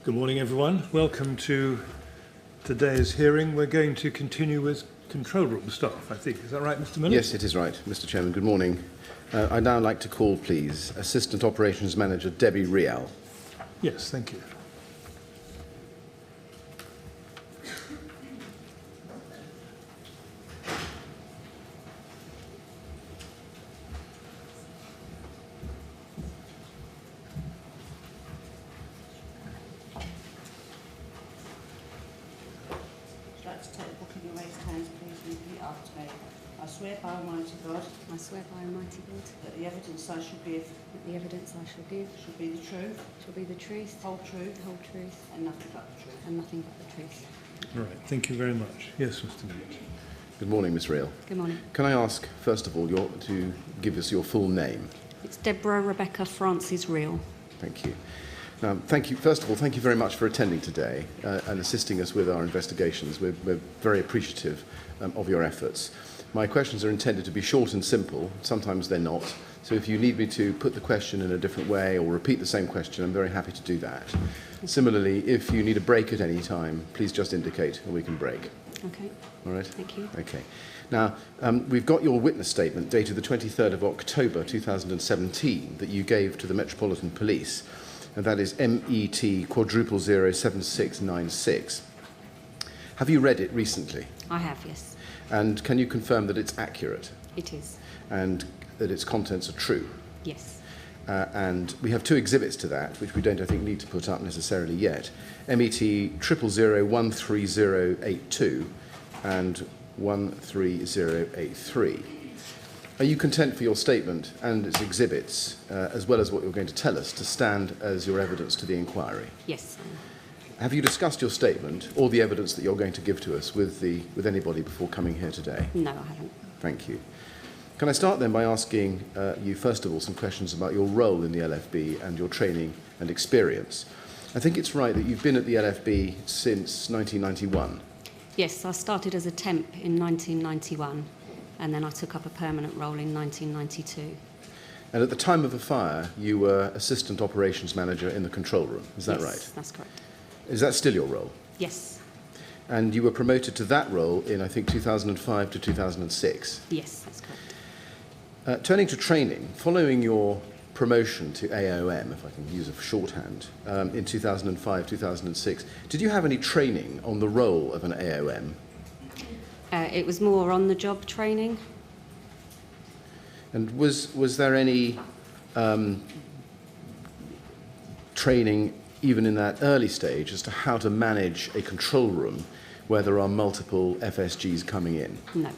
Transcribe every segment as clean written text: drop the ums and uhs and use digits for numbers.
Good morning, everyone. Welcome to today's hearing. We're going to continue with control room staff, I think. Is that right, Mr. Miller? Yes, it is right, Mr. Chairman. Good morning. I'd now like to call, please, Assistant Operations Manager Debbie Rial. Yes, thank you. I swear by Almighty God. I swear by Almighty God. That the evidence I shall give. That the evidence I shall give. Shall be the truth. Shall be the truth. Whole truth. Whole truth. And nothing but the truth. And nothing but the truth. All right, thank you very much. Yes, Mr. Miller. Good morning, Miss Rial. Good morning. Can I ask, first of all, to give us your full name? It's Deborah Rebecca Francis Real. Thank you. Now, thank you. First of all, thank you very much for attending today and assisting us with our investigations. We're very appreciative of your efforts. My questions are intended to be short and simple. Sometimes they're not. So if you need me to put the question in a different way or repeat the same question, I'm very happy to do that. Similarly, if you need a break at any time, please just indicate and we can break. Okay. All right? Thank you. Okay. Now, we've got your witness statement dated the 23rd of October 2017 that you gave to the Metropolitan Police, and that is MET quadruple 07696. Have you read it recently? I have, yes. And can you confirm that it's accurate? It is. And that its contents are true? Yes. And we have two exhibits to that, which we don't, I think, need to put up necessarily yet. MET 000-13082 and 13083. Are you content for your statement and its exhibits, as well as what you're going to tell us, to stand as your evidence to the inquiry? Yes. Have you discussed your statement or the evidence that you're going to give to us with anybody before coming here today? No, I haven't. Thank you. Can I start then by asking you, first of all, some questions about your role in the LFB and your training and experience? I think it's right that you've been at the LFB since 1991. Yes, I started as a temp in 1991 and then I took up a permanent role in 1992. And at the time of the fire, you were Assistant Operations Manager in the control room. Is that right? Yes, that's correct. Is that still your role? Yes. And you were promoted to that role in, I think, 2005 to 2006? Yes, that's correct. Turning to training, following your promotion to AOM, if I can use a shorthand, in 2005-2006, did you have any training on the role of an AOM? It was more on-the-job training. And was there any training even in that early stage as to how to manage a control room where there are multiple FSGs coming in? No.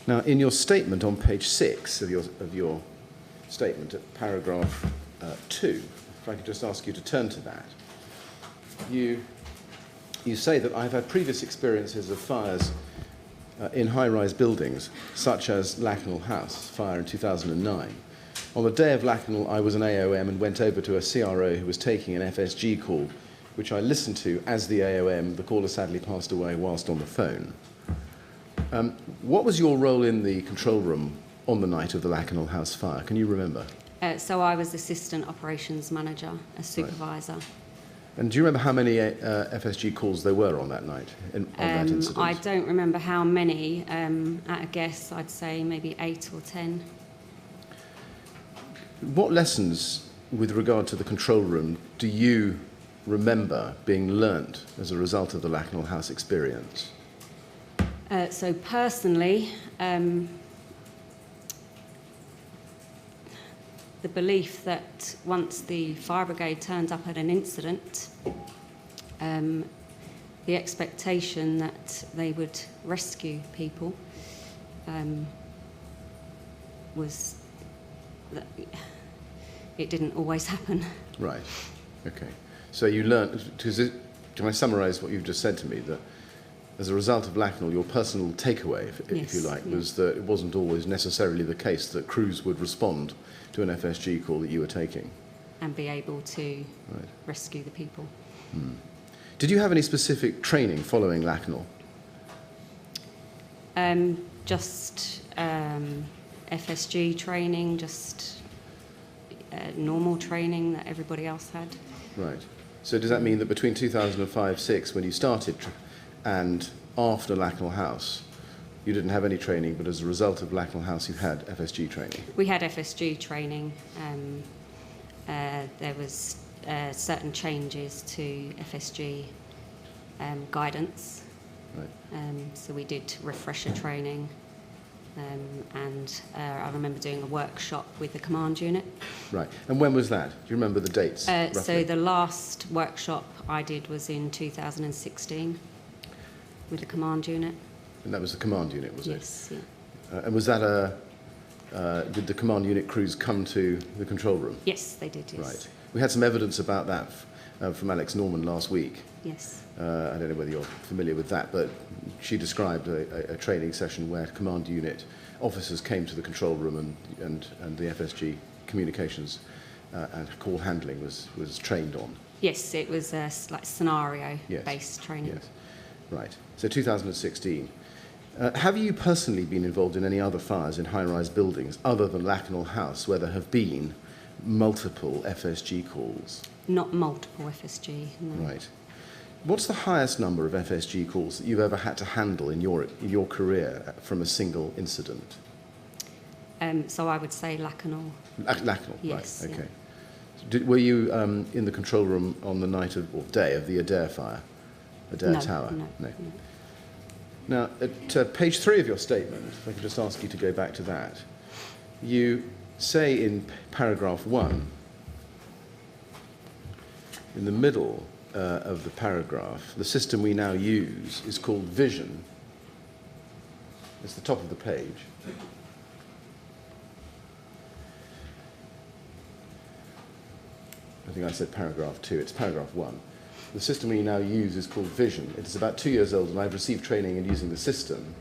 Now, in your statement on page 6 of your statement at paragraph 2, if I could just ask you to turn to that, you say that I've had previous experiences of fires in high-rise buildings, such as Lacknell House fire in 2009. On the day of Lacknell, I was an AOM and went over to a CRO who was taking an FSG call, which I listened to as the AOM. The caller sadly passed away whilst on the phone. What was your role in the control room on the night of the Lacknell House fire? Can you remember? So I was Assistant Operations Manager, a supervisor. Right. And do you remember how many FSG calls there were on that night, on that incident? I don't remember how many. At a guess, I'd say maybe 8 or 10. What lessons with regard to the control room do you remember being learnt as a result of the Lacknell House experience? So personally, the belief that once the fire brigade turned up at an incident, the expectation that they would rescue people was that it didn't always happen. Right. Okay. So you learned, can I summarise what you've just said to me, that as a result of Lacknell, your personal takeaway, if you like, was that it wasn't always necessarily the case that crews would respond to an FSG call that you were taking? And be able to rescue the people. Hmm. Did you have any specific training following Lacknell? Just FSG training, just normal training that everybody else had. Right. So does that mean that between 2005-06, when you started, and after Lacknell House, you didn't have any training, but as a result of Lacknell House, you had FSG training? We had FSG training. There was certain changes to FSG guidance. Right. So we did refresher training, and I remember doing a workshop with the command unit. Right. And when was that? Do you remember the dates? So roughly? the last workshop I did was in 2016 with the command unit. And that was the command unit, was it? Yes. Yeah. And was that did the command unit crews come to the control room? Yes, they did. Yes. Right. We had some evidence about that from Alex Norman last week. Yes. I don't know whether you're familiar with that, but she described a training session where command unit officers came to the control room and the FSG communications and call handling was trained on. Yes, it was like scenario-based Yes. training. Yes. Right. So 2016. Have you personally been involved in any other fires in high-rise buildings other than Lacknell House where there have been multiple FSG calls? Not multiple FSG. No. Right. What's the highest number of FSG calls that you've ever had to handle in your career from a single incident? So I would say Lacknell. Lacknell, Yes, right, yeah. okay. Were you in the control room on the night of, or day of the Adair fire? Adair No, Tower? no. Now, at page 3 of your statement, if I could just ask you to go back to that, you say in paragraph 1, in the middle of the paragraph, the system we now use is called Vision. It's the top of the page. I think I said paragraph 2, it's paragraph 1. The system we now use is called Vision. It is about 2 years old and I've received training in using the system.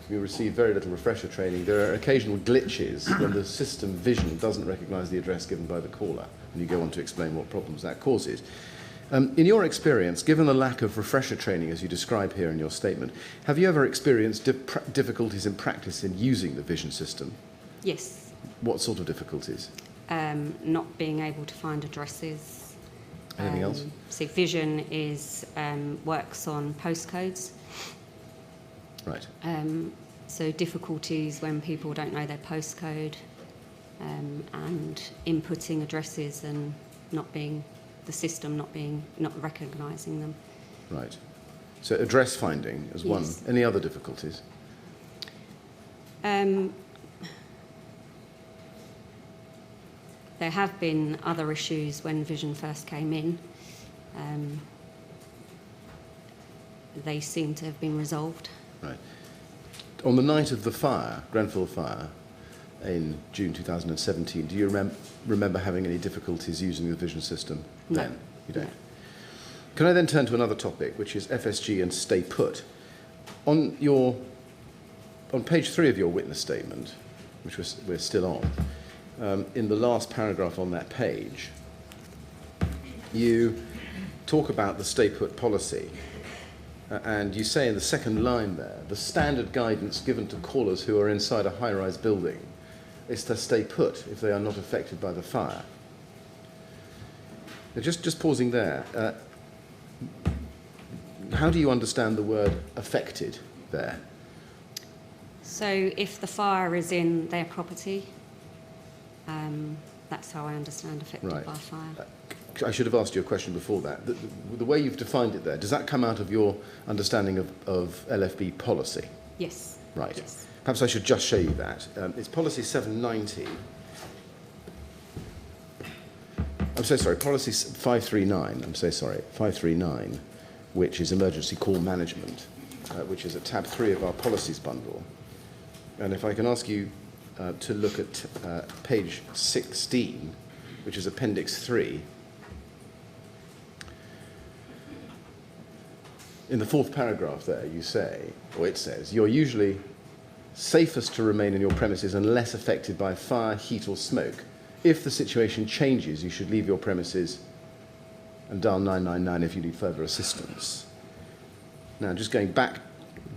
We receive very little refresher training. There are occasional glitches when the system Vision doesn't recognise the address given by the caller, and you go on to explain what problems that causes. In your experience, given the lack of refresher training as you describe here in your statement, have you ever experienced difficulties in practice in using the Vision system? Yes. What sort of difficulties? Not being able to find addresses. Anything else? So Vision is works on postcodes. Right. So difficulties when people don't know their postcode, and inputting addresses and the system not recognising them. Right. So address finding as one. Yes. Any other difficulties? There have been other issues when Vision first came in. They seem to have been resolved. Right. On the night of the fire, Grenfell fire, in June 2017, do you remember having any difficulties using the Vision system then? No. You don't? No. Can I then turn to another topic, which is FSG and stay put? On page 3 of your witness statement, which we're still on, in the last paragraph on that page, you talk about the stay put policy. And you say in the second line there, the standard guidance given to callers who are inside a high-rise building is to stay put if they are not affected by the fire. Now, just pausing there, how do you understand the word affected there? So if the fire is in their property, that's how I understand affected Right. by fire. I should have asked you a question before that. The way you've defined it there, does that come out of your understanding of LFB policy? Yes. Right. Yes. Perhaps I should just show you that. It's policy 790. I'm so sorry, policy 539, I'm so sorry, 539, which is emergency call management, which is at tab 3 of our policies bundle. And if I can ask you to look at page 16, which is appendix 3. In the 4th paragraph there, you say, or it says, you're usually safest to remain in your premises unless affected by fire, heat or smoke. If the situation changes, you should leave your premises and dial 999 if you need further assistance. Now, just going back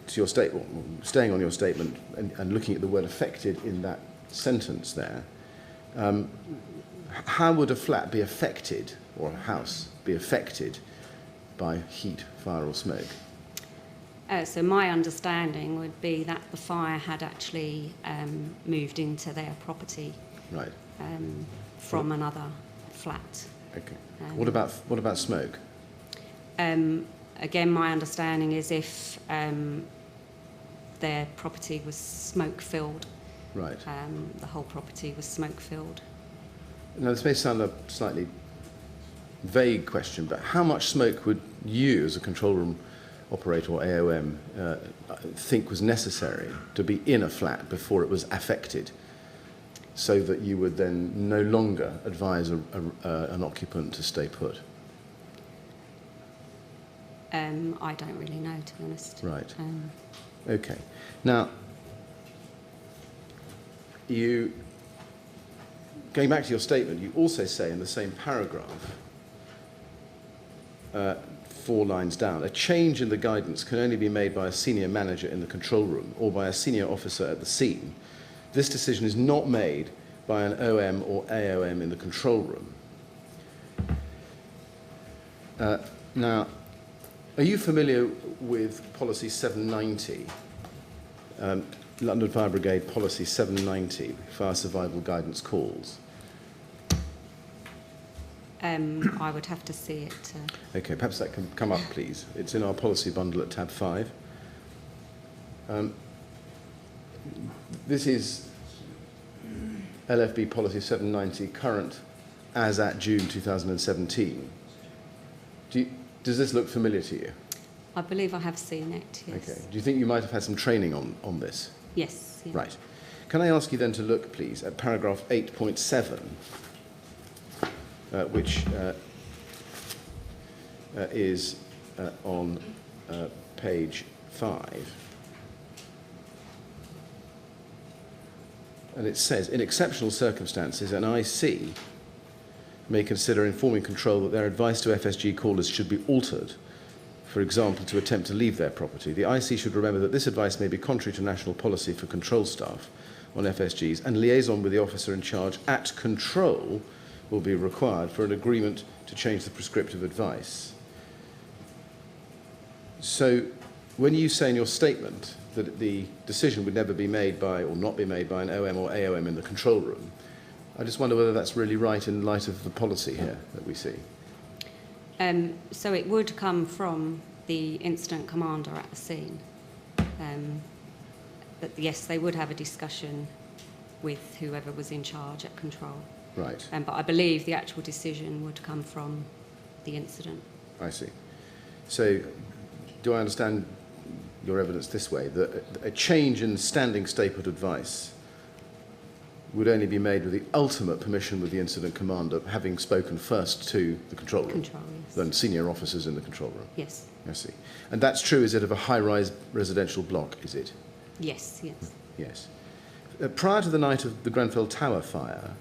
to your statement, staying on your statement and looking at the word affected in that sentence there, how would a flat be affected or a house be affected by heat, fire or smoke? So my understanding would be that the fire had actually moved into their property Right. from another flat. Okay. What about smoke? Again, my understanding is if their property was smoke-filled, Right. the whole property was smoke-filled. Now, this may sound a slightly vague question, but how much smoke would you, as a control room operator or AOM, think was necessary to be in a flat before it was affected, so that you would then no longer advise an occupant to stay put? I don't really know, to be honest. Right. Okay. Now, going back to your statement, you also say in the same paragraph, 4 lines down, a change in the guidance can only be made by a senior manager in the control room or by a senior officer at the scene. This decision is not made by an OM or AOM in the control room. Now, are you familiar with Policy 790, London Fire Brigade Policy 790, Fire Survival Guidance Calls? I would have to see it. Okay, perhaps that can come up, please. It's in our policy bundle at tab 5. This is LFB Policy 790, current as at June 2017. Does this look familiar to you? I believe I have seen it, yes. Okay. Do you think you might have had some training on this? Yes. Yeah. Right. Can I ask you then to look, please, at paragraph 8.7, which is on page 5. And it says, in exceptional circumstances, an IC may consider informing control that their advice to FSG callers should be altered, for example, to attempt to leave their property. The IC should remember that this advice may be contrary to national policy for control staff on FSGs, and liaison with the officer in charge at control will be required for an agreement to change the prescriptive advice. So when you say in your statement that the decision would never be made by, or not be made by, an OM or AOM in the control room, I just wonder whether that's really right in light of the policy here that we see. So it would come from the incident commander at the scene. But yes, they would have a discussion with whoever was in charge at control. Right. But I believe the actual decision would come from the incident. I see. So do I understand your evidence this way, that a change in standing statement advice would only be made with the ultimate permission with the incident commander, having spoken first to the control room? Control, yes. Then senior officers in the control room? Yes. I see. And that's true, is it, of a high-rise residential block, is it? Yes, yes. Yes. Prior to the night of the Grenfell Tower fire,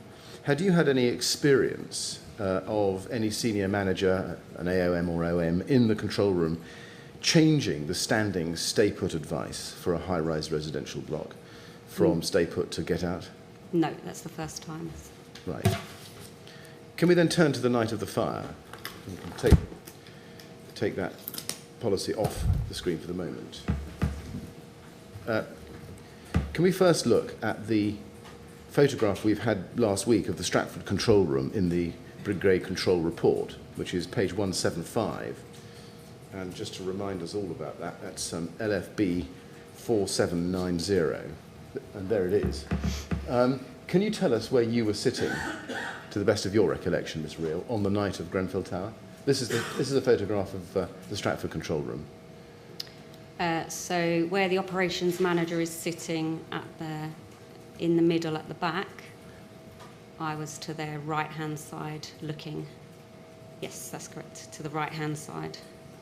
had you had any experience of any senior manager, an AOM or OM, in the control room changing the standing stay-put advice for a high-rise residential block from stay put to get out? No, that's the first time. Right. Can we then turn to the night of the fire? We can take that policy off the screen for the moment. Can we first look at the photograph we've had last week of the Stratford control room in the Brigade control report, which is page 175. And just to remind us all about that, that's LFB 4790. And there it is. Can you tell us where you were sitting, to the best of your recollection, Miss Reel, on the night of Grenfell Tower? This is a photograph of the Stratford control room. So where the operations manager is sitting in the middle at the back, I was to their right-hand side looking. Yes, that's correct. To the right-hand side,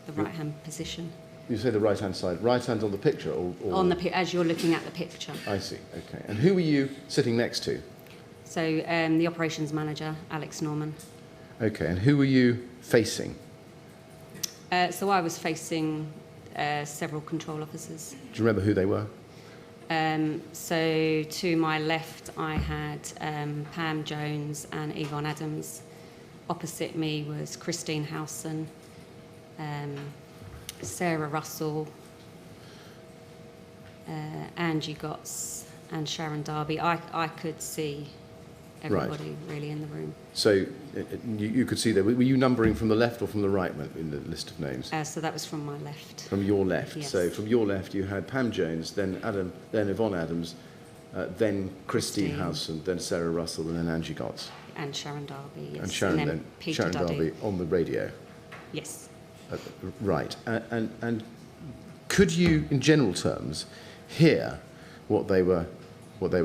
the right-hand position. You say the right-hand side. Right hand on the picture? Or on as you're looking at the picture. I see, okay. And who were you sitting next to? So the operations manager, Alex Norman. Okay, and who were you facing? So I was facing several control officers. Do you remember who they were? So to my left, I had Pam Jones and Yvonne Adams. opposite me was Christine Howson, Sarah Russell, Angie Gotts and Sharon Darby. I could see everybody really in the room. So you could see there. Were you numbering from the left or from the right in the list of names? So that was from my left. From your left. Yes. So from your left you had Pam Jones, then Yvonne Adams, then Christine Howson, then Sarah Russell, and then Angie Gotts. And Sharon Darby, yes. And Sharon, then Peter Sharon Duddy. Darby on the radio. Yes. Right. And could you, in general terms, hear what they were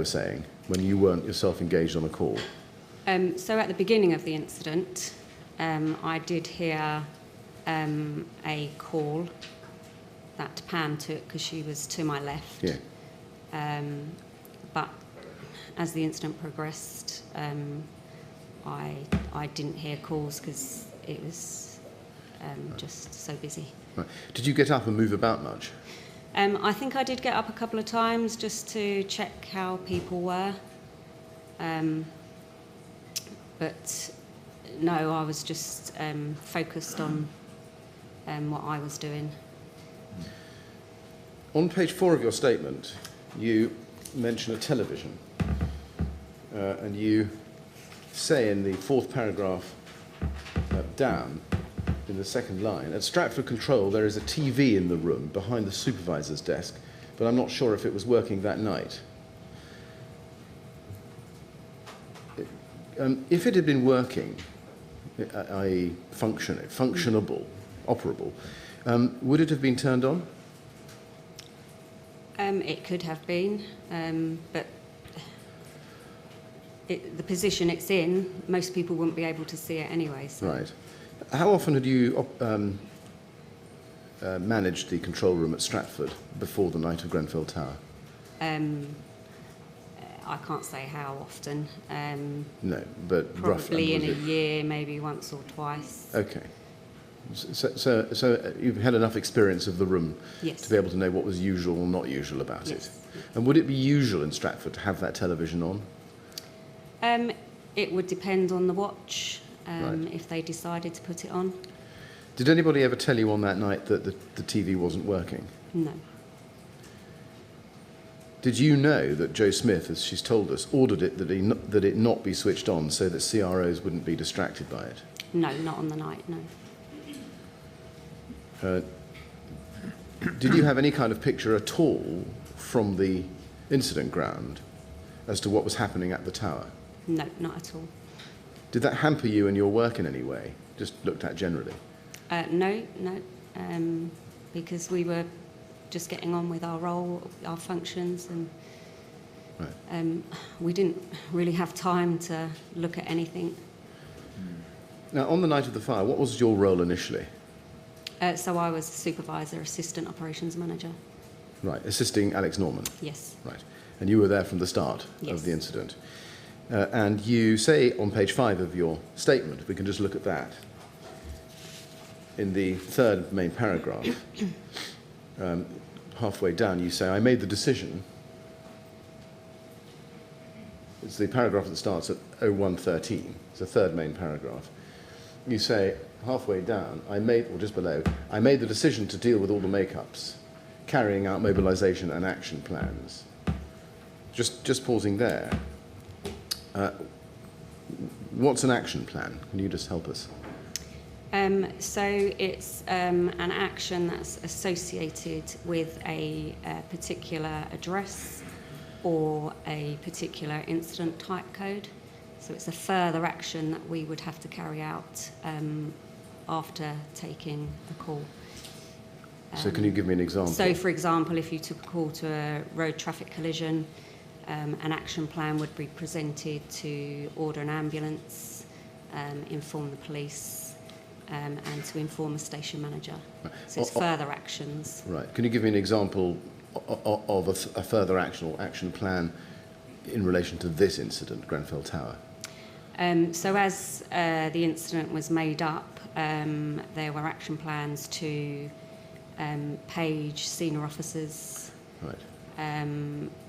saying when you weren't yourself engaged on a call? So at the beginning of the incident, I did hear a call that Pam took because she was to my left. Yeah. But as the incident progressed, I didn't hear calls because it was just so busy. Right. Did you get up and move about much? I think I did get up a couple of times just to check how people were. But no, I was just focused on what I was doing. On page 4 of your statement, you mention a television. And you say in the 4th paragraph down, in the 2nd line, at Stratford Control there is a TV in the room behind the supervisor's desk, but I'm not sure if it was working that night. If it had been working, i.e. functionable, operable, would it have been turned on? It could have been, but the position it's in, most people wouldn't be able to see it anyway. So. Right. How often had you managed the control room at Stratford before the night of Grenfell Tower? I can't say how often. No, but probably in a roughly. year, maybe once or twice. Okay. So you've had enough experience of the room Yes. to be able to know what was usual or not usual about Yes. it. And would it be usual in Stratford to have that television on? It would depend on the watch, Right. if they decided to put it on. Did anybody ever tell you on that night that the TV wasn't working? No. Did you know that Joe Smith, as she's told us, ordered it that it not be switched on so that CROs wouldn't be distracted by it? No, not on the night, no. Did you have any kind of picture at all from the incident ground as to what was happening at the tower? No, not at all. Did that hamper you in your work in any way, just looked at generally? No, because we were just getting on with our role, our functions, and Right. we didn't really have time to look at anything. Now, on the night of the fire, what was your role initially? So I was supervisor, assistant operations manager. Right, assisting Alex Norman. Yes. Right, and you were there from the start Yes. of the incident. And you say on page 5 of your statement, we can just look at that, in the 3rd main paragraph, halfway down, you say, I made the decision. It's the paragraph that starts at 0113. It's the 3rd main paragraph. You say, halfway down, or just below, I made the decision to deal with all the make-ups, carrying out mobilisation and action plans. Just pausing there. What's an action plan? Can you just help us? So it's an action that's associated with a particular address or a particular incident type code. So it's a further action that we would have to carry out after taking a call. So can you give me an example? So, for example, if you took a call to a road traffic collision, an action plan would be presented to order an ambulance, inform the police, and to inform the station manager. So it's further actions. Right. Can you give me an example of a further action or action plan in relation to this incident, Grenfell Tower? So as the incident was made up, there were action plans to page senior officers, Right.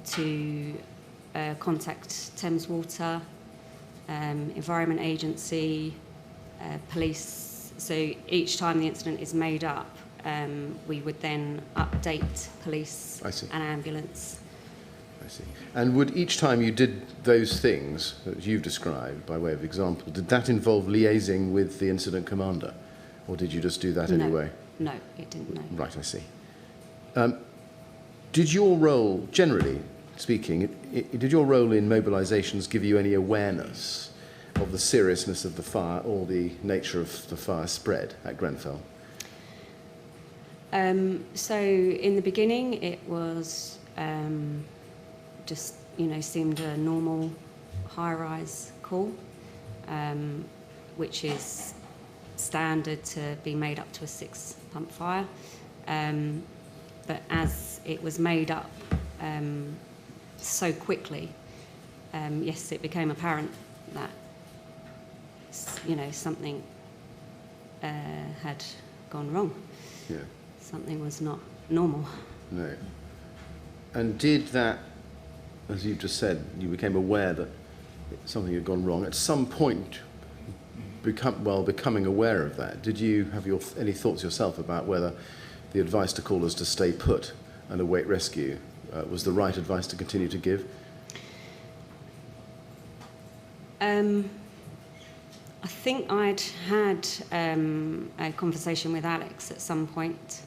to contact Thames Water, Environment Agency, police. So each time the incident is made up, we would then update police I see. and ambulance. I see. And would each time you did those things that you've described, by way of example, did that involve liaising with the incident commander? Or did you just do that anyway? No, it didn't, no. Right, I see. Did your role, generally speaking, did your role in mobilisations give you any awareness of the seriousness of the fire or the nature of the fire spread at Grenfell? So in the beginning, it was just, seemed a normal high-rise call, which is standard to be made up to a 6-pump fire. But as it was made up so quickly, yes, it became apparent that, something had gone wrong. Yeah. Something was not normal. No. And did that, as you've just said, you became aware that something had gone wrong. At some point, becoming aware of that, did you have any thoughts yourself about whether the advice to callers to stay put and await rescue was the right advice to continue to give? I think I'd had a conversation with Alex at some point,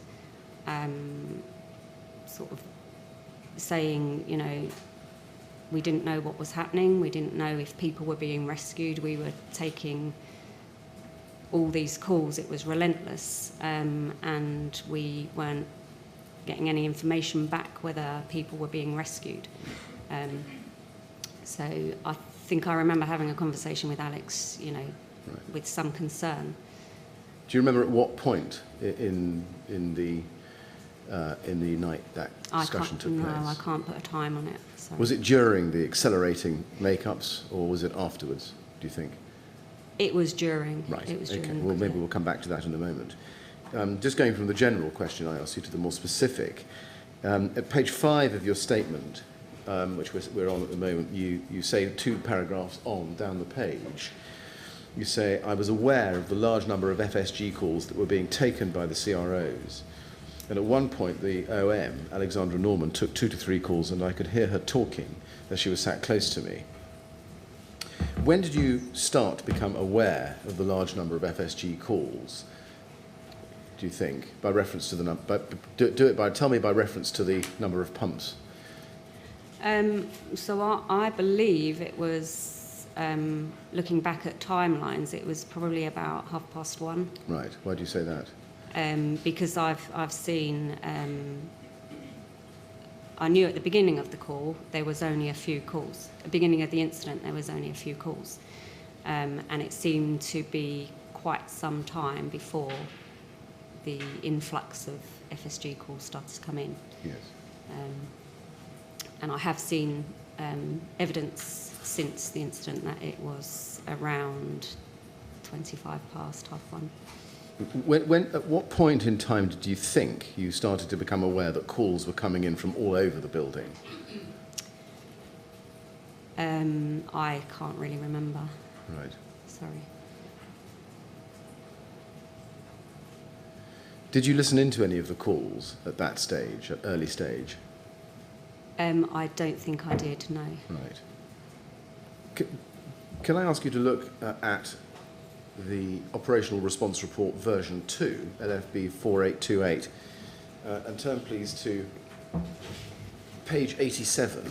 sort of saying, we didn't know what was happening, we didn't know if people were being rescued, we were taking all these calls, it was relentless, and we weren't getting any information back whether people were being rescued. So I think I remember having a conversation with Alex, Right. with some concern. Do you remember at what point in the night that discussion took place? No, I can't put a time on it. Sorry. Was it during the accelerating make-ups, or was it afterwards, do you think? It was during. Right, It was okay. during. Well, maybe we'll come back to that in a moment. Just going from the general question I asked you to the more specific, at page 5 of your statement, which we're on at the moment, you say 2 paragraphs on, down the page, you say, I was aware of the large number of FSG calls that were being taken by the CROs. And at one point, the OM, Alexandra Norman, took 2 to 3 calls, and I could hear her talking as she was sat close to me. When did you start to become aware of the large number of FSG calls, do you think, by reference to the number? Tell me by reference to the number of pumps. So I believe it was, looking back at timelines, it was probably about 1:30. Right. Why do you say that? Because I've seen, I knew at the beginning of the call there was only a few calls. At the beginning of the incident there was only a few calls. And it seemed to be quite some time before the influx of FSG calls started to come in. Yes. And I have seen evidence since the incident that it was around 25 past 1:30. At what point in time did you think you started to become aware that calls were coming in from all over the building? I can't really remember. Right. Sorry. Did you listen into any of the calls at that stage, at early stage? I don't think I did, no. Right. Can I ask you to look at the Operational Response Report version 2, LFB 4828, and turn please to page 87.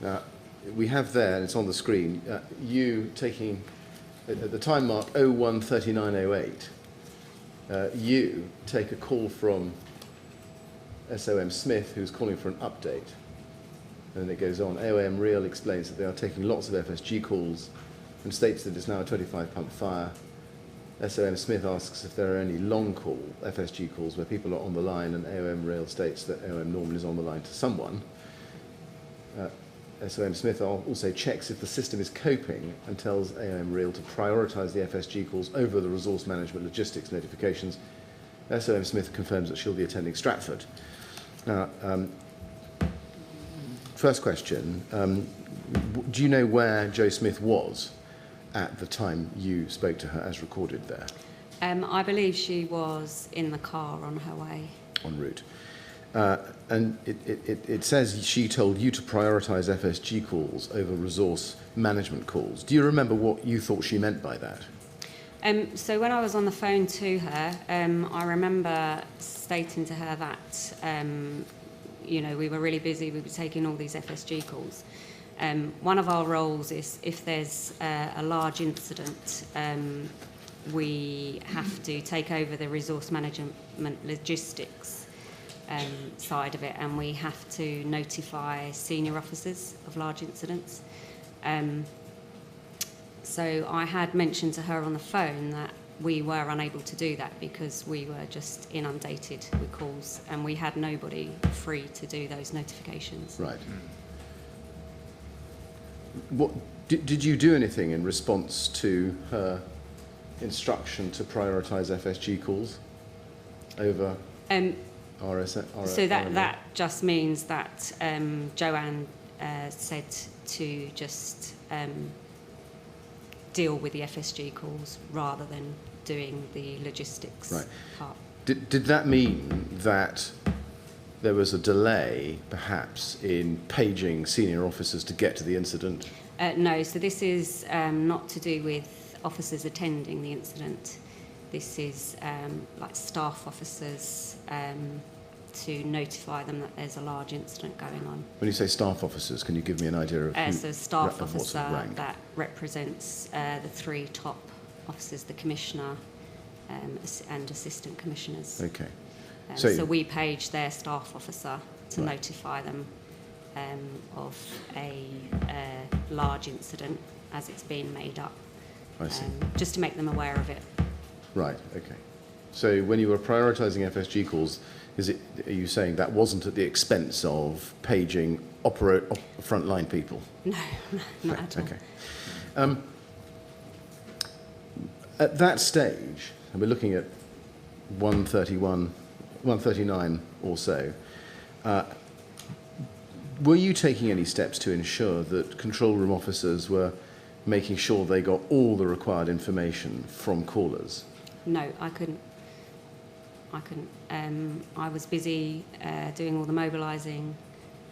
Now, we have there, and it's on the screen, you taking, at the time mark 013908, you take a call from SOM Smith, who's calling for an update. And then it goes on. AOM Real explains that they are taking lots of FSG calls and states that it's now a 25-pump fire. SOM Smith asks if there are any long-call FSG calls where people are on the line, and AOM Real states that AOM Norman is on the line to someone. SOM Smith also checks if the system is coping and tells AOM Real to prioritise the FSG calls over the resource management logistics notifications. SOM Smith confirms that she'll be attending Stratford. Now, first question, do you know where Jo Smith was at the time you spoke to her as recorded there? I believe she was in the car on her way. En route. And it says she told you to prioritise FSG calls over resource management calls. Do you remember what you thought she meant by that? So when I was on the phone to her, I remember stating to her that, we were really busy, we were taking all these FSG calls. One of our roles is if there's a large incident, we have to take over the resource management logistics side of it, and we have to notify senior officers of large incidents. So I had mentioned to her on the phone that we were unable to do that because we were just inundated with calls and we had nobody free to do those notifications. Right. What did you do anything in response to her instruction to prioritise FSG calls over RS? So that just means that Joanne said to just deal with the FSG calls rather than doing the logistics part. Did that mean that there was a delay, perhaps, in paging senior officers to get to the incident? No, so this is not to do with officers attending the incident. This is like staff officers to notify them that there's a large incident going on. When you say staff officers, can you give me an idea of who? So a staff of what sort of officer rank? that represents the three top officers, the commissioner and assistant commissioners. Okay. So we page their staff officer to notify them of a large incident as it's being made up. I see. Just to make them aware of it. Right, okay. So when you were prioritising FSG calls, are you saying that wasn't at the expense of paging frontline people? No, not at all. Okay. At that stage, and we're looking at 139 or so, were you taking any steps to ensure that control room officers were making sure they got all the required information from callers? No, I couldn't. I was busy doing all the mobilising,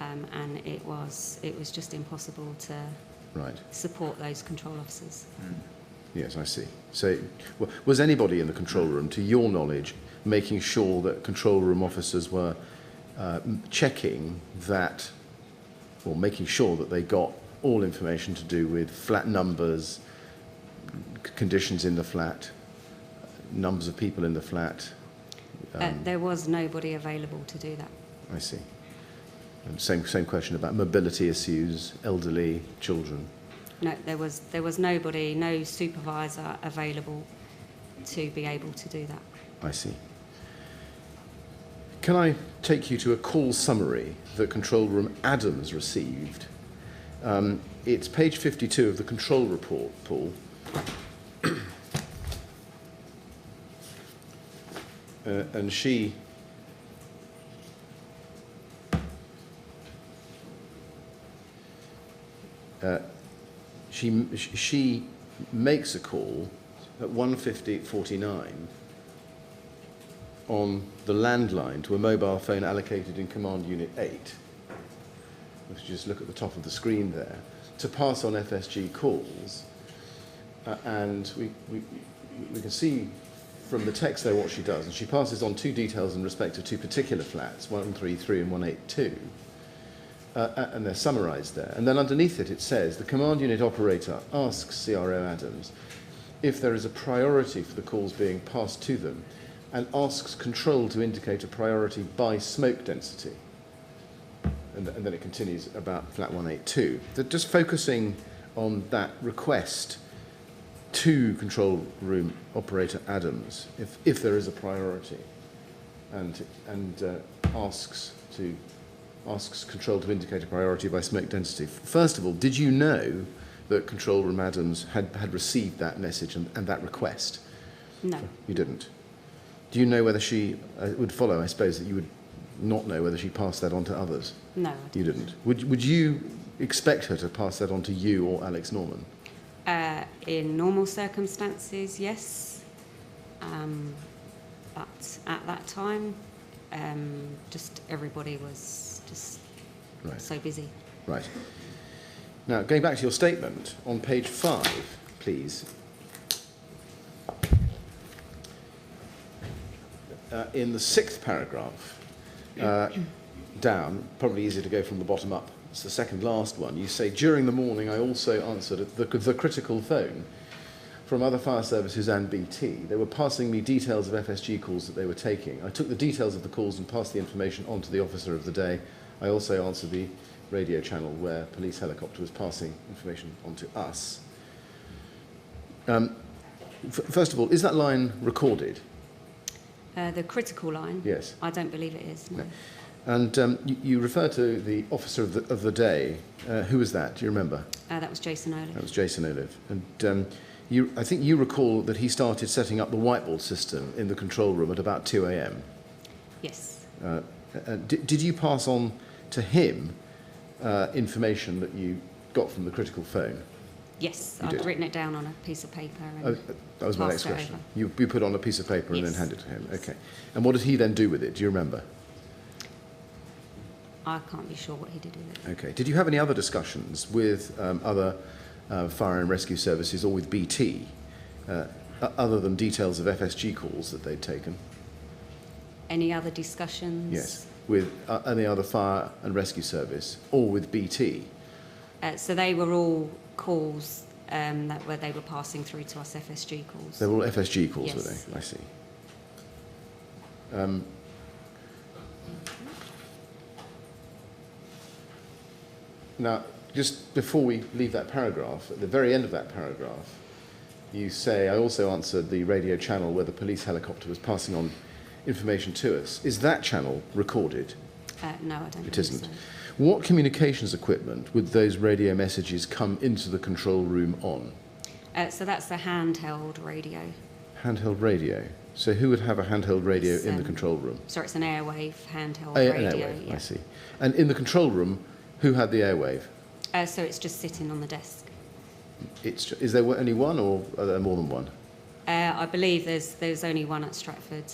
and it was just impossible to support those control officers. Yes, I see. So, was anybody in the control room, to your knowledge, making sure that control room officers were checking that, or making sure that they got all information to do with flat numbers, conditions in the flat, numbers of people in the flat? There was nobody available to do that. I see. And same question about mobility issues, elderly, children. No, there was nobody, no supervisor available to be able to do that. I see. Can I take you to a call summary that Control Room Adams received? It's page 52 of the control report, Paul. And she makes a call at 1:50:49 on the landline to a mobile phone allocated in Command Unit 8. If you just look at the top of the screen there, to pass on FSG calls, and we can see from the text there what she does, and she passes on two details in respect of two particular flats, 133 and 182, and they're summarised there. And then underneath it, it says, the command unit operator asks CRO Adams if there is a priority for the calls being passed to them, and asks control to indicate a priority by smoke density. And then it continues about flat 182. They're just focusing on that request to control room operator Adams, if there is a priority, and asks to asks control to indicate a priority by smoke density. First of all, did you know that Control Room Adams had received that message and that request? No. You didn't. Do you know whether she would follow? I suppose that you would not know whether she passed that on to others. No, I You didn't. didn't. Would you expect her to pass that on to you or Alex Norman? In normal circumstances, yes. But at that time, just everybody was just Right. so busy. Right. Now, going back to your statement on page 5, please. In the 6th paragraph, down, probably easier to go from the bottom up, it's the second last one, you say, during the morning I also answered the critical phone from other fire services and BT. They were passing me details of FSG calls that they were taking. I took the details of the calls and passed the information on to the officer of the day. I also answered the radio channel where a police helicopter was passing information on to us. First of all, is that line recorded? The critical line? Yes. I don't believe it is, no. And you refer to the officer of the day. Who was that? Do you remember? That was Jason Olive. That was Jason Olive. And I think you recall that he started setting up the whiteboard system in the control room at about 2 a.m. Yes. Did you pass on to him information that you got from the critical phone? Yes, You I'd did. written it down on a piece of paper. And Oh, that was my next passed it question. over. You put it on a piece of paper and then Yes. handed it to him. Okay. And what did he then do with it? Do you remember? I can't be sure what he did with it. Okay. Did you have any other discussions with other fire and rescue services or with BT, other than details of FSG calls that they'd taken? Any other discussions? Yes. With any other fire and rescue service or with BT? So they were all calls that they were passing through to us, FSG calls. They were all FSG calls, Yes, were they? yeah. I see. Now, just before we leave that paragraph, at the very end of that paragraph, you say, I also answered the radio channel where the police helicopter was passing on information to us. Is that channel recorded? No, I don't It believe isn't. so. What communications equipment would those radio messages come into the control room on? So that's the handheld radio. Handheld radio. So who would have a handheld radio It's, in the control room? Sorry, it's an airwave handheld An radio. airwave, Yeah. I see. And in the control room, who had the airwave? So it's just sitting on the desk. Is there only one, or are there more than one? I believe there's only one at Stratford.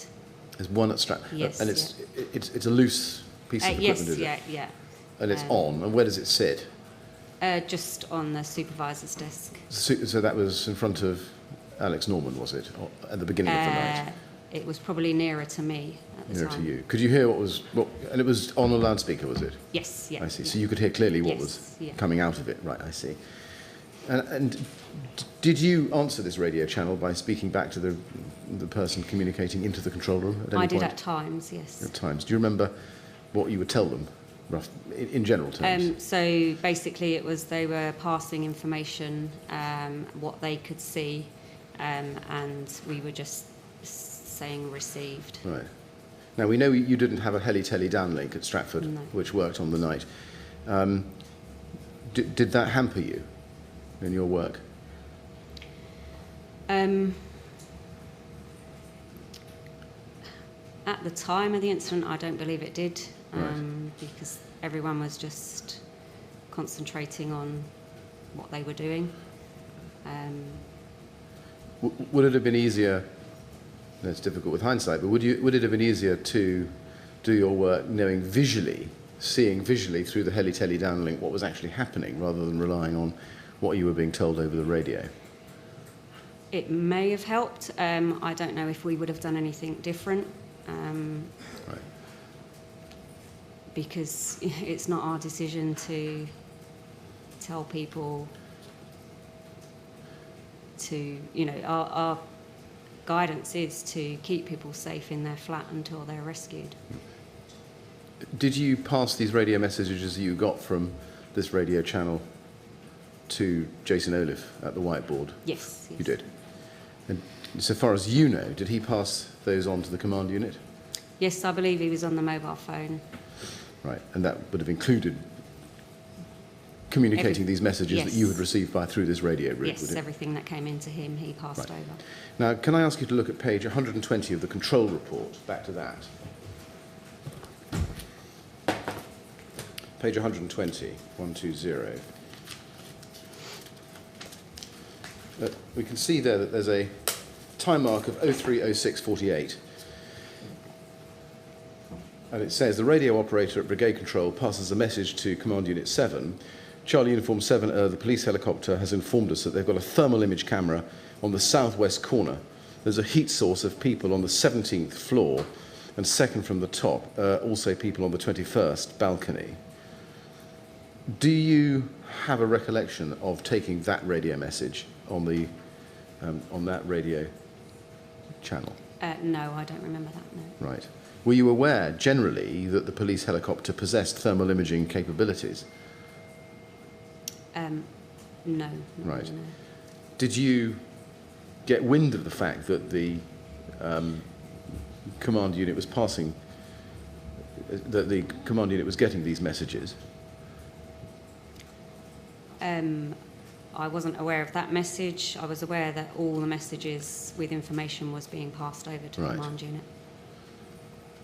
There's one at Stratford, Yes, and it's a loose piece of equipment, Yes, is it? yeah. And it's on. And where does it sit? Just on the supervisor's desk. So that was in front of Alex Norman, was it, or at the beginning of the night? It was probably nearer to me at the Nearer time. to you. Could you hear and it was on a loudspeaker, was it? Yes, yeah. I see. Yeah. So you could hear clearly what Yes, was yeah. coming out of it. Right, I see. And did you answer this radio channel by speaking back to the person communicating into the control room at any I did point? at times, yes. At times. Do you remember what you would tell them, in general terms? So basically it was they were passing information, what they could see, and we were just saying received. Right. Now, we know you didn't have a heli-telly downlink at Stratford, No. which worked on the night. Did that hamper you in your work? At the time of the incident, I don't believe it did, Right. because everyone was just concentrating on what they were doing. Would it have been easier, it's difficult with hindsight, but would it have been easier to do your work knowing visually, seeing visually through the heli-telly downlink what was actually happening, rather than relying on what you were being told over the radio? It may have helped. I don't know if we would have done anything different, Right. because it's not our decision to tell people to, our guidance is to keep people safe in their flat until they're rescued. Did you pass these radio messages you got from this radio channel to Jason Olive at the whiteboard? Yes. You did. And so far as you know, did he pass those on to the command unit? Yes, I believe he was on the mobile phone. Right, and that would have included communicating these messages that you had received through this radio route, Yes, would it? everything that came into him, he passed Right. over. Now, can I ask you to look at page 120 of the control report? Back to that. Page 120, 120. We can see there that there's a time mark of 030648. And it says the radio operator at Brigade Control passes a message to Command Unit 7. Charlie Uniform 7, the police helicopter has informed us that they've got a thermal image camera on the southwest corner. There's a heat source of people on the 17th floor and second from the top, also people on the 21st balcony. Do you have a recollection of taking that radio message on that radio channel? No, I don't remember that, no. Right. Were you aware, generally, that the police helicopter possessed thermal imaging capabilities? No. Right. No. Did you get wind of the fact that the command unit was passing, that the command unit was getting these messages? I wasn't aware of that message. I was aware that all the messages with information was being passed over to the Right. command unit.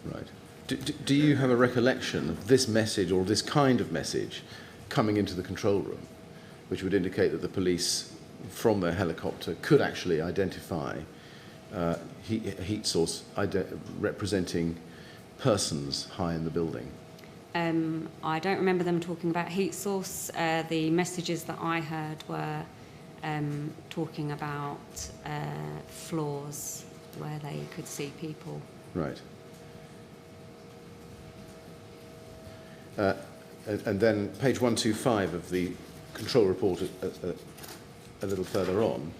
Right. Do you have a recollection of this message or this kind of message coming into the control room, which would indicate that the police, from their helicopter, could actually identify a heat source representing persons high in the building? I don't remember them talking about heat source. The messages that I heard were talking about floors where they could see people. Right. And then page 125 of the control report a little further on,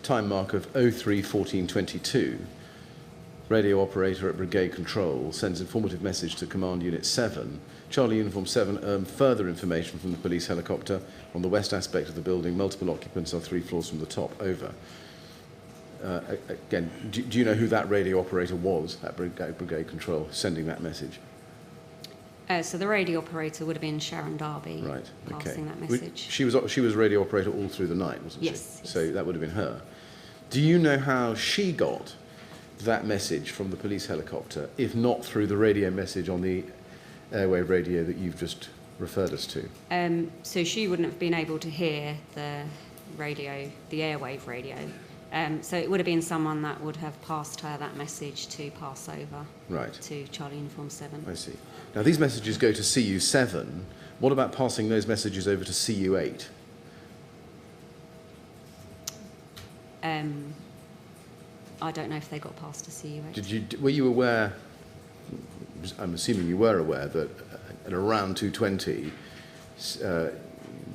time mark of 031422, radio operator at Brigade Control sends informative message to Command Unit 7. Charlie Uniform 7 further information from the police helicopter on the west aspect of the building. Multiple occupants are 3 floors from the top. Over. Again, do you know who that radio operator was at Brigade Control sending that message? So the radio operator would have been Sharon Darby, Right. Okay. passing that message. She was radio operator all through the night, wasn't Yes, she? yes. So that would have been her. Do you know how she got that message from the police helicopter, if not through the radio message on the airwave radio that you've just referred us to? So she wouldn't have been able to hear the radio, the airwave radio. So it would have been someone that would have passed her that message to pass over Right. to Charlie Uniform 7. I see. Now, these messages go to CU7. What about passing those messages over to CU8? I don't know if they got past to CU8. Were you aware, I'm assuming you were aware, that at around 2:20,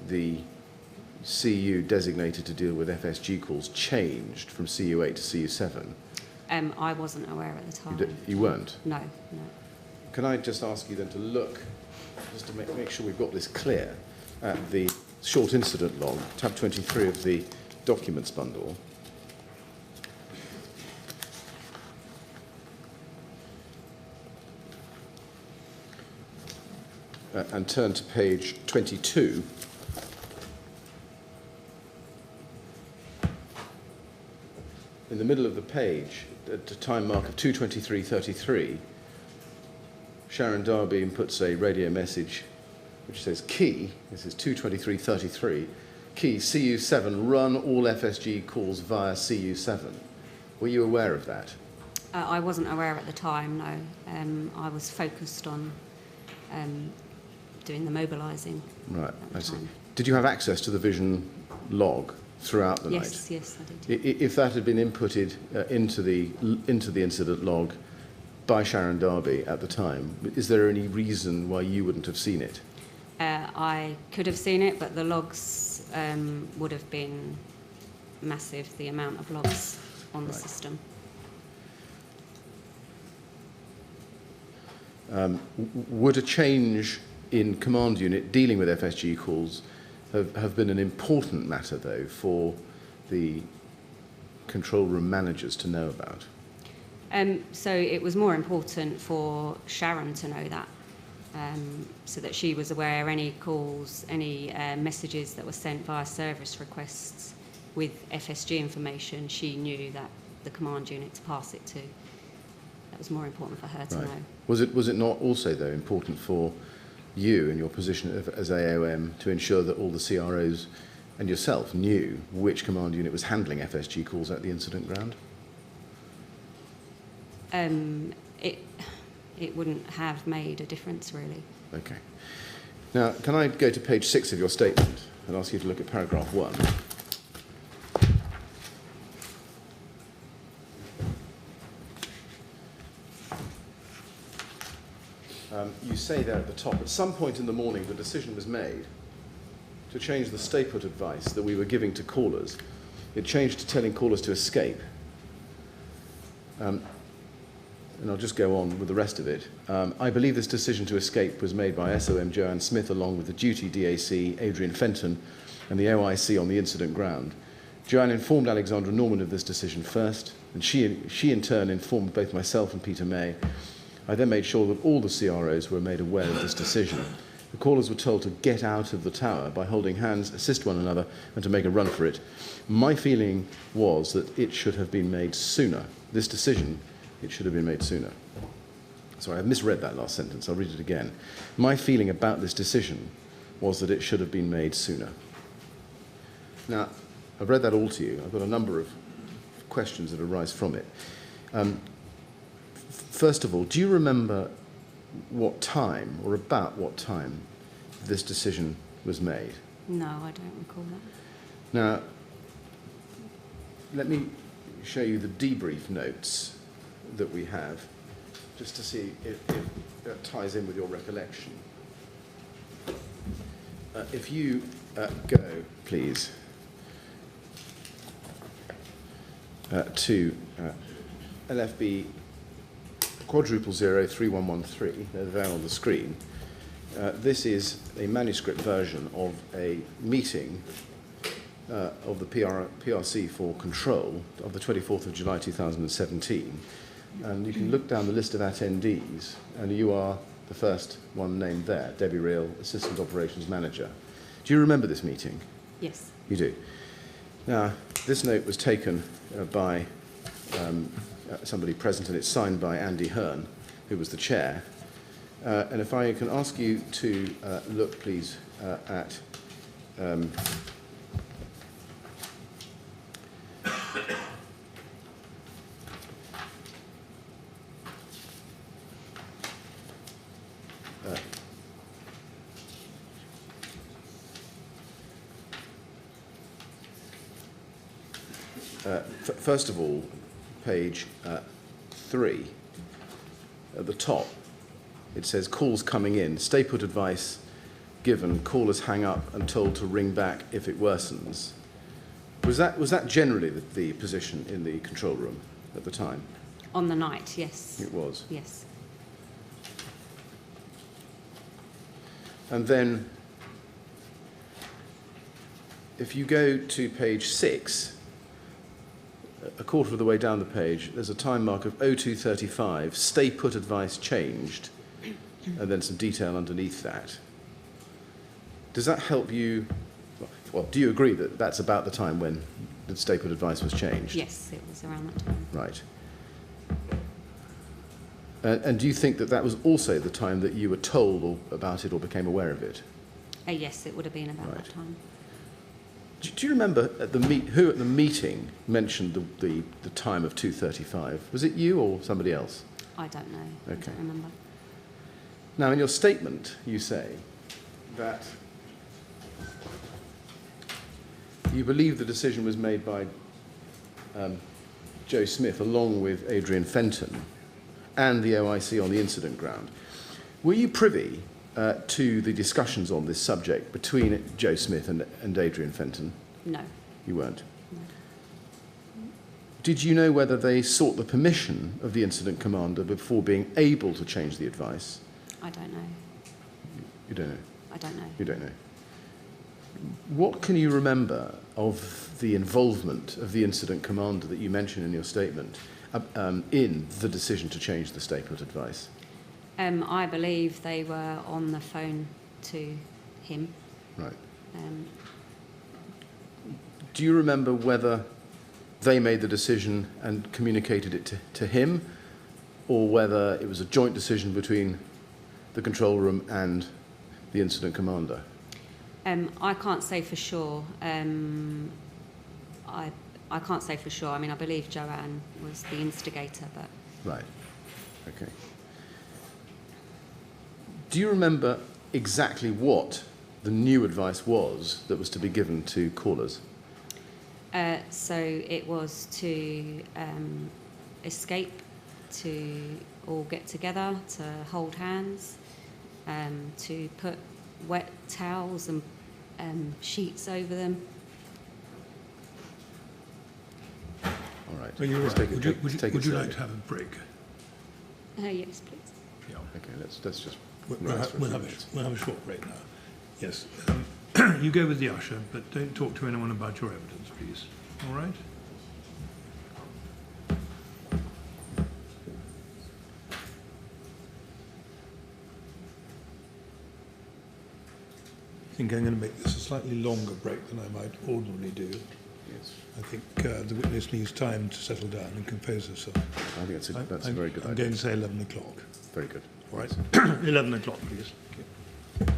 the CU designated to deal with FSG calls changed from CU8 to CU7? I wasn't aware at the time. You weren't? No, no. Can I just ask you then to look, just to make sure we've got this clear, at the short incident log, tab 23 of the documents bundle. And turn to page 22. In the middle of the page, at a time mark of 2:23:33, Sharon Darby inputs a radio message which says, key, this is 2:23:33, key, CU7, run all FSG calls via CU7. Were you aware of that? I wasn't aware at the time, no. I was focused on doing the mobilising. Right, at the I see. time. Did you have access to the vision log throughout the night? Yes, I did. If that had been inputted into the incident log by Sharon Darby at the time, is there any reason why you wouldn't have seen it? I could have seen it, but the logs would have been massive, the amount of logs on the Right. system. Would a change in command unit dealing with FSG calls have been an important matter, though, for the control room managers to know about? So it was more important for Sharon to know that. so that she was aware any calls, any messages that were sent via service requests with FSG information, she knew that the command unit to pass it to. That was more important for her to know. Was it not also, though, important for you in your position as AOM to ensure that all the CROs and yourself knew which command unit was handling FSG calls at the incident ground? It wouldn't have made a difference, really. Okay. Now, can I go to page 6 of your statement and ask you to look at paragraph 1? You say there at the top, at some point in the morning the decision was made to change the stay-put advice that we were giving to callers. It changed to telling callers to escape. And I'll just go on with the rest of it. I believe this decision to escape was made by SOM Joanne Smith along with the duty DAC, Adrian Fenton, and the OIC on the incident ground. Joanne informed Alexandra Norman of this decision first, and she in turn informed both myself and Peter May. I then made sure that all the CROs were made aware of this decision. The callers were told to get out of the tower by holding hands, assist one another, and to make a run for it. My feeling was that it should have been made sooner. This decision, it should have been made sooner. Sorry, I've misread that last sentence. I'll read it again. My feeling about this decision was that it should have been made sooner. Now, I've read that all to you. I've got a number of questions that arise from it. First of all, do you remember what time, or about what time, this decision was made? No, I don't recall that. Now, let me show you the debrief notes that we have, just to see if that ties in with your recollection. If you go, please, to LFB quadruple 03113, they're there on the screen. This is a manuscript version of a meeting of the PRC for control of the 24th of July 2017. And you can look down the list of attendees, and you are the first one named there, Debbie Reel, Assistant Operations Manager. Do you remember this meeting? Yes. You do. Now, this note was taken by somebody present, and it's signed by Andy Hearn, who was the chair. And if I can ask you to look, please, at first of all, page 3, at the top, it says calls coming in, stay put advice given, callers hang up and told to ring back if it worsens. Was that generally the position in the control room at the time? On the night, yes. It was. Yes. And then, if you go to page 6, a quarter of the way down the page, there's a time mark of 02:35, stay put advice changed, and then some detail underneath that. Does that help you? Well, do you agree that that's about the time when the stay put advice was changed? Yes, it was around that time. Right. And do you think that that was also the time that you were told about it or became aware of it? Yes, it would have been about Right. that time. Do you remember who at the meeting mentioned the time of 2:35? Was it you or somebody else? I don't know. Okay. I don't remember. Now, in your statement, you say that you believe the decision was made by Joe Smith along with Adrian Fenton and the OIC on the incident ground. Were you privy to the discussions on this subject between Joe Smith and Adrian Fenton? No. You weren't. No. Did you know whether they sought the permission of the incident commander before being able to change the advice? I don't know. You don't know. I don't know. You don't know. What can you remember of the involvement of the incident commander that you mentioned in your statement in the decision to change the stay put advice? I believe they were on the phone to him. Right. Um, Do you remember whether they made the decision and communicated it to him, or whether it was a joint decision between the control room and the incident commander? I can't say for sure. I can't say for sure. I mean, I believe Joanne was the instigator, but... Right. Okay. Do you remember exactly what the new advice was that was to be given to callers? So it was to escape, to all get together, to hold hands, to put wet towels and sheets over them. All right. Well, you're Let's right. take it- Would take you it like slowly. to have a break? Yes, please. Yeah. Okay, let's just We'll rest for a we'll few have minutes. we'll have a short break now. Yes. You go with the usher, but don't talk to anyone about your evidence, please. All right? I think I'm going to make this a slightly longer break than I might ordinarily do. Yes. I think the witness needs time to settle down and compose herself. I think that's a very good I'm idea. going to say 11 o'clock. Very good. All right? 11 o'clock, please. Thank you.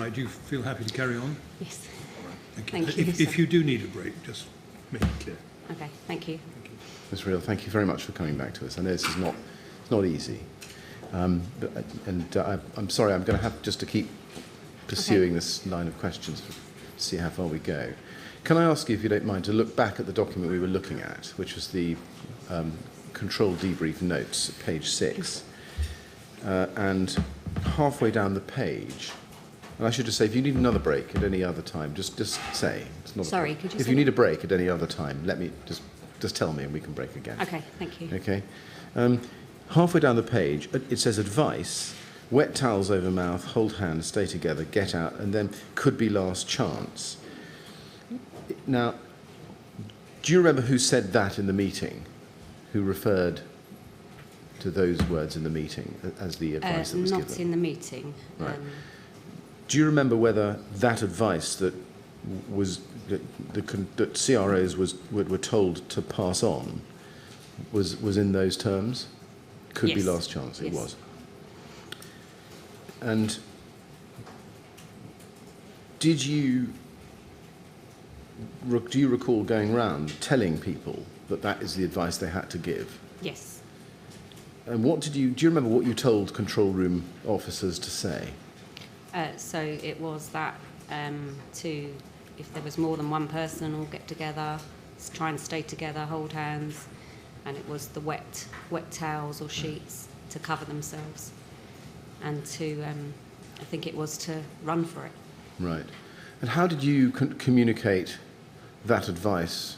right. Do you feel happy to carry on? Yes. Thank Thank you, If sir. you do need a break, just make it clear. Okay, thank you. Ms. Reel, thank you very much for coming back to us. I know this is not easy. I'm sorry, I'm going to have just to keep pursuing this line of questions to see how far we go. Can I ask you, if you don't mind, to look back at the document we were looking at, which was the control debrief notes at page 6, and halfway down the page, and I should just say, if you need another break at any other time, just say. It's not Sorry, could you If say you need that? a break at any other time, let me just tell me and we can break again. Okay, thank you. Okay. Halfway down the page, it says advice, wet towels over mouth, hold hands, stay together, get out, and then could be last chance. Now, do you remember who said that in the meeting? Who referred to those words in the meeting as the advice that was Not given? in the meeting. Right. Do you remember whether that advice that was that CROs were told to pass on was in those terms? Could be Yes. last chance. It Yes. was. And do you recall going round telling people that that is the advice they had to give? Yes. And what do you remember what you told control room officers to say? So it was that if there was more than one person, all get together, try and stay together, hold hands, and it was the wet towels or sheets to cover themselves, and to I think it was to run for it. Right. And how did you communicate that advice,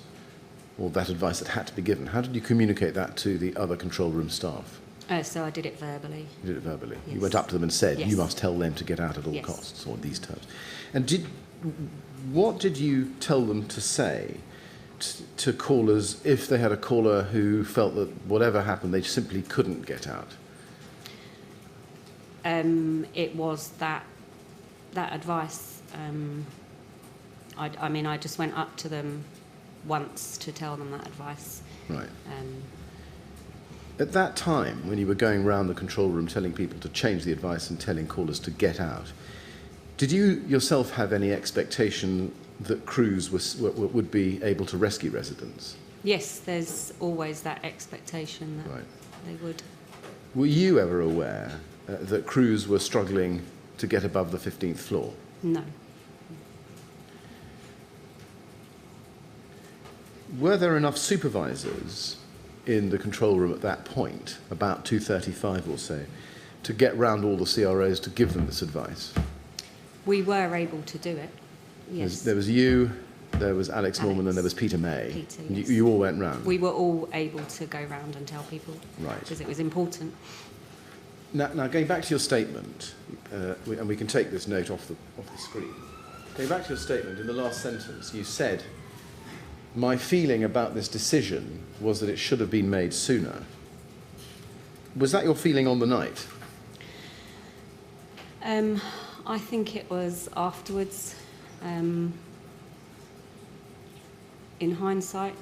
or that advice that had to be given? How did you communicate that to the other control room staff? So I did it verbally. You did it verbally. You Yes. went up to them and said, Yes. "You must tell them to get out at all Yes. costs," or in these terms. And what did you tell them to say to callers if they had a caller who felt that whatever happened, they simply couldn't get out? It was that advice. I just went up to them once to tell them that advice. Right. At that time, when you were going around the control room telling people to change the advice and telling callers to get out, did you yourself have any expectation that crews would be able to rescue residents? Yes, there's always that expectation that Right. they would. Were you ever aware that crews were struggling to get above the 15th floor? No. Were there enough supervisors in the control room at that point, about 2:35 or so, to get round all the CROs to give them this advice? We were able to do it. Yes. There was you, there was Alex Norman, and Alex. there was Peter May. Peter, And yes. you all went round? We were all able to go round and tell people. Right. Because it was important. Now, going back to your statement, and we can take this note off the screen. Going back to your statement, in the last sentence, you said, "My feeling about this decision was that it should have been made sooner." Was that your feeling on the night? I think it was afterwards, in hindsight,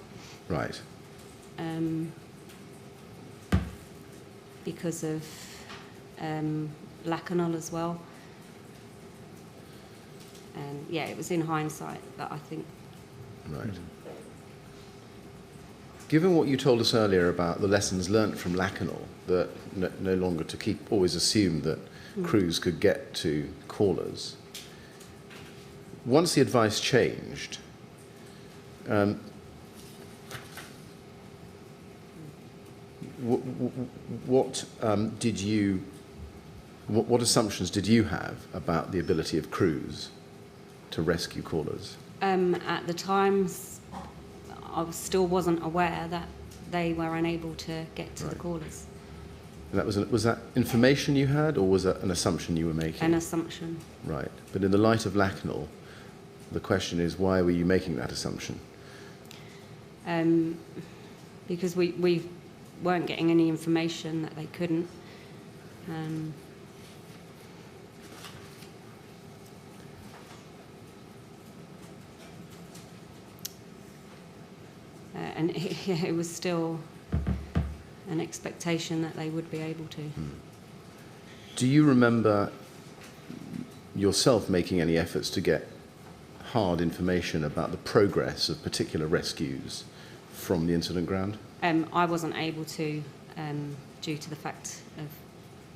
Right. because of Lacanol as well. And yeah, it was in hindsight that I think. Right. Given what you told us earlier about the lessons learnt from Lacanol, that no longer to always assume that crews could get to callers, once the advice changed, what assumptions did you have about the ability of crews to rescue callers? At the time, I still wasn't aware that they were unable to get to the Right. callers. And was that information you had, or was that an assumption you were making? An assumption. Right. But in the light of Lacanol, the question is, why were you making that assumption? Because we weren't getting any information that they couldn't. And it was still an expectation that they would be able to. Do you remember yourself making any efforts to get hard information about the progress of particular rescues from the incident ground? I wasn't able to, due to the fact of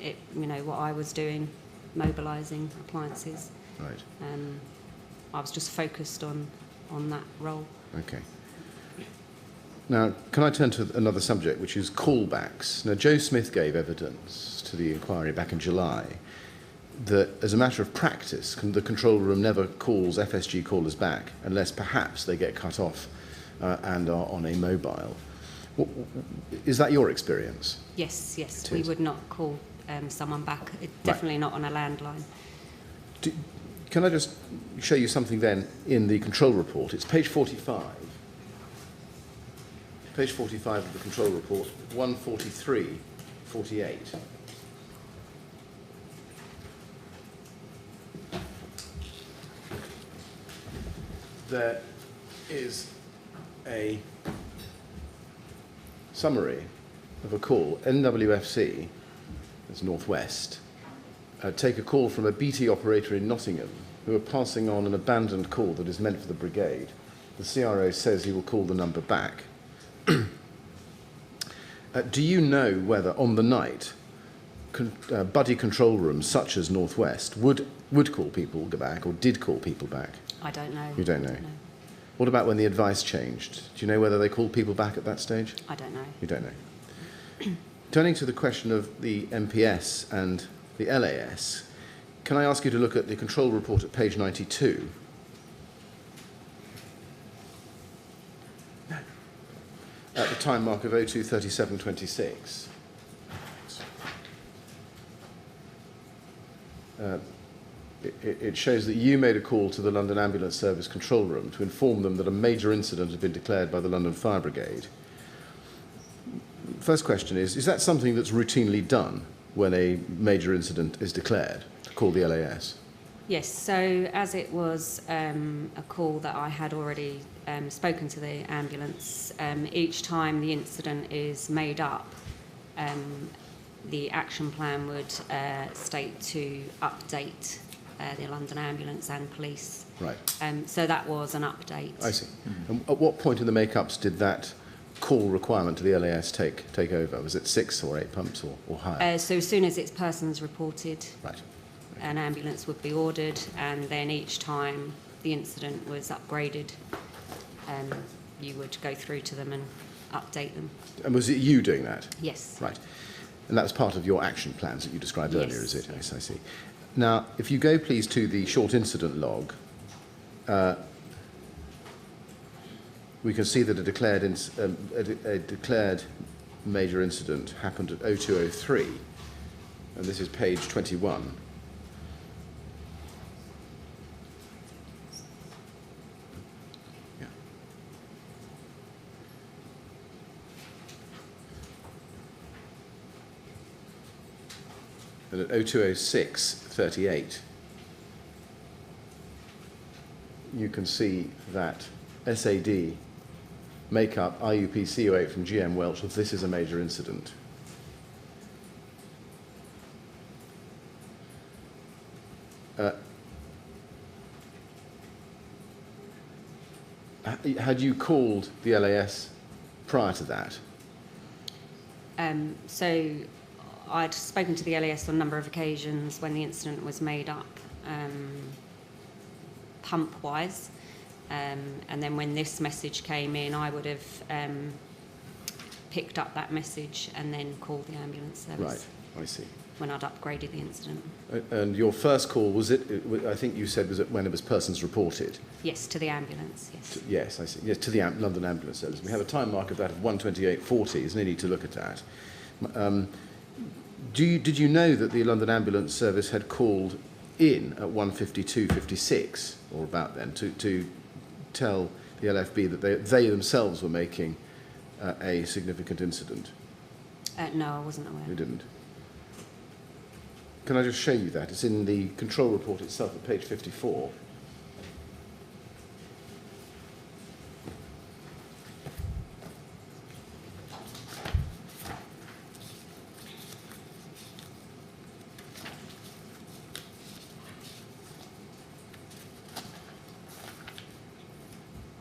it, what I was doing, mobilising appliances. Right. I was just focused on that role. Okay. Now, can I turn to another subject, which is callbacks? Now, Joe Smith gave evidence to the inquiry back in July that, as a matter of practice, the control room never calls FSG callers back unless perhaps they get cut off and are on a mobile. Is that your experience? Yes, It we is. would not call someone back. Definitely not on a landline. Can I just show you something then in the control report? It's page 45. Page 45 of the control report, 143-48. There is a summary of a call. NWFC, that's Northwest, take a call from a BT operator in Nottingham who are passing on an abandoned call that is meant for the Brigade. The CRO says he will call the number back. Do you know whether on the night buddy control rooms such as Northwest would call people back or did call people back? I don't know. You don't know? What about when the advice changed? Do you know whether they called people back at that stage? I don't know. You don't know. Turning to the question of the MPS and the LAS, can I ask you to look at the control report at page 92? At the time mark of 02:37:26. It shows that you made a call to the London Ambulance Service control room to inform them that a major incident had been declared by the London Fire Brigade. First question is that something that's routinely done when a major incident is declared, to call the LAS? Yes, so as it was a call that I had already spoken to the ambulance, each time the incident is made up, the action plan would state to update the London Ambulance and Police. Right. So that was an update. I see. And at what point in the make-ups did that call requirement to the LAS take over? Was it 6 or 8 pumps or higher? So as soon as it's persons reported, Right. an ambulance would be ordered, and then each time the incident was upgraded, you would go through to them and update them. And was it you doing that? Yes. Right. And that was part of your action plans that you described Yes. earlier, is it? Yes, I see. Now, if you go, please, to the short incident log, we can see that a declared major incident happened at 02:03, and this is page 21. Yeah. And at 02:06:38, you can see that SAD make up IUP CO8 from GM Welch, this is a major incident. Had you called the LAS prior to that? So I'd spoken to the LAS on a number of occasions when the incident was made up, pump-wise. And then when this message came in, I would have picked up that message and then called the ambulance service. Right, I see. When I'd upgraded the incident. And your first call, was it, I think you said, was it when it was persons reported? Yes, to the ambulance, yes. Yes, I see. Yes, to the London Ambulance Service. We have a time mark of that of 1:28:40. There's no need to look at that. Did you know that the London Ambulance Service had called in at 1:52:56, or about then, to tell the LFB that they themselves were making a significant incident? No, I wasn't aware. You didn't. Can I just show you that? It's in the control report itself at page 54.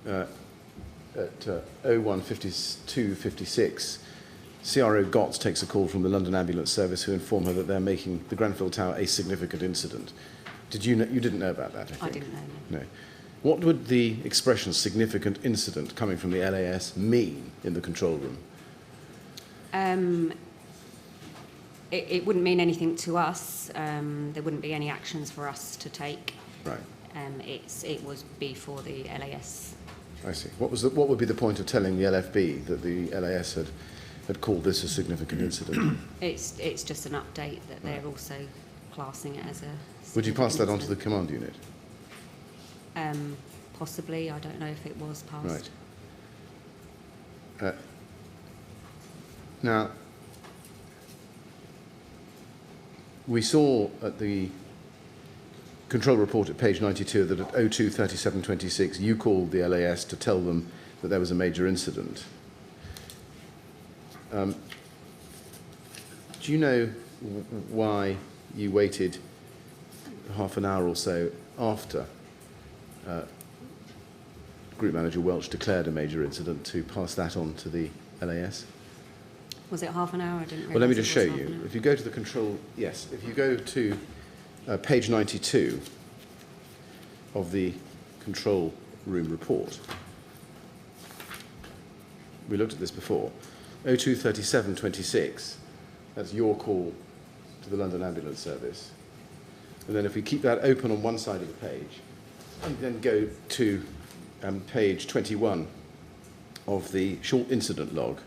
at 01:52:56, CRO Gotts takes a call from the London Ambulance Service who inform her that they're making the Grenfell Tower a significant incident. Did you know, you didn't know about that, I think? I didn't know. No. What would the expression significant incident coming from the LAS mean in the control room? It wouldn't mean anything to us. There wouldn't be any actions for us to take. Right. It was before the LAS. I see. What would be the point of telling the LFB that the LAS had called this a significant incident? It's just an update that they're also classing it as a. Would you pass that on to the significant command unit? incident. Possibly. I don't know if it was passed. Right. Now, we saw at the control report at page 92 that at 02:37:26 you called the LAS to tell them that there was a major incident. Do you know why you waited half an hour or so after Group Manager Welch declared a major incident to pass that on to the LAS? Was it half an hour? I didn't realise. Well, let me just it show was half an you. hour. If you go to the control, yes, if you go to page 92 of the control room report, we looked at this before, 02:37:26, that's your call to the London Ambulance Service. And then if we keep that open on one side of the page, and then go to page 21 of the short incident log,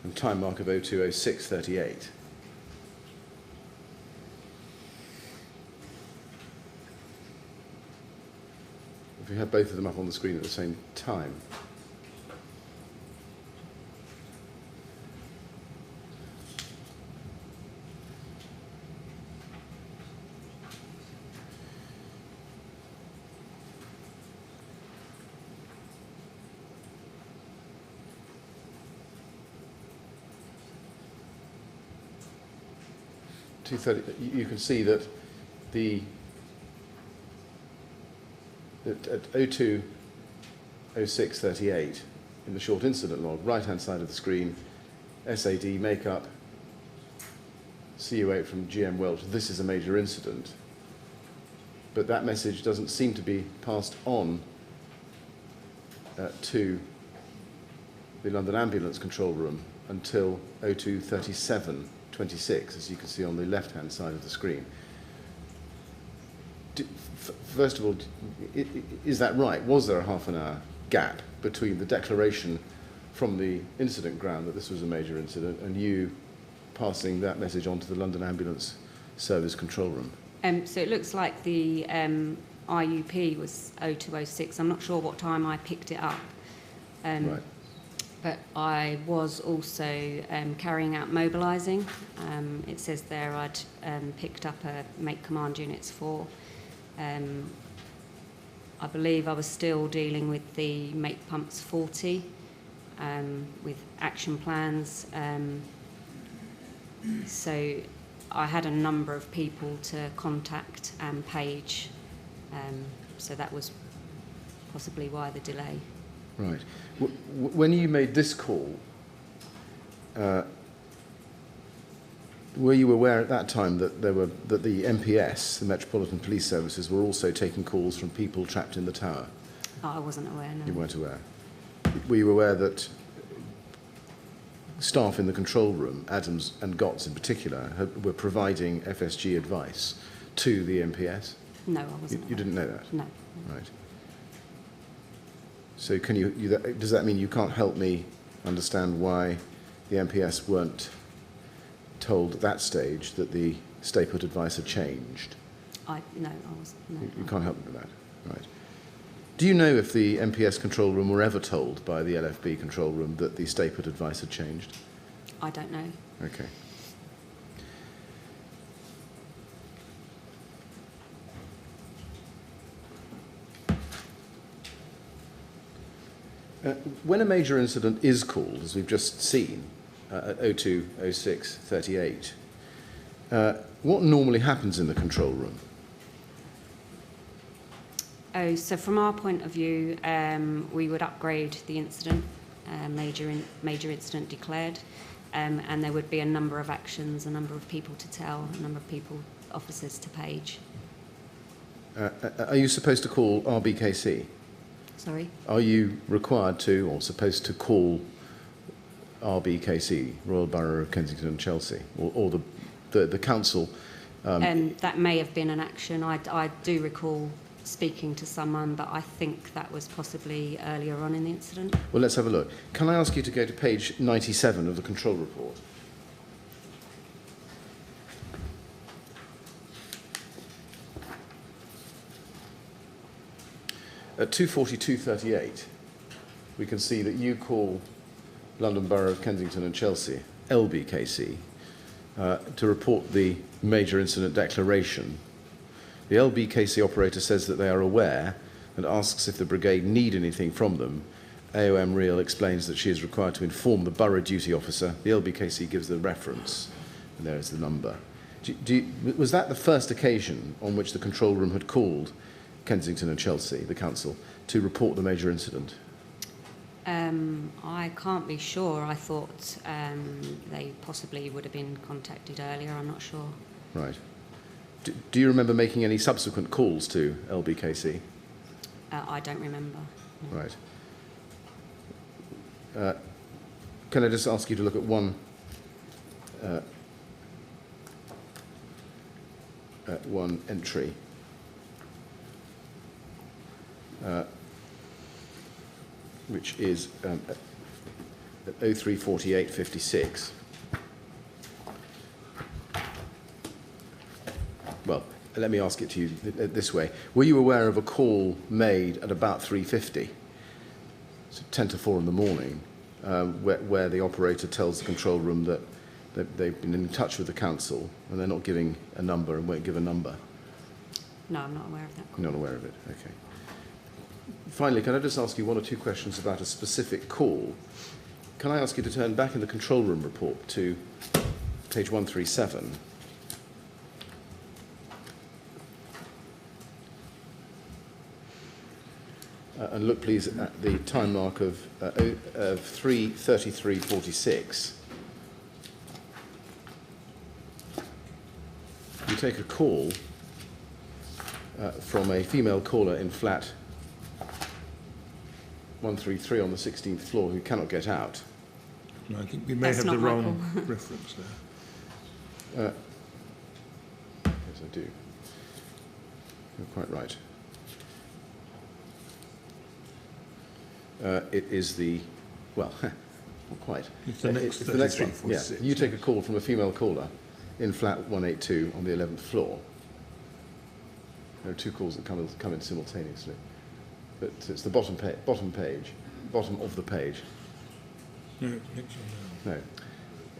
and time mark of 02:06:38. If we have both of them up on the screen at the same time. You can see that at 02:06:38 in the short incident log, right-hand side of the screen, SAD makeup, CU8 from GM Welch, this is a major incident. But that message doesn't seem to be passed on to the London Ambulance Control Room until 02:37:26, as you can see on the left-hand side of the screen. First of all, is that right? Was there a half an hour gap between the declaration from the incident ground that this was a major incident and you passing that message on to the London Ambulance Service Control Room? So it looks like the IUP was 02:06. I'm not sure what time I picked it up. Right. But I was also carrying out mobilising. It says there I'd picked up a make command units for. I believe I was still dealing with the make pumps 40 with action plans. So I had a number of people to contact and page. So that was possibly why the delay. Right. When you made this call, were you aware at that time that the MPS, the Metropolitan Police Services, were also taking calls from people trapped in the tower? Oh, I wasn't aware, no. You weren't aware. Were you aware that staff in the control room, Adams and Gotts in particular, were providing FSG advice to the MPS? No, I wasn't You aware. didn't know that? No. Right. So does that mean you can't help me understand why the MPS weren't told at that stage that the Statehood advice had changed? No, I wasn't. No. You can't help me with that. Right. Do you know if the MPS control room were ever told by the LFB control room that the Statehood advice had changed? I don't know. Okay. When a major incident is called, as we've just seen, at 02:06:38, what normally happens in the control room? Oh, so from our point of view, we would upgrade the incident, major incident declared, and there would be a number of actions, a number of people to tell, a number of officers to page. Are you supposed to call RBKC? Sorry? Are you required to or supposed to call RBKC, Royal Borough of Kensington and Chelsea, or the council? That may have been an action. I do recall speaking to someone, but I think that was possibly earlier on in the incident. Well, let's have a look. Can I ask you to go to page 97 of the control report? At 2:42:38, we can see that you call London Borough of Kensington and Chelsea, LBKC, to report the major incident declaration. The LBKC operator says that they are aware and asks if the brigade need anything from them. AOM Real explains that she is required to inform the borough duty officer. The LBKC gives the reference, and there is the number. Was that the first occasion on which the control room had called Kensington and Chelsea, the council, to report the major incident? I can't be sure. I thought they possibly would have been contacted earlier. I'm not sure. Right. Do you remember making any subsequent calls to LBKC? I don't remember. No. Right. Can I just ask you to look at one entry? Which is at 03:48:56. Well, let me ask it to you this way. Were you aware of a call made at about 3:50, so 10 to 4 in the morning, where the operator tells the control room that they've been in touch with the council and they're not giving a number and won't give a number? No, I'm not aware of that. You're not aware of it, okay. Finally, can I just ask you one or two questions about a specific call? Can I ask you to turn back in the control room report to page 137? And look, please, at the time mark of 3:33:46. You take a call from a female caller in flat 133 on the 16th floor who cannot get out. No, I think we may That's have the not my wrong call. reference there. Yes, I do. You're quite right. It is the, well, not quite. It's the next, it's the next one. Yeah. 33:46. You take a call from a female caller in flat 182 on the 11th floor. There are two calls that come in simultaneously. But it's the bottom of the page. No, next one.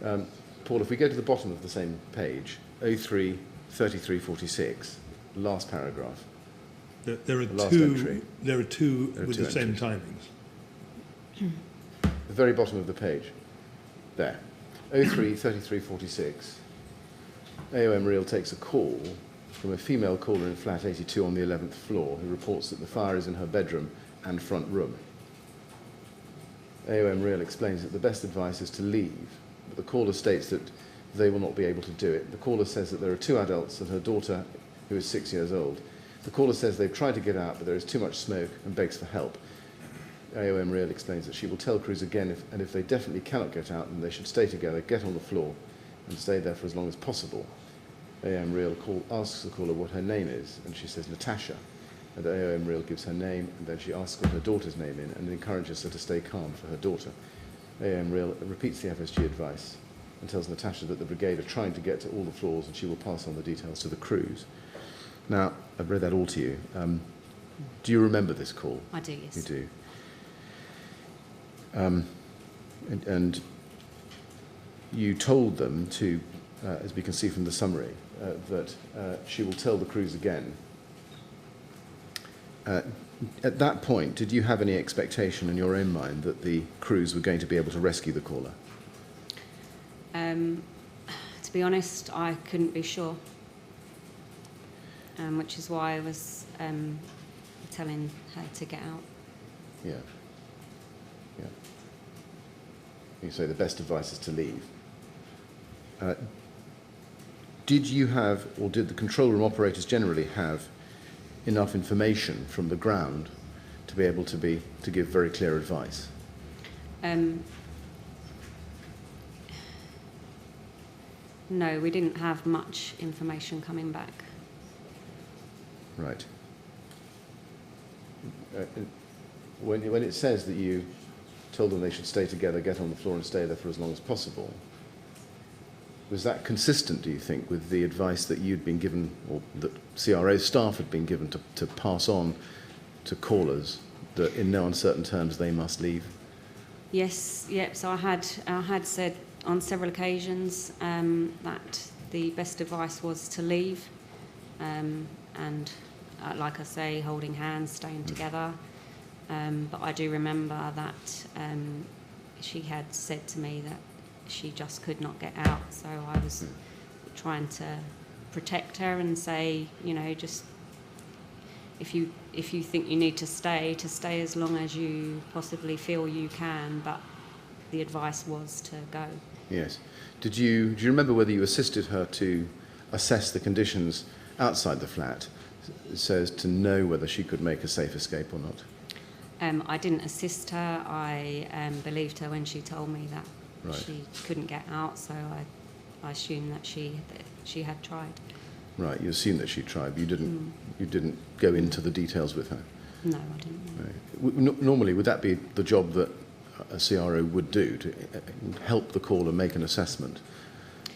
No. Paul, if we go to the bottom of the same page, 03:33:46, last paragraph. There are last two. entry. There are two There are with two the same entries. timings. The very bottom of the page. There. 03:33:46. AOM Real takes a call from a female caller in flat 82 on the 11th floor who reports that the fire is in her bedroom and front room. AOM Real explains that the best advice is to leave, but the caller states that they will not be able to do it. The caller says that there are two adults and her daughter, who is 6 years old. The caller says they've tried to get out, but there is too much smoke and begs for help. AOM Real explains that she will tell crews again, if they definitely cannot get out, then they should stay together, get on the floor, and stay there for as long as possible. AOM Real asks the caller what her name is, and she says Natasha. And AOM Real gives her name, and then she asks what her daughter's name is, and encourages her to stay calm for her daughter. AOM Real repeats the FSG advice and tells Natasha that the brigade are trying to get to all the floors, and she will pass on the details to the crews. Now, I've read that all to you. Do you remember this call? I do, yes. You do. And you told them to, as we can see from the summary, that she will tell the crews again. At that point, did you have any expectation in your own mind that the crews were going to be able to rescue the caller? To be honest, I couldn't be sure, which is why I was telling her to get out. Yeah. Yeah. You say the best advice is to leave. Did you have, or did the control room operators generally have enough information from the ground to be able to give very clear advice? No, we didn't have much information coming back. Right. When it says that you told them they should stay together, get on the floor and stay there for as long as possible, was that consistent, do you think, with the advice that you'd been given, or that CRO staff had been given to pass on to callers, that in no uncertain terms they must leave? Yes, yep. So I had said on several occasions that the best advice was to leave, and like I say, holding hands, staying together. But I do remember that she had said to me that she just could not get out. So I was trying to protect her and say, you know, just if you think you need to stay as long as you possibly feel you can. But the advice was to go. Yes. Do you remember whether you assisted her to assess the conditions outside the flat, so as to know whether she could make a safe escape or not? I didn't assist her. I believed her when she told me that she couldn't get out, so I assumed that she had tried. Right. You assumed that she tried, but you didn't go into the details with her? No, I didn't. Right. Normally, would that be the job that a CRO would do, to help the caller make an assessment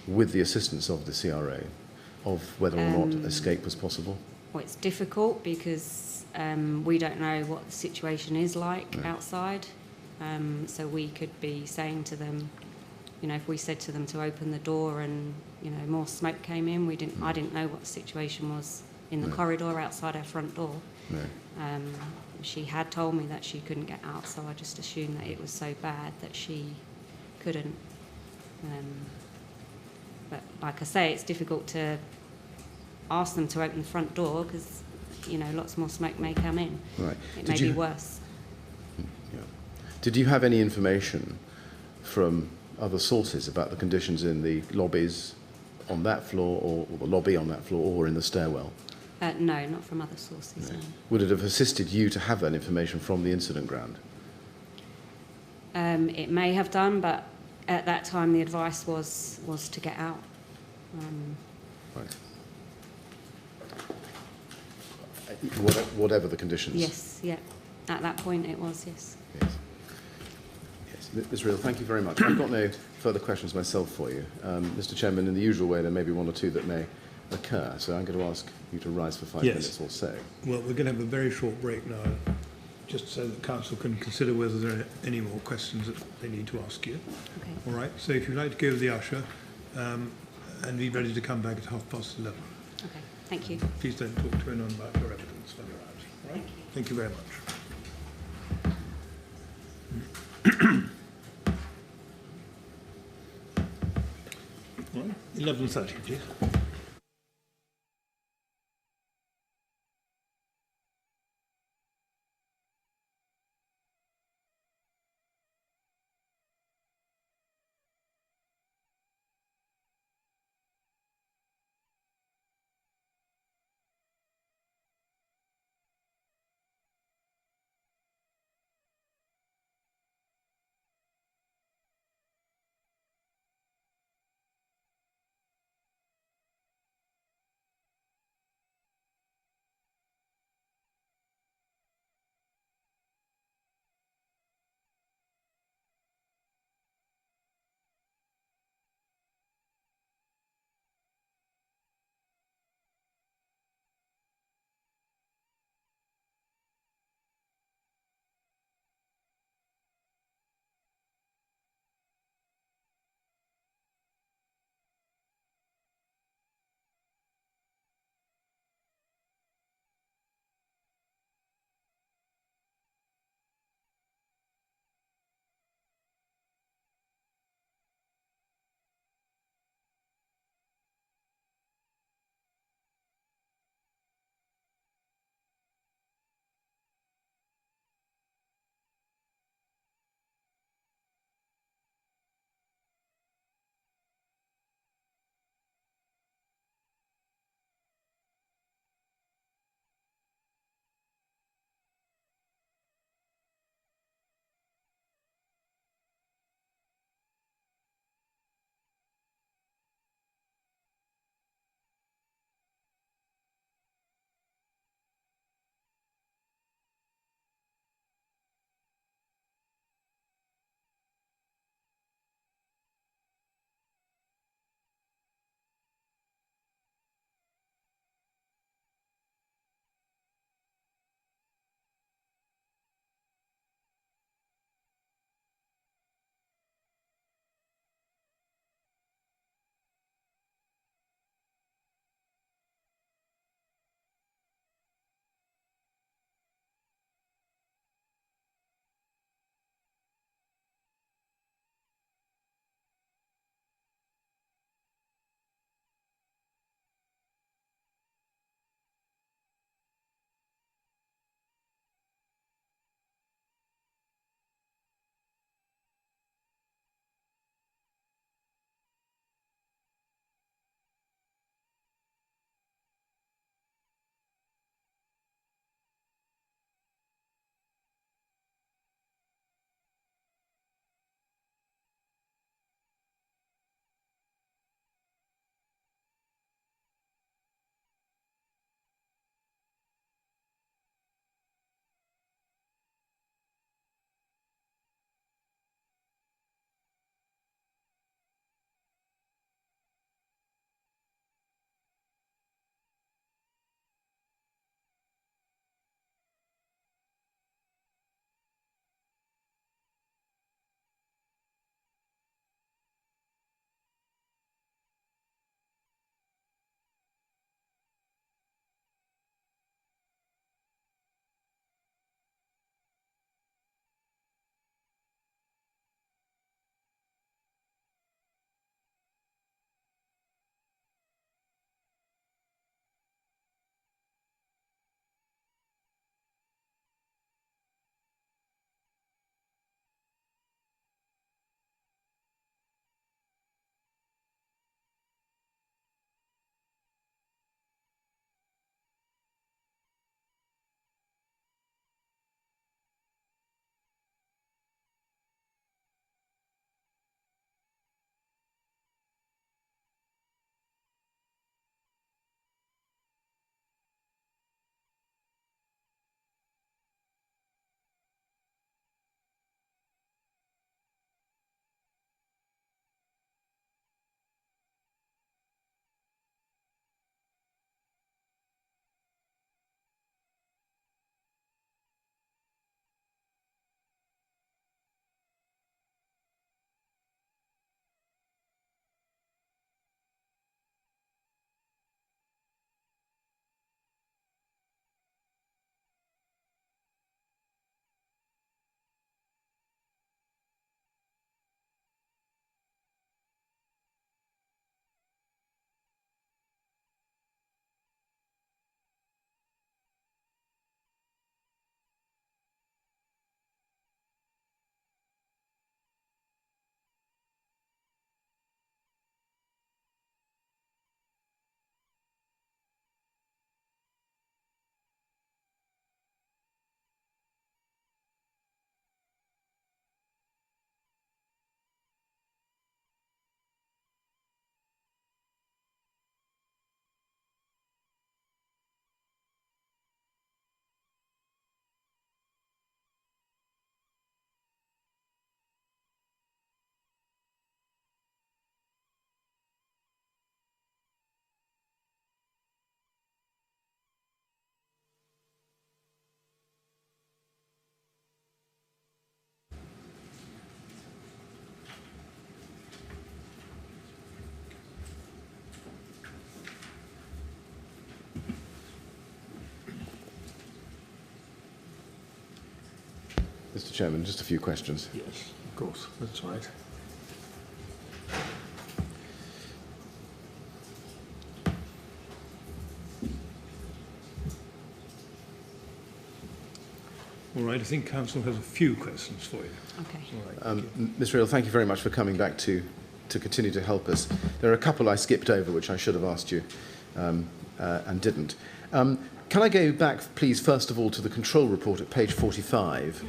with the assistance of the CRO of whether or not escape was possible? Well, it's difficult because we don't know what the situation is like outside. So we could be saying to them, you know, if we said to them to open the door and, you know, more smoke came in, I didn't know what the situation was in the corridor outside our front door. She had told me that she couldn't get out, so I just assumed that it was so bad that she couldn't. But like I say, it's difficult to ask them to open the front door because, you know, lots more smoke may come in. Right. It may be worse. Yeah. Did you have any information from other sources about the conditions in the lobbies on that floor, or the lobby on that floor, or in the stairwell? No, not from other sources. No. Would it have assisted you to have that information from the incident ground? It may have done, but at that time the advice was to get out. Right. Whatever the conditions? Yes, yeah. At that point it was, yes. Yes. Yes. Ms. Reel, thank you very much. I've got no further questions myself for you. Mr. Chairman, in the usual way, there may be one or two that may occur, so I'm going to ask you to rise for 5 minutes or so. Well, we're going to have a very short break now, just so that Council can consider whether there are any more questions that they need to ask you. Okay. All right, so if you'd like to go to the usher and be ready to come back at 11:30. Okay, thank you. Please don't talk to anyone about your evidence when you're out. All right? Thank you very much. All right, 11:30, please. Mr. Chairman, just a few questions. Yes, of course, that's right. All right, I think Council has a few questions for you. Okay. All right, thank you. Ms. Riddle, thank you very much for coming back to continue to help us. There are a couple I skipped over which I should have asked you and didn't. Can I go back, please, first of all, to the control report at page 45,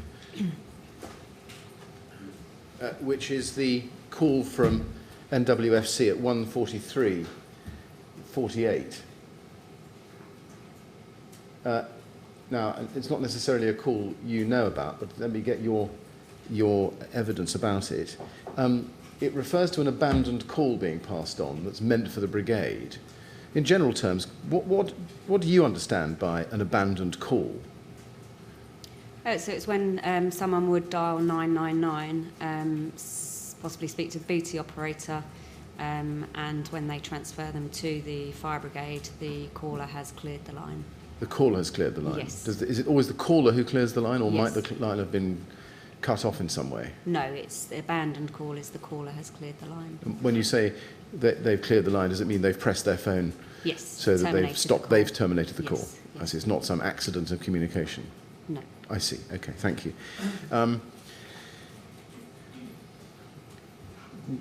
which is the call from NWFC at 1:43:48. Now, it's not necessarily a call you know about, but let me get your evidence about it. It refers to an abandoned call being passed on that's meant for the brigade. In general terms, what do you understand by an abandoned call? So it's when someone would dial 999, possibly speak to the BT operator, and when they transfer them to the fire brigade, the caller has cleared the line. The caller has cleared the line? Yes. Is it always the caller who clears the line, or Yes. might the line have been cut off in some way? No, it's the abandoned call is the caller has cleared the line. When you say that they've cleared the line, does it mean they've pressed their phone Yes. so that terminated they've stopped, the call. they've terminated the Yes, call? I yes. see, it's not some accident of communication. No. I see, okay, thank you.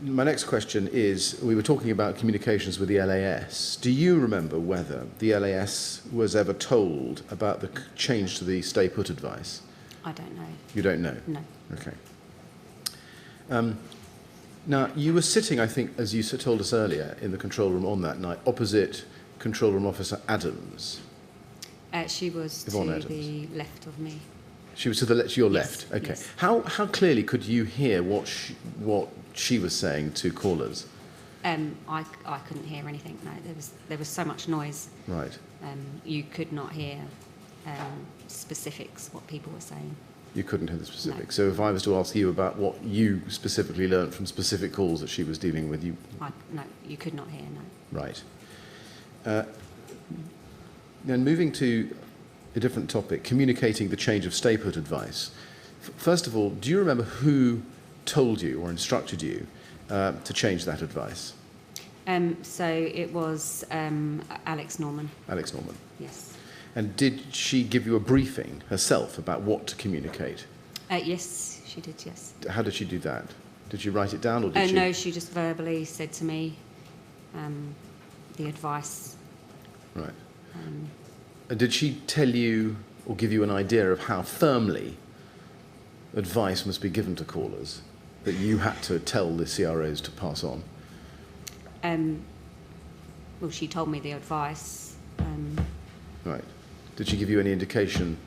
My next question is, we were talking about communications with the LAS. Do you remember whether the LAS was ever told about the change to the stay put advice? I don't know. You don't know? No. Okay. Now, you were sitting, I think, as you told us earlier, in the control room on that night, opposite Control Room Officer Adams. She was Yvonne to Adams. the left of me. She was to your Yes, left. Okay. yes. How clearly could you hear what she was saying to callers? I couldn't hear anything. No, there was so much noise. Right. You could not hear specifics what people were saying. You couldn't hear the specifics. No. So if I was to ask you about what you specifically learnt from specific calls that she was dealing with, No, you could not hear. No. right. Then moving to a different topic, communicating the change of stay put advice. First of all, do you remember who told you or instructed you to change that advice? So it was Alex Norman. Alex Norman. Yes. And did she give you a briefing herself about what to communicate? Yes, she did. Yes. How did she do that? Did she write it down, or did she? No, she just verbally said to me the advice. Right. And did she tell you or give you an idea of how firmly advice must be given to callers that you had to tell the CROs to pass on? Well, she told me the advice. Right. Did she give you any indication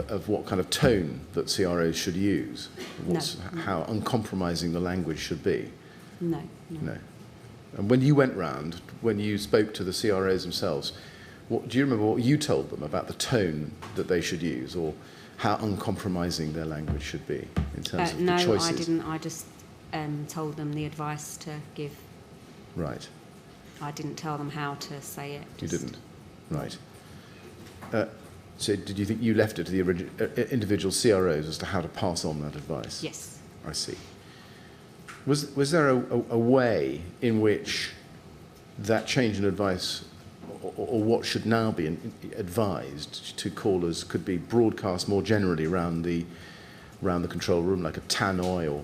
of what kind of tone that CROs should use? No. How uncompromising the language should be? No. No. And when you went round, when you spoke to the CROs themselves, do you remember what you told them about the tone that they should use, or how uncompromising their language should be in terms of No, the choices? I didn't. I just told them the advice to give. Right. I didn't tell them how to say it. You just- didn't? Right. So did you think you left it to the individual CROs as to how to pass on that advice? Yes. I see. Was there a way in which that change in advice, or what should now be advised to callers, could be broadcast more generally around the control room, like a tannoy or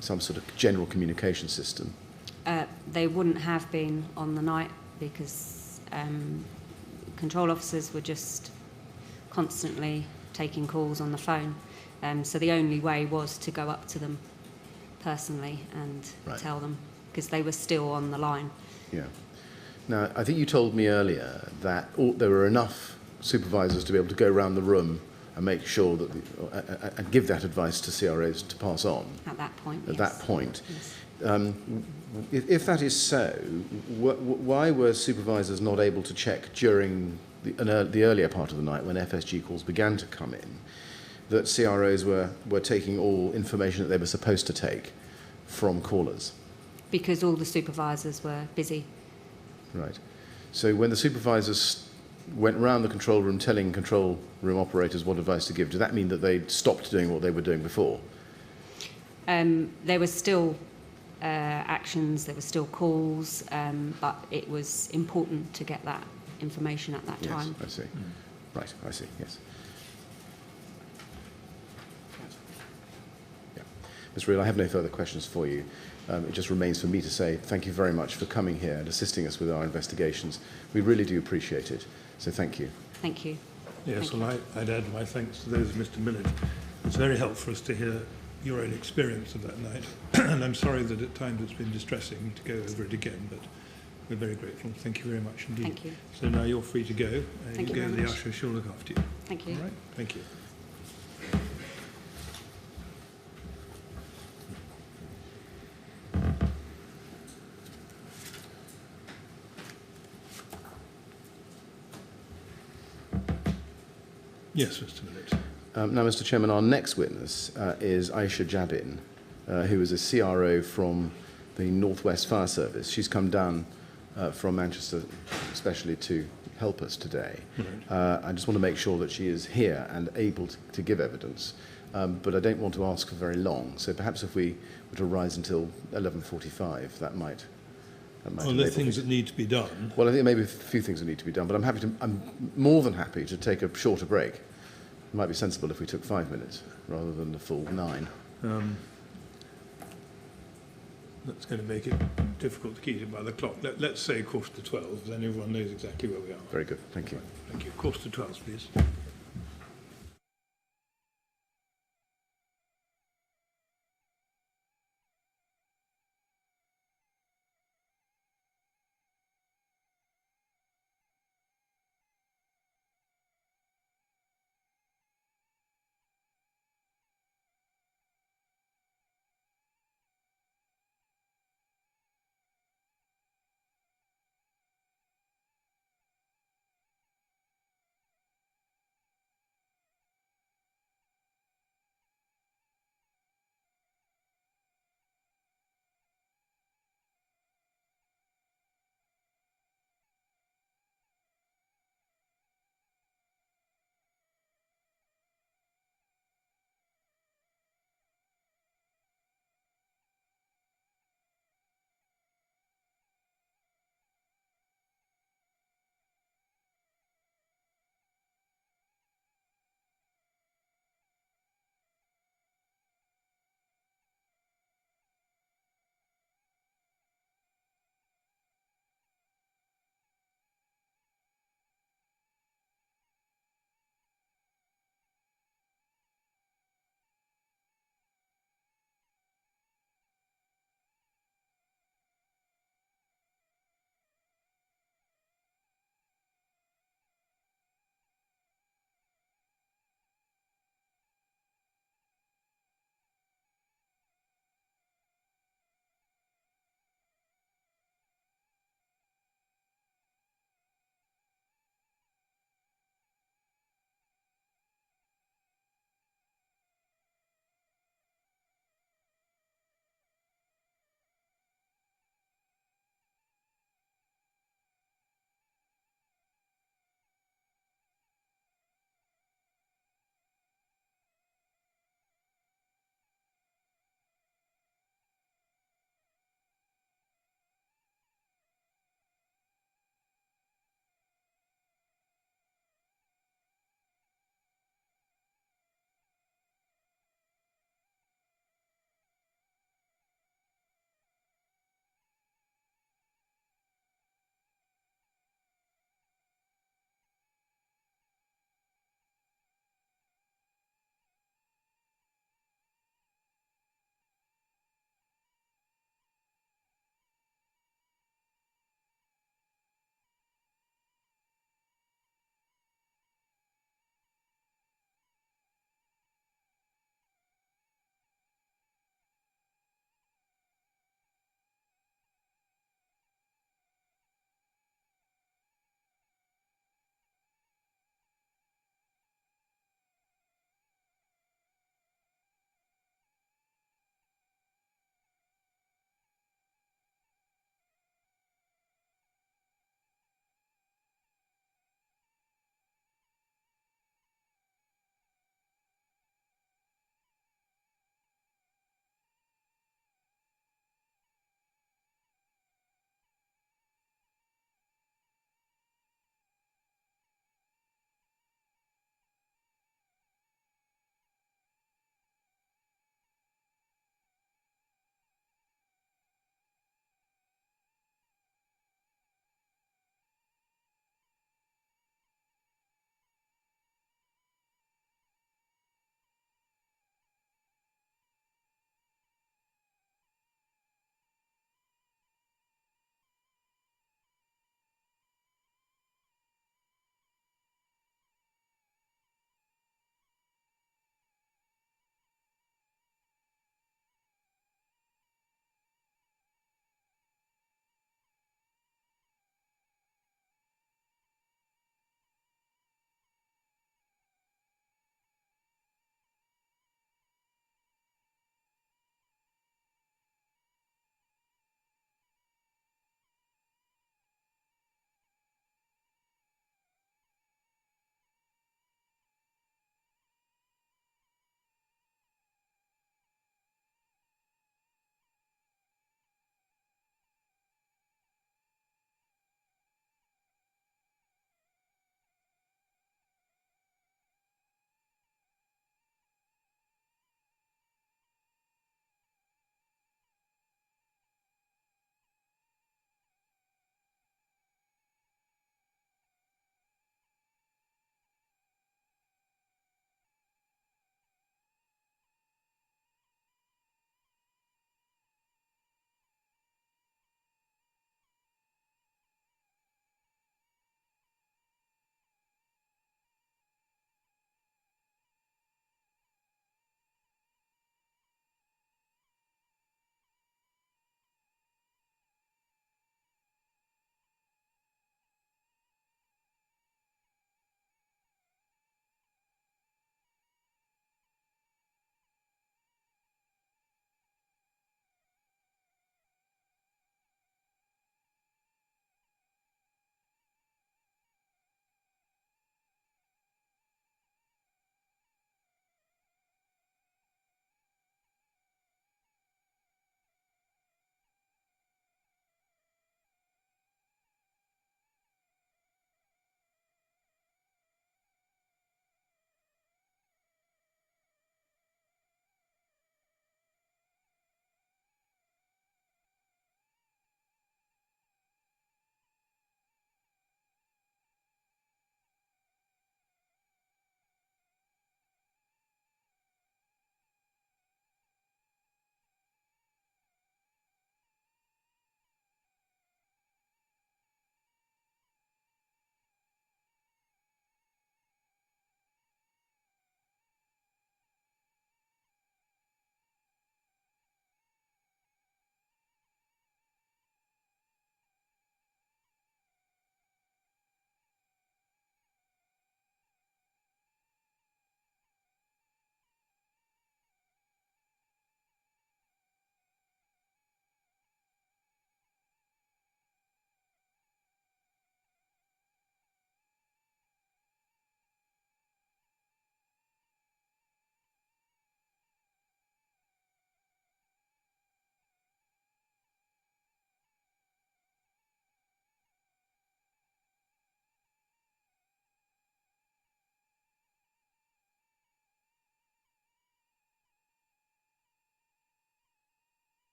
some sort of general communication system? They wouldn't have been on the night because control officers were just constantly taking calls on the phone. So the only way was to go up to them personally and Right. tell them, because they were still on the line. Yeah. Now, I think you told me earlier that there were enough supervisors to be able to go around the room and make sure that and give that advice to CROs to pass on At that point, at yes. that point. Yes. If that is so, why were supervisors not able to check during the earlier part of the night when FSG calls began to come in that CROs were taking all information that they were supposed to take from callers? Because all the supervisors were busy. Right. So when the supervisors went round the control room telling control room operators what advice to give. Does that mean that they stopped doing what they were doing before? There were still actions, there were still calls, but it was important to get that information at that time. Yes, I see. Right, I see, yes. Yeah. Ms. Reel, I have no further questions for you. It just remains for me to say thank you very much for coming here and assisting us with our investigations. We really do appreciate it, so thank you. Thank you. Yes, Thank well, I'd add my thanks to those of Mr. Millett. It's very helpful for us to hear your own experience of that night, and I'm sorry that at times it's been distressing to go over it again, but we're very grateful. Thank you very much indeed. Thank you. So now you're free to go. Thank you go. very The much. usher, she'll look after you. Thank you. All right. Thank you. Yes, Mr. Millett. Now, Mr. Chairman, our next witness is Aisha Jabin, who is a CRO from the North West Fire Service. She's come down from Manchester especially to help us today. Right. I just want to make sure that she is here and able to give evidence, but I don't want to ask for very long. So perhaps if we were to rise until 11:45, that might Well, there are things that need to be done. Well, I think maybe a few things that need to be done, but I'm more than happy to take a shorter break. It might be sensible if we took 5 minutes rather than the full 9. That's going to make it difficult to keep it by the clock. Let's say 11:45, then everyone knows exactly where we are. Very good, thank you. Thank you. 11:45, please.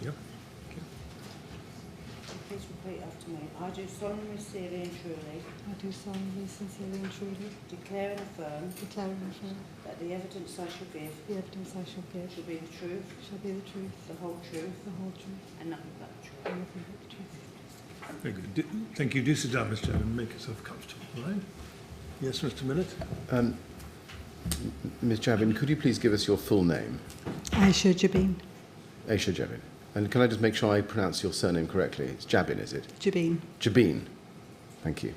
Yep. Please repeat after me. I do solemnly, sincerely and truly I do solemnly, sincerely and truly declare and affirm declare and affirm that the evidence I shall give the evidence I shall give shall be the truth, shall be the truth, the whole truth, the whole truth, and nothing but the truth. and nothing but the truth. Very good. Thank you. Do sit down, Mr. Chairman, and make yourself comfortable, all right? Yes, Mr. Millett? Ms. Jabin, could you please give us your full name? Aisha Jabin. Aisha Jabin. And can I just make sure I pronounce your surname correctly? It's Jabin, is it? Jabin. Jabin. Thank you.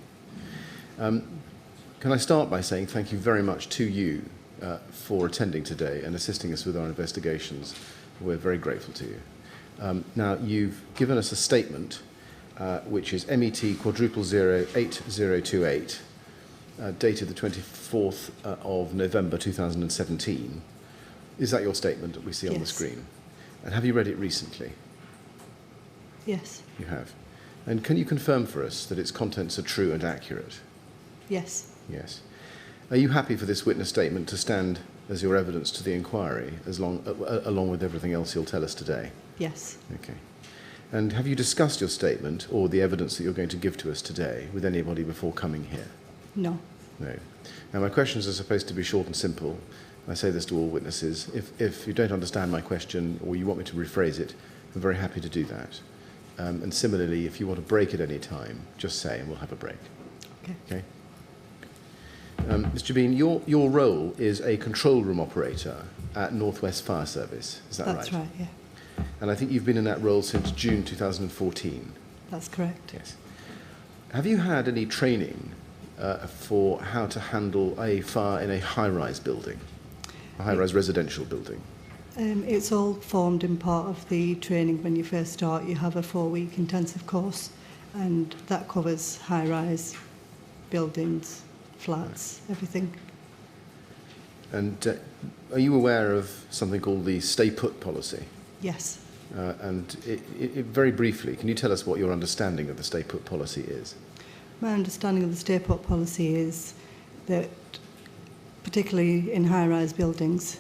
Can I start by saying thank you very much to you for attending today and assisting us with our investigations. We're very grateful to you. Now, you've given us a statement, which is MET quadruple 08028, dated the 24th of November 2017. Is that your statement that we see on the Yes. screen? And have you read it recently? Yes. You have. And can you confirm for us that its contents are true and accurate? Yes. Yes. Are you happy for this witness statement to stand as your evidence to the inquiry, along with everything else you'll tell us today? Yes. Okay. And have you discussed your statement or the evidence that you're going to give to us today with anybody before coming here? No. No. Now, my questions are supposed to be short and simple. I say this to all witnesses. If you don't understand my question or you want me to rephrase it, I'm very happy to do that. And similarly, if you want a break at any time, just say and we'll have a break. Okay. Okay? Mr. Bean, your role is a control room operator at North West Fire Service. Is that right? That's right, yeah. And I think you've been in that role since June 2014. That's correct. Yes. Have you had any training for how to handle a fire in a high-rise building, a high-rise residential building? It's all formed in part of the training when you first start. You have a 4-week intensive course, and that covers high-rise buildings, flats, everything. And are you aware of something called the stay put policy? Yes. And very briefly, can you tell us what your understanding of the stay put policy is? My understanding of the stay put policy is that, particularly in high-rise buildings,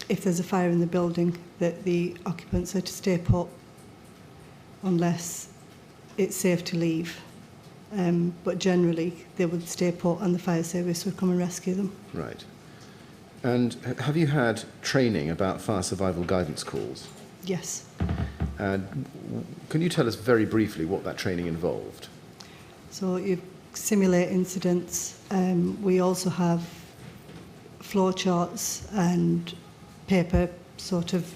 if there's a fire in the building, that the occupants are to stay put unless it's safe to leave. But generally, they would stay put and the fire service would come and rescue them. Right. And have you had training about fire survival guidance calls? Yes. And can you tell us very briefly what that training involved? So you simulate incidents. We also have flow charts and paper sort of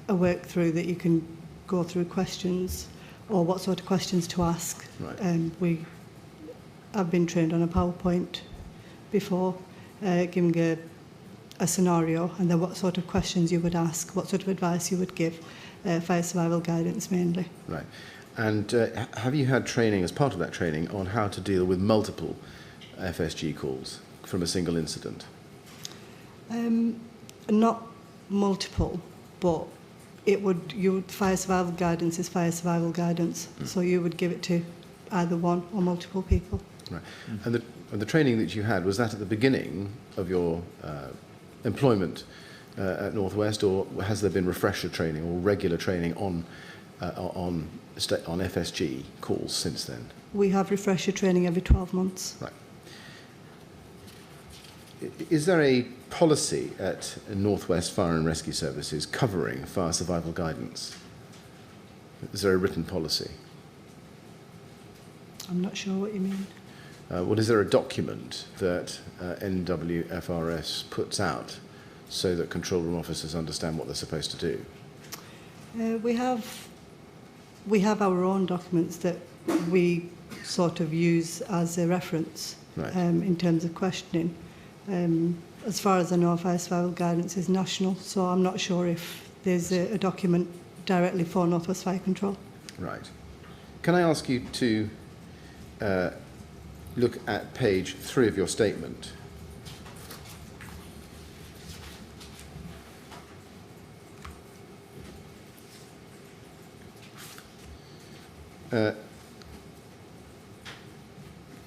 a work through that you can go through questions or what sort of questions to ask. Right. I've been trained on a PowerPoint before, giving a scenario and then what sort of questions you would ask, what sort of advice you would give, fire survival guidance mainly. Right. And have you had training as part of that training on how to deal with multiple FSG calls from a single incident? Not multiple, but fire survival guidance is fire survival guidance, so you would give it to either one or multiple people. Right. And the training that you had, was that at the beginning of your employment at North West, or has there been refresher training or regular training on FSG calls since then? We have refresher training every 12 months. Right. Is there a policy at North West Fire and Rescue Services covering fire survival guidance? Is there a written policy? I'm not sure what you mean. Well, is there a document that NWFRS puts out so that control room officers understand what they're supposed to do? We have our own documents that we sort of use as a reference, Right. In terms of questioning. As far as I know, fire survival guidance is national, so I'm not sure if there's a document directly for North West Fire Control. Right. Can I ask you to look at page 3 of your statement?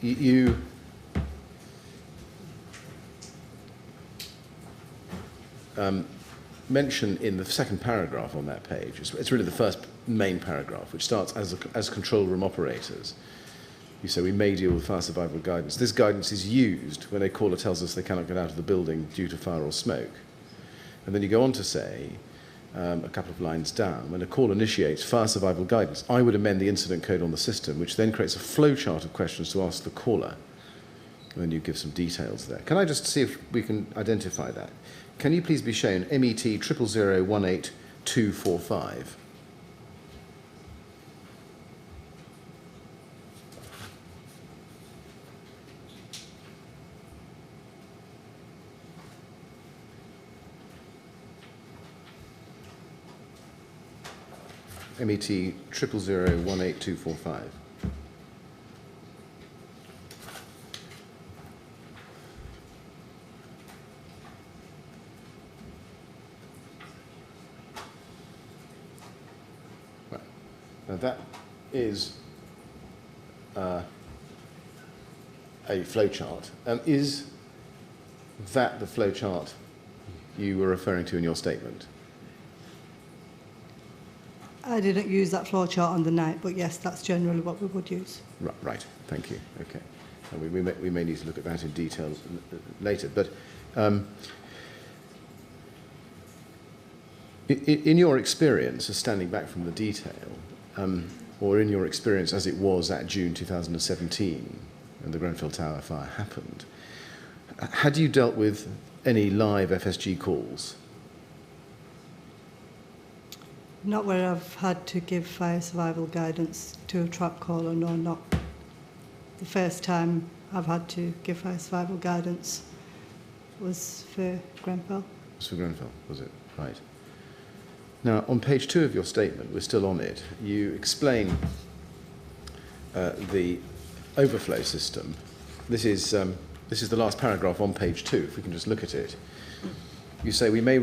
You mention in the second paragraph on that page, it's really the first main paragraph, which starts as control room operators. You say we may deal with fire survival guidance. This guidance is used when a caller tells us they cannot get out of the building due to fire or smoke. And then you go on to say, a couple of lines down, when a call initiates fire survival guidance, I would amend the incident code on the system, which then creates a flow chart of questions to ask the caller. And then you give some details there. Can I just see if we can identify that? Can you please be shown MET 000018245? MET 000018245. Right. Now that is a flowchart. Is that the flowchart you were referring to in your statement? I didn't use that flow chart on the night, but yes, that's generally what we would use. Right. Thank you. Okay. We may need to look at that in detail later. But in your experience, as standing back from the detail, or in your experience as it was at June 2017, when the Grenfell Tower fire happened, had you dealt with any live FSG calls? Not where I've had to give fire survival guidance to a trap caller, no, not. The first time I've had to give fire survival guidance was for Grenfell. It was for Grenfell, was it? Right. Now, on page 2 of your statement, we're still on it, you explain the overflow system. This is the last paragraph on page 2, if we can just look at it. You say, we may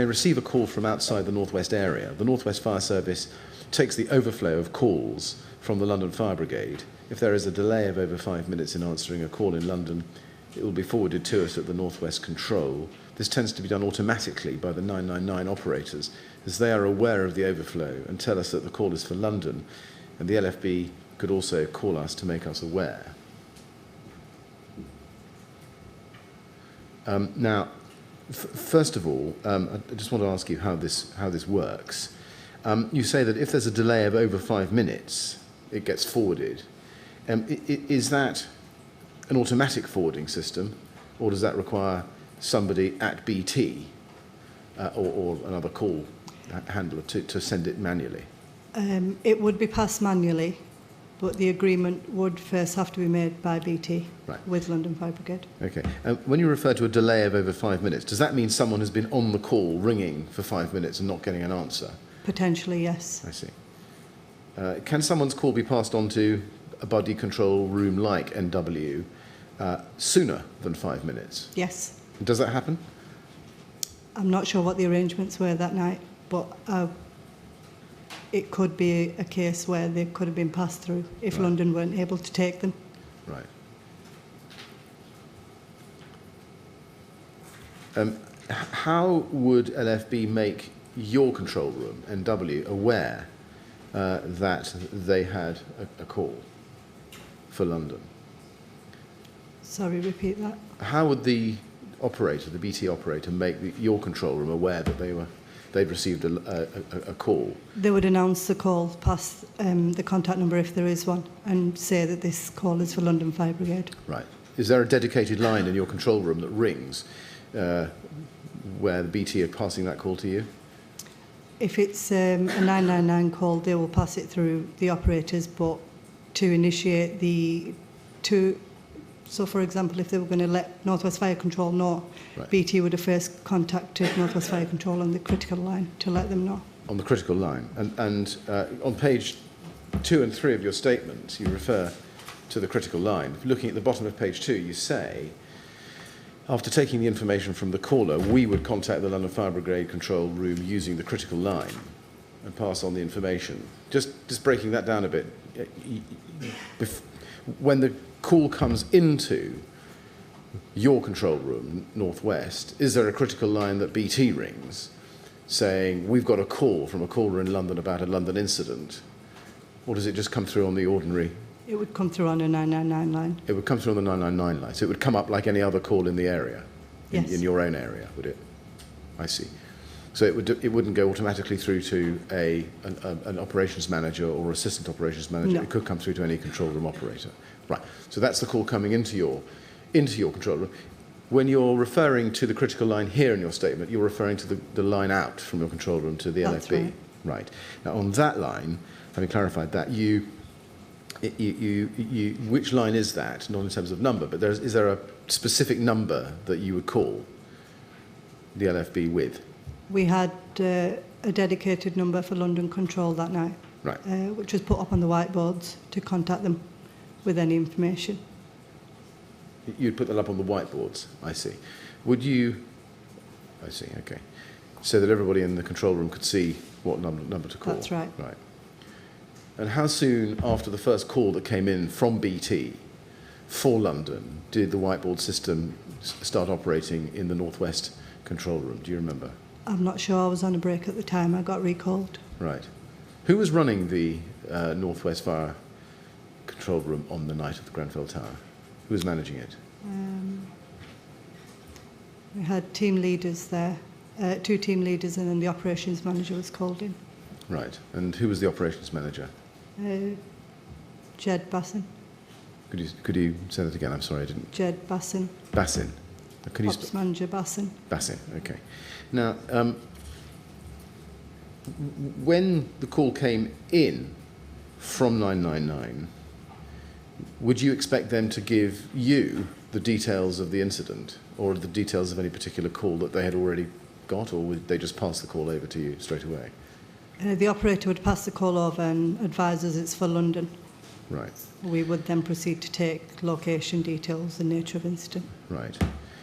receive a call from outside the Northwest area. The Northwest Fire Service takes the overflow of calls from the London Fire Brigade. If there is a delay of over 5 minutes in answering a call in London, it will be forwarded to us at the Northwest Control. This tends to be done automatically by the 999 operators, as they are aware of the overflow and tell us that the call is for London, and the LFB could also call us to make us aware. Now, first of all, I just want to ask you how this works. You say that if there's a delay of over 5 minutes, it gets forwarded. Is that an automatic forwarding system, or does that require somebody at BT or another call handler to send it manually? It would be passed manually, but the agreement would first have to be made by BT with London Fire Brigade. Okay. When you refer to a delay of over 5 minutes, does that mean someone has been on the call ringing for 5 minutes and not getting an answer? Potentially, yes. I see. Can someone's call be passed on to a buddy control room like NW sooner than 5 minutes? Yes. Does that happen? I'm not sure what the arrangements were that night, but it could be a case where they could have been passed through if London weren't able to take them. Right. How would LFB make your control room, NW, aware that they had a call for London? Sorry, repeat that. How would the operator, the BT operator, make your control room aware that they'd received a call? They would announce the call past the contact number if there is one, and say that this call is for London Fire Brigade. Right. Is there a dedicated line in your control room that rings where the BT are passing that call to you? If it's a 999 call, they will pass it through the operators, but to initiate so for example, if they were going to let Northwest Fire Control know, BT would have first contacted Northwest Fire Control on the critical line to let them know. On the critical line. And on page 2 and 3 of your statement, you refer to the critical line. Looking at the bottom of page 2, you say, after taking the information from the caller, we would contact the London Fire Brigade control room using the critical line and pass on the information. Just breaking that down a bit. When the call comes into your control room, Northwest, is there a critical line that BT rings? saying, we've got a call from a caller in London about a London incident, or does it just come through on the ordinary? It would come through on a 999 line. It would come through on the 999 line. So it would come up like any other call in the area, Yes. in your own area, would it? I see. So it wouldn't go automatically through to an operations manager or assistant operations manager. No. It could come through to any control room operator. Right. So that's the call coming into your control room. When you're referring to the critical line here in your statement, you're referring to the line out from your control room to the That's LFB. right. Right. Now on that line, having clarified that, which line is that? Not in terms of number, but is there a specific number that you would call the LFB with? We had a dedicated number for London Control that night, Right. which was put up on the whiteboards to contact them with any information. You'd put that up on the whiteboards, I see. Would you... I see, okay. So that everybody in the control room could see what number to call? That's right. Right. And how soon after the first call that came in from BT for London did the whiteboard system start operating in the Northwest control room? Do you remember? I'm not sure. I was on a break at the time. I got recalled. Right. Who was running the Northwest Fire control room on the night of the Grenfell Tower? Who was managing it? We had team leaders there, 2 team leaders, and then the operations manager was called in. Right. And who was the operations manager? Jed Bassin. Could you say that again? I'm sorry, I didn't. Jed Bassin. Bassin. Could you Ops manager Bassin. Bassin, okay. Now, when the call came in from 999, would you expect them to give you the details of the incident or the details of any particular call that they had already got, or would they just pass the call over to you straight away? The operator would pass the call over and advise us it's for London. Right. We would then proceed to take location details and nature of incident. Right.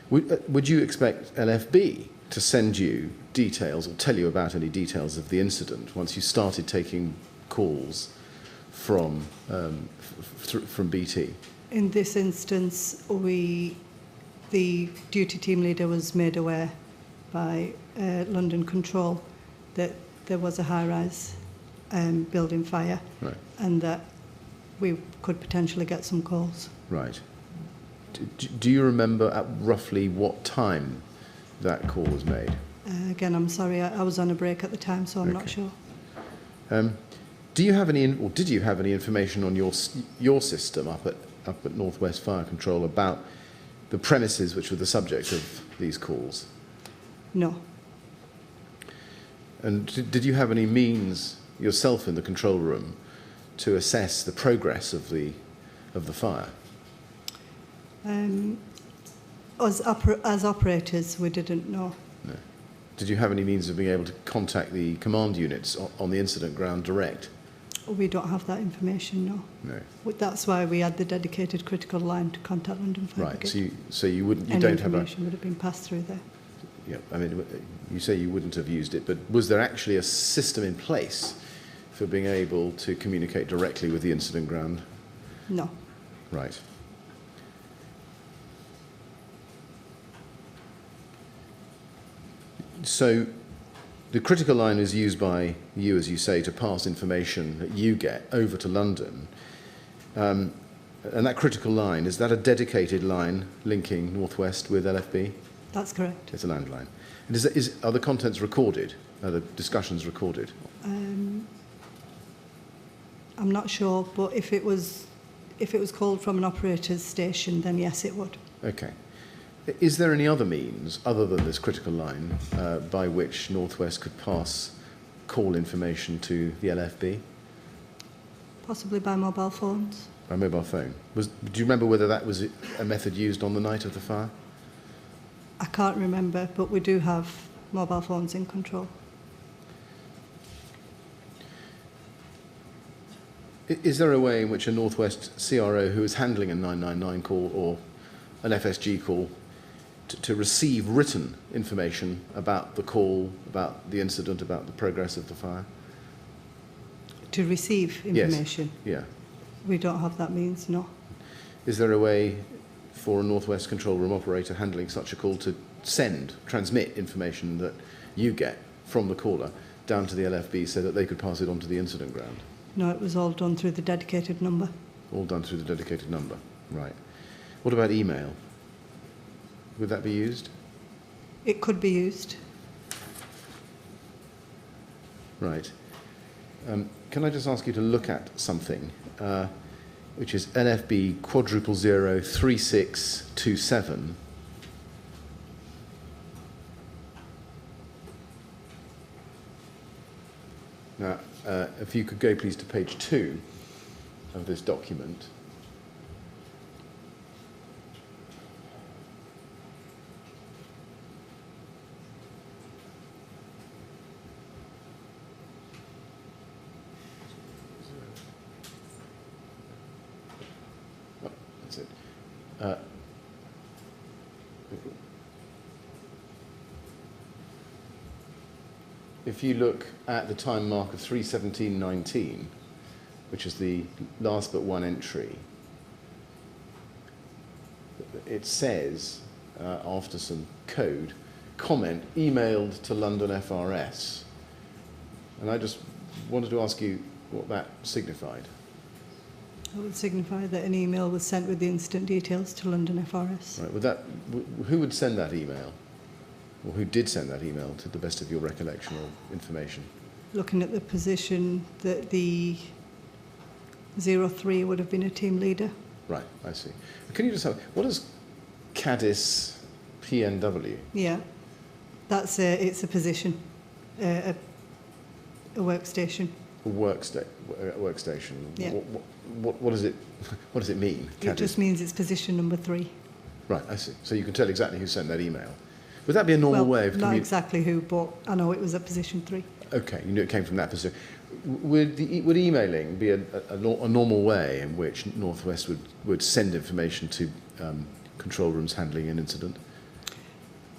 Would you expect LFB to send you details or tell you about any details of the incident once you started taking calls from BT? In this instance, the duty team leader was made aware by London Control that there was a high-rise building fire, Right. and that we could potentially get some calls. Right. Do you remember at roughly what time that call was made? Again, I'm sorry, I was on a break at the time, so I'm not Okay. sure. Do you have any, or did you have any information on your system up at Northwest Fire Control about the premises which were the subject of these calls? No. And did you have any means yourself in the control room to assess the progress of the fire? As operators, we didn't know. No. Did you have any means of being able to contact the command units on the incident ground direct? We don't have that information, no. No. That's why we had the dedicated critical line to contact London Fire Right. Brigade. So you wouldn't. You Any don't have a. information would have been passed through there. Yeah. I mean, you say you wouldn't have used it, but was there actually a system in place for being able to communicate directly with the incident ground? No. Right. So the critical line is used by you, as you say, to pass information that you get over to London. And that critical line, is that a dedicated line linking Northwest with LFB? That's correct. It's a landline. And are the contents recorded? Are the discussions recorded? I'm not sure, but if it was called from an operator's station, then yes, it would. Okay. Is there any other means, other than this critical line, by which Northwest could pass call information to the LFB? Possibly by mobile phones. By mobile phone. Do you remember whether that was a method used on the night of the fire? I can't remember, but we do have mobile phones in control. Is there a way in which a Northwest CRO who is handling a 999 call or an FSG call to receive written information about the call, about the incident, about the progress of the fire? To receive information? Yes. Yeah. We don't have that means, no. Is there a way for a Northwest control room operator handling such a call to transmit information that you get from the caller down to the LFB so that they could pass it on to the incident ground? No, it was all done through the dedicated number. All done through the dedicated number, right. What about email? Would that be used? It could be used. Right. Can I just ask you to look at something, which is LFB quadruple 03627. Now, if you could go please to page 2 of this document. Oh, that's it. If you look at the time mark of 3:17:19, which is the last but one entry, it says, after some code, comment emailed to London FRS. And I just wanted to ask you what that signified. It would signify that an email was sent with the incident details to London FRS. Right, who would send that email? Or who did send that email, to the best of your recollection or information? Looking at the position that the 03 would have been a team leader. Right, I see. Can you just have, what is CADIS PNW? Yeah, it's a position, a workstation. A workstation. Yeah. What does it mean? It just means it's position number 3. Right, I see. So you can tell exactly who sent that email. Would that be a normal way of not exactly who, but I know it was at position 3. Okay, you knew it came from that position. Would emailing be a normal way in which North West would send information to control rooms handling an incident?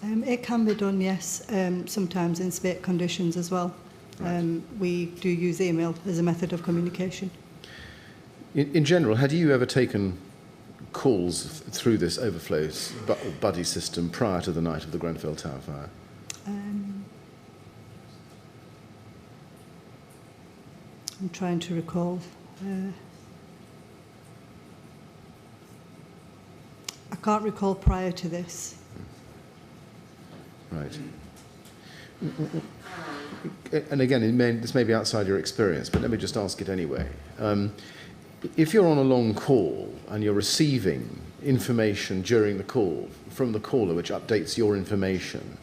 It can be done, yes, sometimes in spate conditions as well. Right. We do use email as a method of communication. In general, had you ever taken calls through this overflow buddy system prior to the night of the Grenfell Tower fire? I'm trying to recall. I can't recall prior to this. Right. And again, this may be outside your experience, but let me just ask it anyway. If you're on a long call and you're receiving information during the call from the caller which updates your information,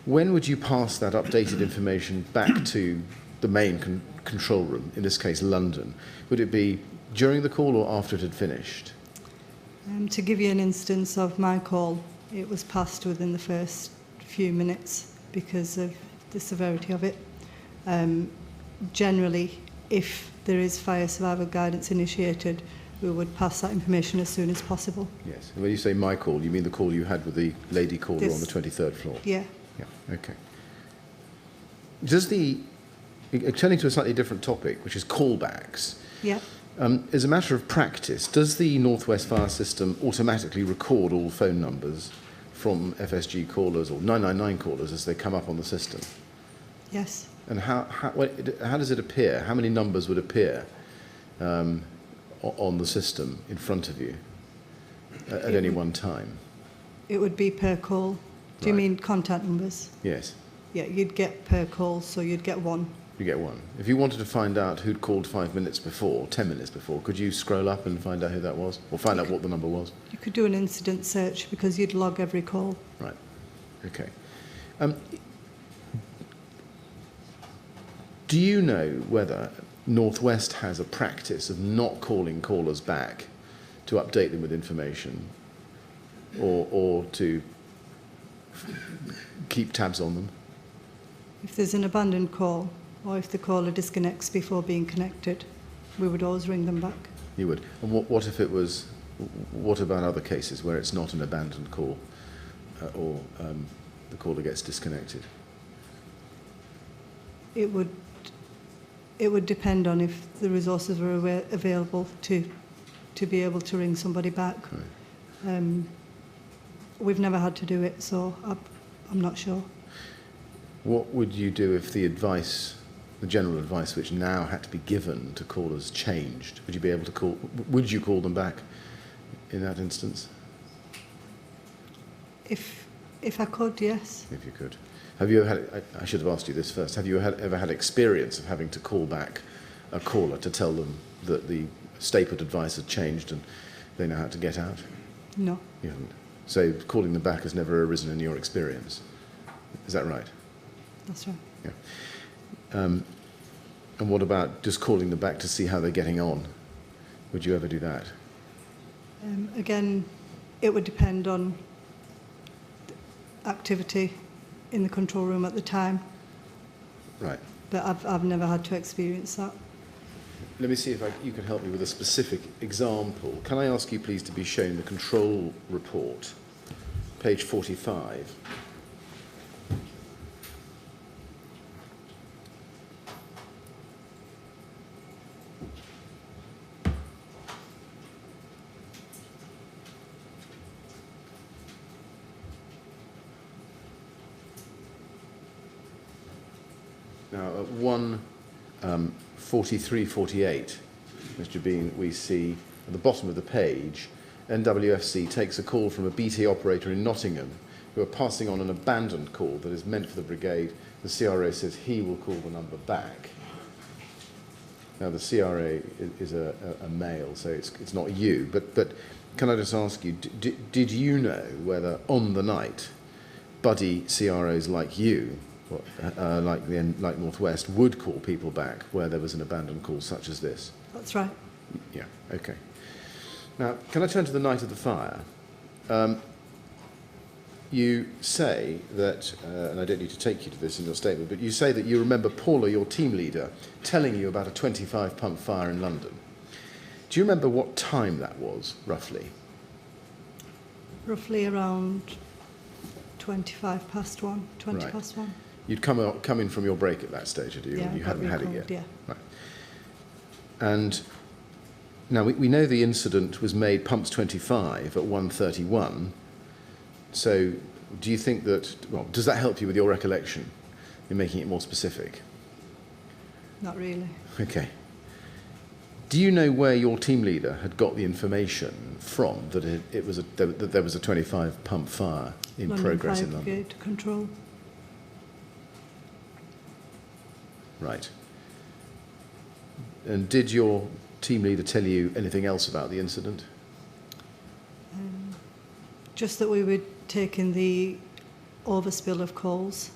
when would you pass that updated information back to the main control room, in this case London? Would it be during the call or after it had finished? To give you an instance of my call, it was passed within the first few minutes because of the severity of it. Generally, if there is fire survival guidance initiated, we would pass that information as soon as possible. Yes. And when you say my call, you mean the call you had with the lady caller on the 23rd floor? Yeah. Yeah, okay. Turning to a slightly different topic, which is callbacks. Yeah. As a matter of practice, does the North West Fire System automatically record all phone numbers from FSG callers or 999 callers as they come up on the system? Yes. And how does it appear? How many numbers would appear on the system in front of you at any one time? It would be per call. Do you mean contact numbers? Yes. Yeah, you'd get per call, so you'd get one. You get one. If you wanted to find out who'd called 5 minutes before, 10 minutes before, could you scroll up and find out who that was? Or find out what the number was? You could do an incident search because you'd log every call. Right. Okay. Do you know whether North West has a practice of not calling callers back to update them with information or to keep tabs on them? If there's an abandoned call or if the caller disconnects before being connected, we would always ring them back. You would. And what if it was, what about other cases where it's not an abandoned call or the caller gets disconnected? It would depend on if the resources were available to be able to ring somebody back. Right. We've never had to do it, so I'm not sure. What would you do if the advice, the general advice which now had to be given to callers changed? Would you be able to call, would you call them back in that instance? If I could, yes. If you could. Have you ever had, I should have asked you this first, have you ever had experience of having to call back a caller to tell them that the Statehood advice had changed and they know how to get out? No. You haven't. So calling them back has never arisen in your experience. Is that right? That's right. Yeah. And what about just calling them back to see how they're getting on? Would you ever do that? Again, it would depend on activity in the control room at the time. Right. But I've never had to experience that. Let me see if you can help me with a specific example. Can I ask you please to be shown the control report, page 45. Now, at 1:43:48, Mr. Jabin, we see at the bottom of the page, NWFC takes a call from a BT operator in Nottingham who are passing on an abandoned call that is meant for the brigade. The CRA says he will call the number back. Now, the CRA is a male, so it's not you. But can I just ask you, did you know whether on the night buddy CROs like you, like Northwest, would call people back where there was an abandoned call such as this? That's right. Yeah, okay. Now, can I turn to the night of the fire? You say that, and I don't need to take you to this in your statement, but you say that you remember Paula, your team leader, telling you about a 25-pump fire in London. Do you remember what time that was, roughly? Roughly around 25 past 1, 20 Right. past 1. You'd come in from your break at that stage, had you? Yeah, You I got hadn't had it recalled, yet? yeah. Right. And now we know the incident was made pumps 25 at 1:31. So do you think that, well, does that help you with your recollection in making it more specific? Not really. Okay. Do you know where your team leader had got the information from that that there was a 25-pump fire in London progress Fire in London? Brigade control. Right. And did your team leader tell you anything else about the incident? Just that we were taking the overspill of calls,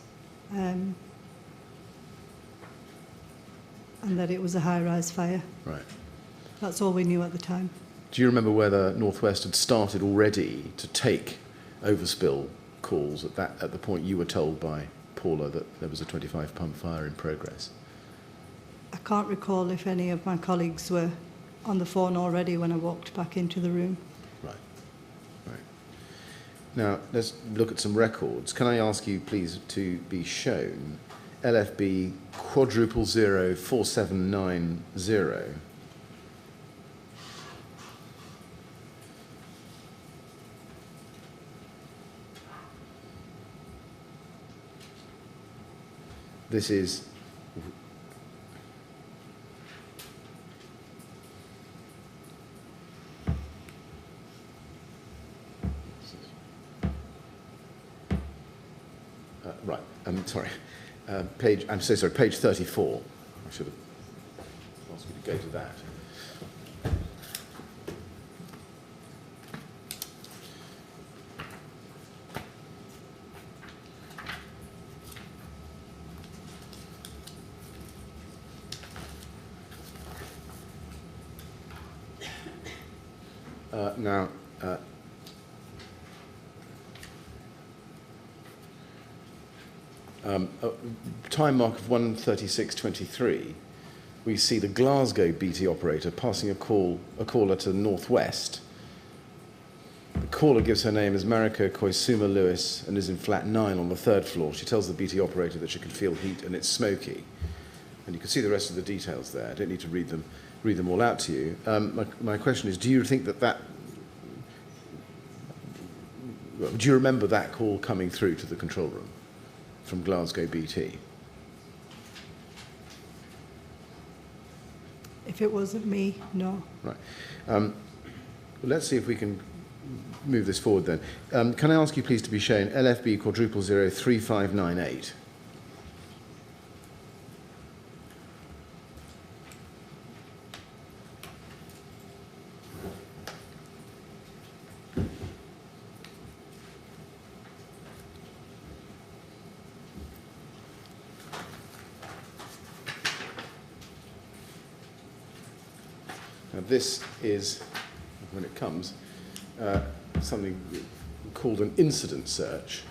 and that it was a high-rise fire. Right. That's all we knew at the time. Do you remember whether Northwest had started already to take overspill calls at the point you were told by Paula that there was a 25-pump fire in progress? I can't recall if any of my colleagues were on the phone already when I walked back into the room. Right. Right. Now, let's look at some records. Can I ask you, please, to be shown LFB 0004790? This is right. I'm sorry. I'm so sorry. Page 34. I should have asked you to go to that. Now, time mark of 1:36:23, we see the Glasgow BT operator passing a caller to Northwest. The caller gives her name as Mariko Koisuma Lewis and is in flat 9 on the 3rd floor. She tells the BT operator that she can feel heat and it's smoky. And you can see the rest of the details there. I don't need to read them all out to you. My question is, do you think do you remember that call coming through to the control room from Glasgow BT? If it wasn't me, no. Right. Well, let's see if we can move this forward then. Can I ask you please to be shown LFB quadruple 03598? Now this is, when it comes, something called an incident search.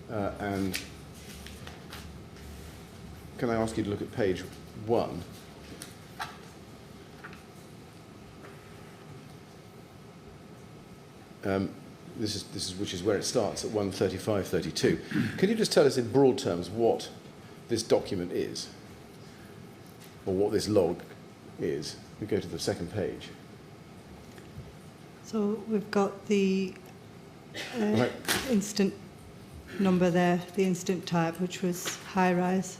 And can I ask you to look at page 1? This is which is where it starts at 135.32. Can you just tell us in broad terms what this document is, or what this log is? We go to the second page. So we've got the Right. instant number there, the instant type, which was high rise.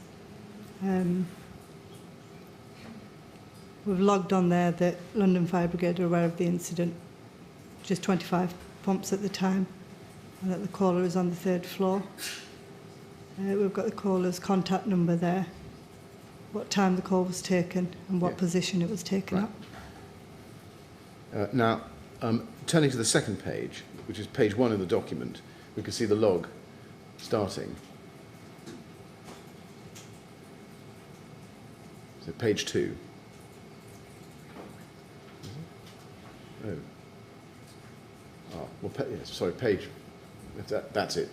We've logged on there that London Fire Brigade are aware of the incident, just 25 pumps at the time, and that the caller is on the 3rd floor. We've got the caller's contact number there, what time the call was taken, and what position it was taken Right. at. Now, turning to the second page, which is page 1 in the document, we can see the log starting. So page 2. Oh. Well, yes, sorry, page. That's it.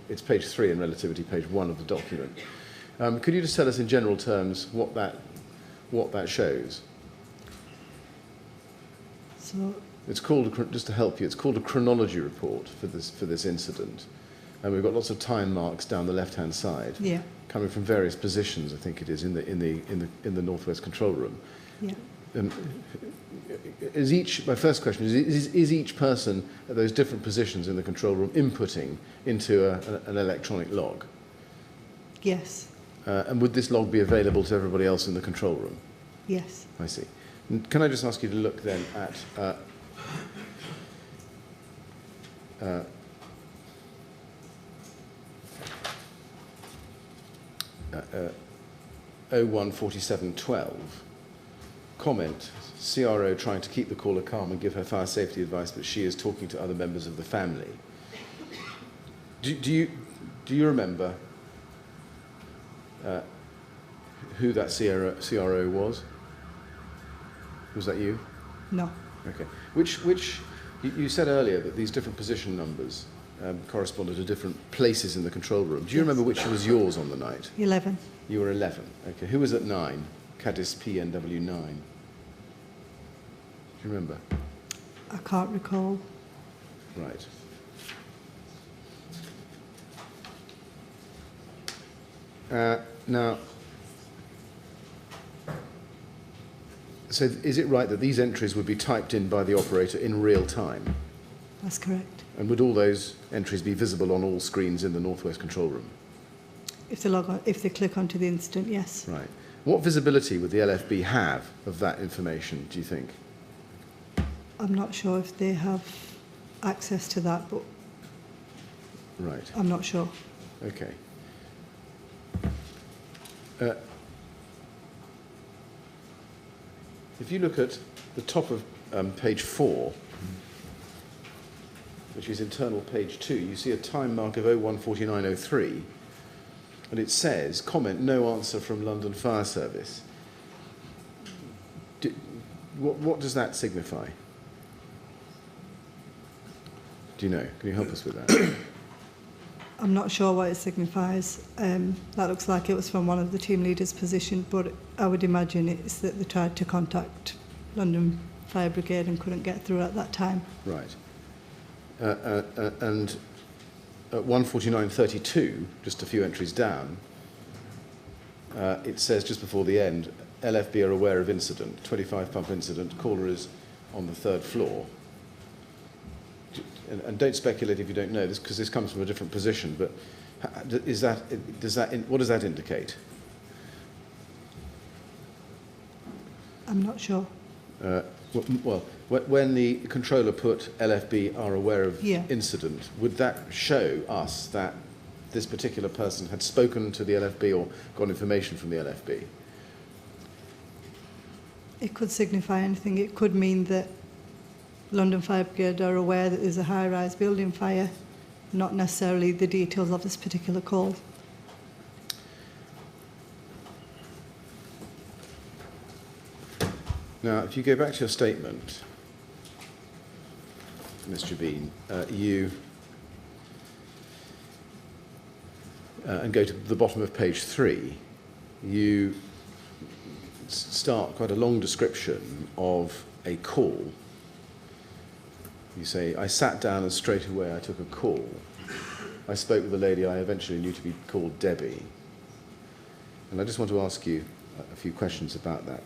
It's page 3 in relativity, page 1 of the document. Could you just tell us in general terms what that shows? So It's called, just to help you, it's called a chronology report for this incident, and we've got lots of time marks down the left-hand side, yeah, coming from various positions. I think it is in the northwest control room. yeah. My first question is each person at those different positions in the control room inputting into an electronic log? Yes, And would this log be available to everybody else in the control room? yes. I see. And can I just ask you to look then at 014712, comment, CRO trying to keep the caller calm and give her fire safety advice, but she is talking to other members of the family. Do you remember who that CRO was? Was that you? No. Okay. Which you said earlier that these different position numbers corresponded to different places in the control room. Do you remember which was yours on the night? 11. You were 11. Okay. Who was at 9? Cadis PNW 9. Do you remember? I can't recall. Right. Now, so is it right that these entries would be typed in by the operator in real time? That's correct. And would all those entries be visible on all screens in the northwest control room? If they log on, if they click onto the incident, yes. Right. What visibility would the LFB have of that information, do you think? I'm not sure if they have access to that, but Right. I'm not sure. Okay. If you look at the top of page 4, which is internal page 2, you see a time mark of 014903, and it says, comment, no answer from London Fire Service. What does that signify? Do you know? Can you help us with that? I'm not sure what it signifies. That looks like it was from one of the team leaders' position, but I would imagine it's that they tried to contact London Fire Brigade and couldn't get through at that time. Right. And at 149.32, just a few entries down, it says just before the end, LFB are aware of incident, 25 pump incident, caller is on the 3rd floor. And don't speculate if you don't know this, because this comes from a different position, but What does that indicate? I'm not sure. Well, when the controller put LFB are aware of Yeah. incident, would that show us that this particular person had spoken to the LFB or got information from the LFB? It could signify anything. It could mean that London Fire Brigade are aware that there's a high-rise building fire, not necessarily the details of this particular call. Now, if you go back to your statement, Ms. Jabin, and go to the bottom of page 3, you start quite a long description of a call. You say, I sat down and straight away I took a call. I spoke with a lady I eventually knew to be called Debbie. And I just want to ask you a few questions about that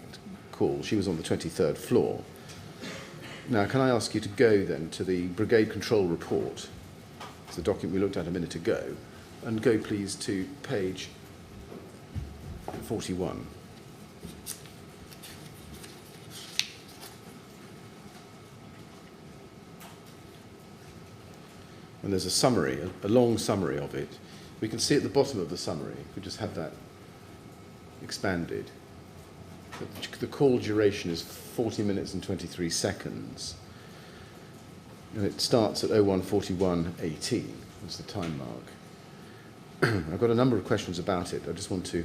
call. She was on the 23rd floor. Now, can I ask you to go then to the Brigade Control Report, it's the document we looked at a minute ago, and go please to page 41. And there's a summary, a long summary of it. We can see at the bottom of the summary, if we just have that expanded, the call duration is 40 minutes and 23 seconds. And it starts at 01:41:18, that's the time mark. I've got a number of questions about it. I just want to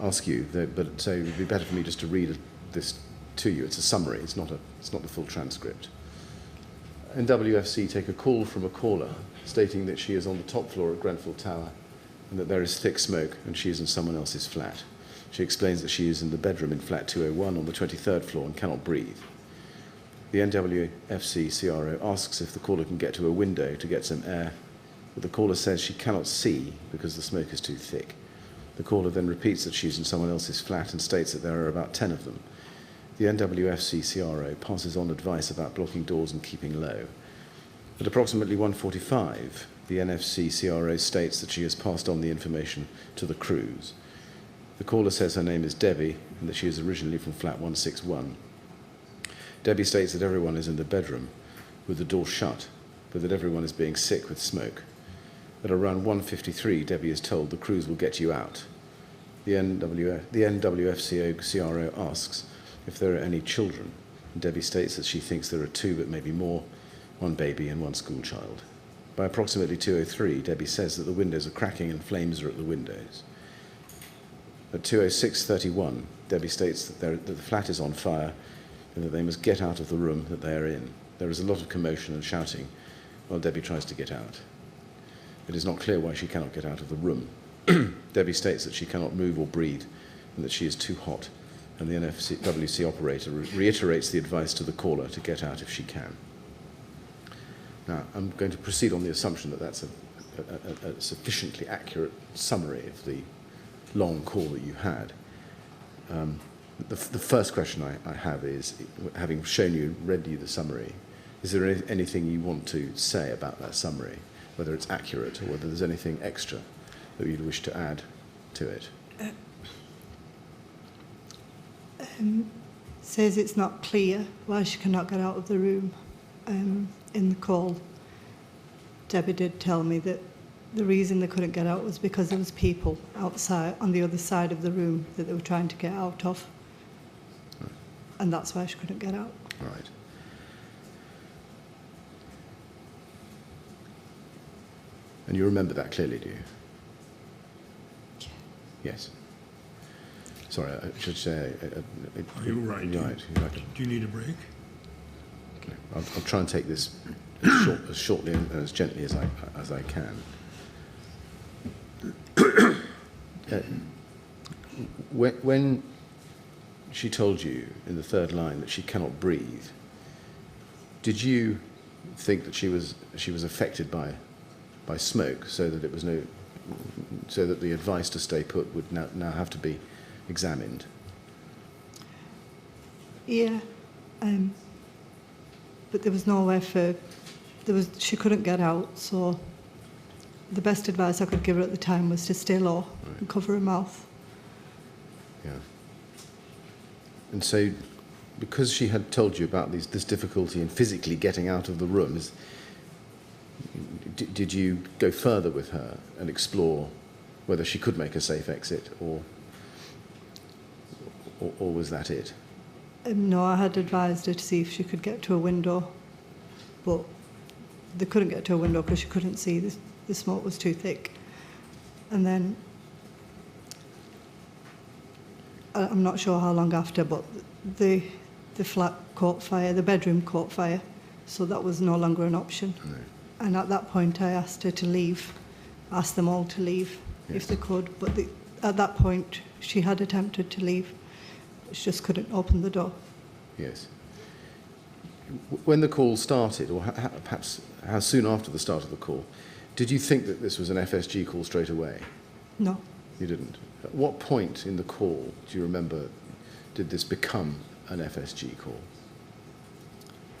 ask you, but so it would be better for me just to read this to you. It's a summary, it's not the full transcript. NWFC take a call from a caller stating that she is on the top floor at Grenfell Tower and that there is thick smoke and she is in someone else's flat. She explains that she is in the bedroom in flat 201 on the 23rd floor and cannot breathe. The NWFC CRO asks if the caller can get to a window to get some air, but the caller says she cannot see because the smoke is too thick. The caller then repeats that she is in someone else's flat and states that there are about 10 of them. The NWFC CRO passes on advice about blocking doors and keeping low. At approximately 1:45, the NFC CRO states that she has passed on the information to the crews. The caller says her name is Debbie and that she is originally from flat 161. Debbie states that everyone is in the bedroom with the door shut, but that everyone is being sick with smoke. At around 1:53, Debbie is told the crews will get you out. The NWFCO CRO asks if there are any children. Debbie states that she thinks there are 2, but maybe more, 1 baby and 1 school child. By approximately 2:03, Debbie says that the windows are cracking and flames are at the windows. At 2:06:31, Debbie states that the flat is on fire and that they must get out of the room that they are in. There is a lot of commotion and shouting while Debbie tries to get out. It is not clear why she cannot get out of the room. Debbie states that she cannot move or breathe and that she is too hot, and the NFWC operator reiterates the advice to the caller to get out if she can. Now, I'm going to proceed on the assumption that that's a sufficiently accurate summary of the long call that you had. The first question I have is, having read you the summary, is there anything you want to say about that summary, whether it's accurate or whether there's anything extra that you'd wish to add to it? Says it's not clear why she cannot get out of the room. In the call, Debbie did tell me that the reason they couldn't get out was because there was people outside on the other side of the room that they were trying to get out of. Right. And that's why she couldn't get out. Right. And you remember that clearly, do you? Yeah. Yes. Sorry, I should say... Are you all right? Right. Do you need a break? Okay. I'll try and take this as shortly and as gently as I can. When she told you in the third line that she cannot breathe, did you think that she was affected by smoke, so that the advice to stay put would now have to be examined? Yeah, but there was nowhere she couldn't get out, so the best advice I could give her at the time was to stay low and cover her mouth. Yeah. And so, because she had told you about this difficulty in physically getting out of the rooms, did you go further with her and explore whether she could make a safe exit, or was that it? No, I had advised her to see if she could get to a window, but they couldn't get to a window because she couldn't see. The smoke was too thick. And then, I'm not sure how long after, but the flat caught fire, the bedroom caught fire, so that was no longer an option. No. And at that point I asked her to leave, asked them all to leave if they could, but at that point she had attempted to leave. She just couldn't open the door. Yes. When the call started, or perhaps how soon after the start of the call, did you think that this was an FSG call straight away? No. You didn't? At what point in the call, do you remember, did this become an FSG call?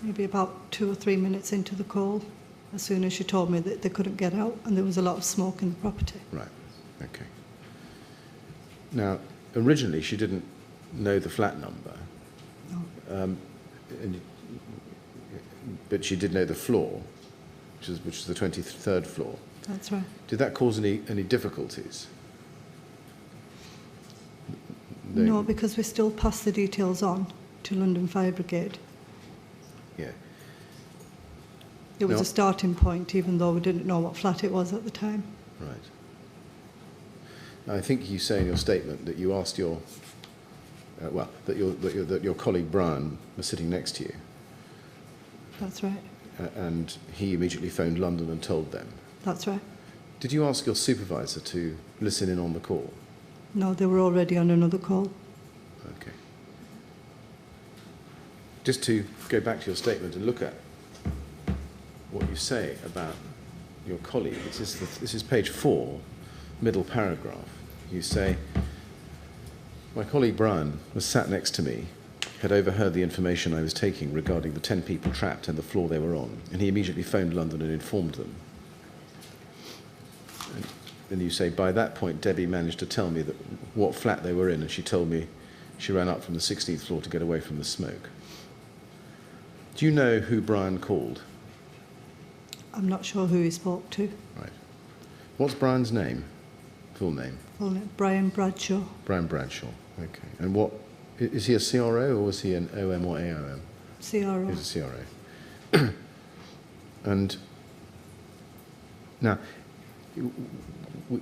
Maybe about 2 or 3 minutes into the call, as soon as she told me that they couldn't get out and there was a lot of smoke in the property. Right, okay. Now, originally she didn't know the flat number, No. but she did know the floor, which is the 23rd floor. That's right. Did that cause any difficulties? No, because we still passed the details on to London Fire Brigade. Yeah. It was No. a starting point, even though we didn't know what flat it was at the time. Right. Now, I think you say in your statement that you asked your, that your colleague Brian was sitting next to you, That's right. and he immediately phoned London and told them. That's right. Did you ask your supervisor to listen in on the call? No, they were already on another call. Okay. Just to go back to your statement and look at what you say about your colleague, this is page 4, middle paragraph. You say, my colleague Brian was sat next to me, had overheard the information I was taking regarding the 10 people trapped and the floor they were on, and he immediately phoned London and informed them. And you say, by that point, Debbie managed to tell me that what flat they were in, and she told me she ran up from the 16th floor to get away from the smoke. Do you know who Brian called? I'm not sure who he spoke to. Right. What's Brian's name? Full name? Full name, Brian Bradshaw. Brian Bradshaw. Okay. And what, is he a CRO or was he an OM or AOM? CRO. He's a CRO. And now,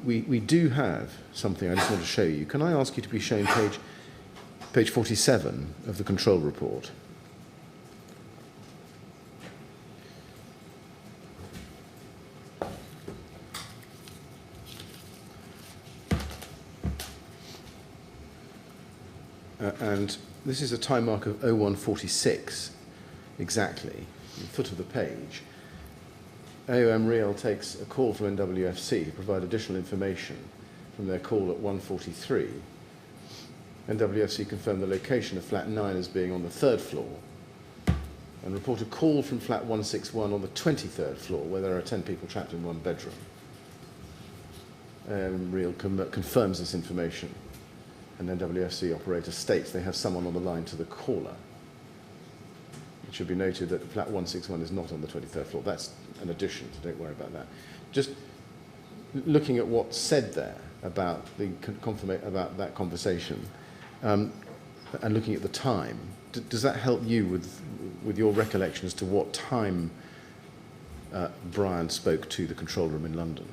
we do have something I just want to show you. Can I ask you to be shown page 47 of the control report? And this is a time mark of 0146, exactly, the foot of the page. AOM Real takes a call from NWFC to provide additional information from their call at 1:43. NWFC confirmed the location of flat 9 as being on the 3rd floor and report a call from flat 161 on the 23rd floor where there are 10 people trapped in one bedroom. AOM Real confirms this information, and NWFC operator states they have someone on the line to the caller. It should be noted that flat 161 is not on the 23rd floor. That's an addition, so don't worry about that. Just looking at what's said there about about that conversation, and looking at the time, does that help you with your recollection as to what time Brian spoke to the control room in London?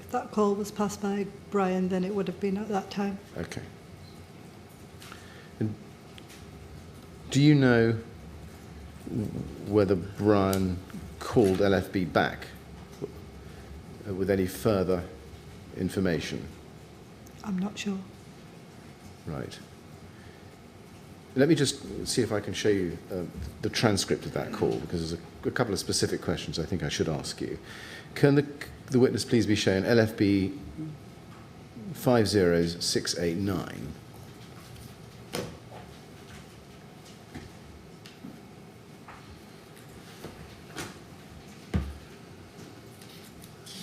If that call was passed by Brian, then it would have been at that time. Okay. And do you know whether Brian called LFB back with any further information? I'm not sure. Right. Let me just see if I can show you the transcript of that call, because there's a couple of specific questions I think I should ask you. Can the witness please be shown LFB 50689?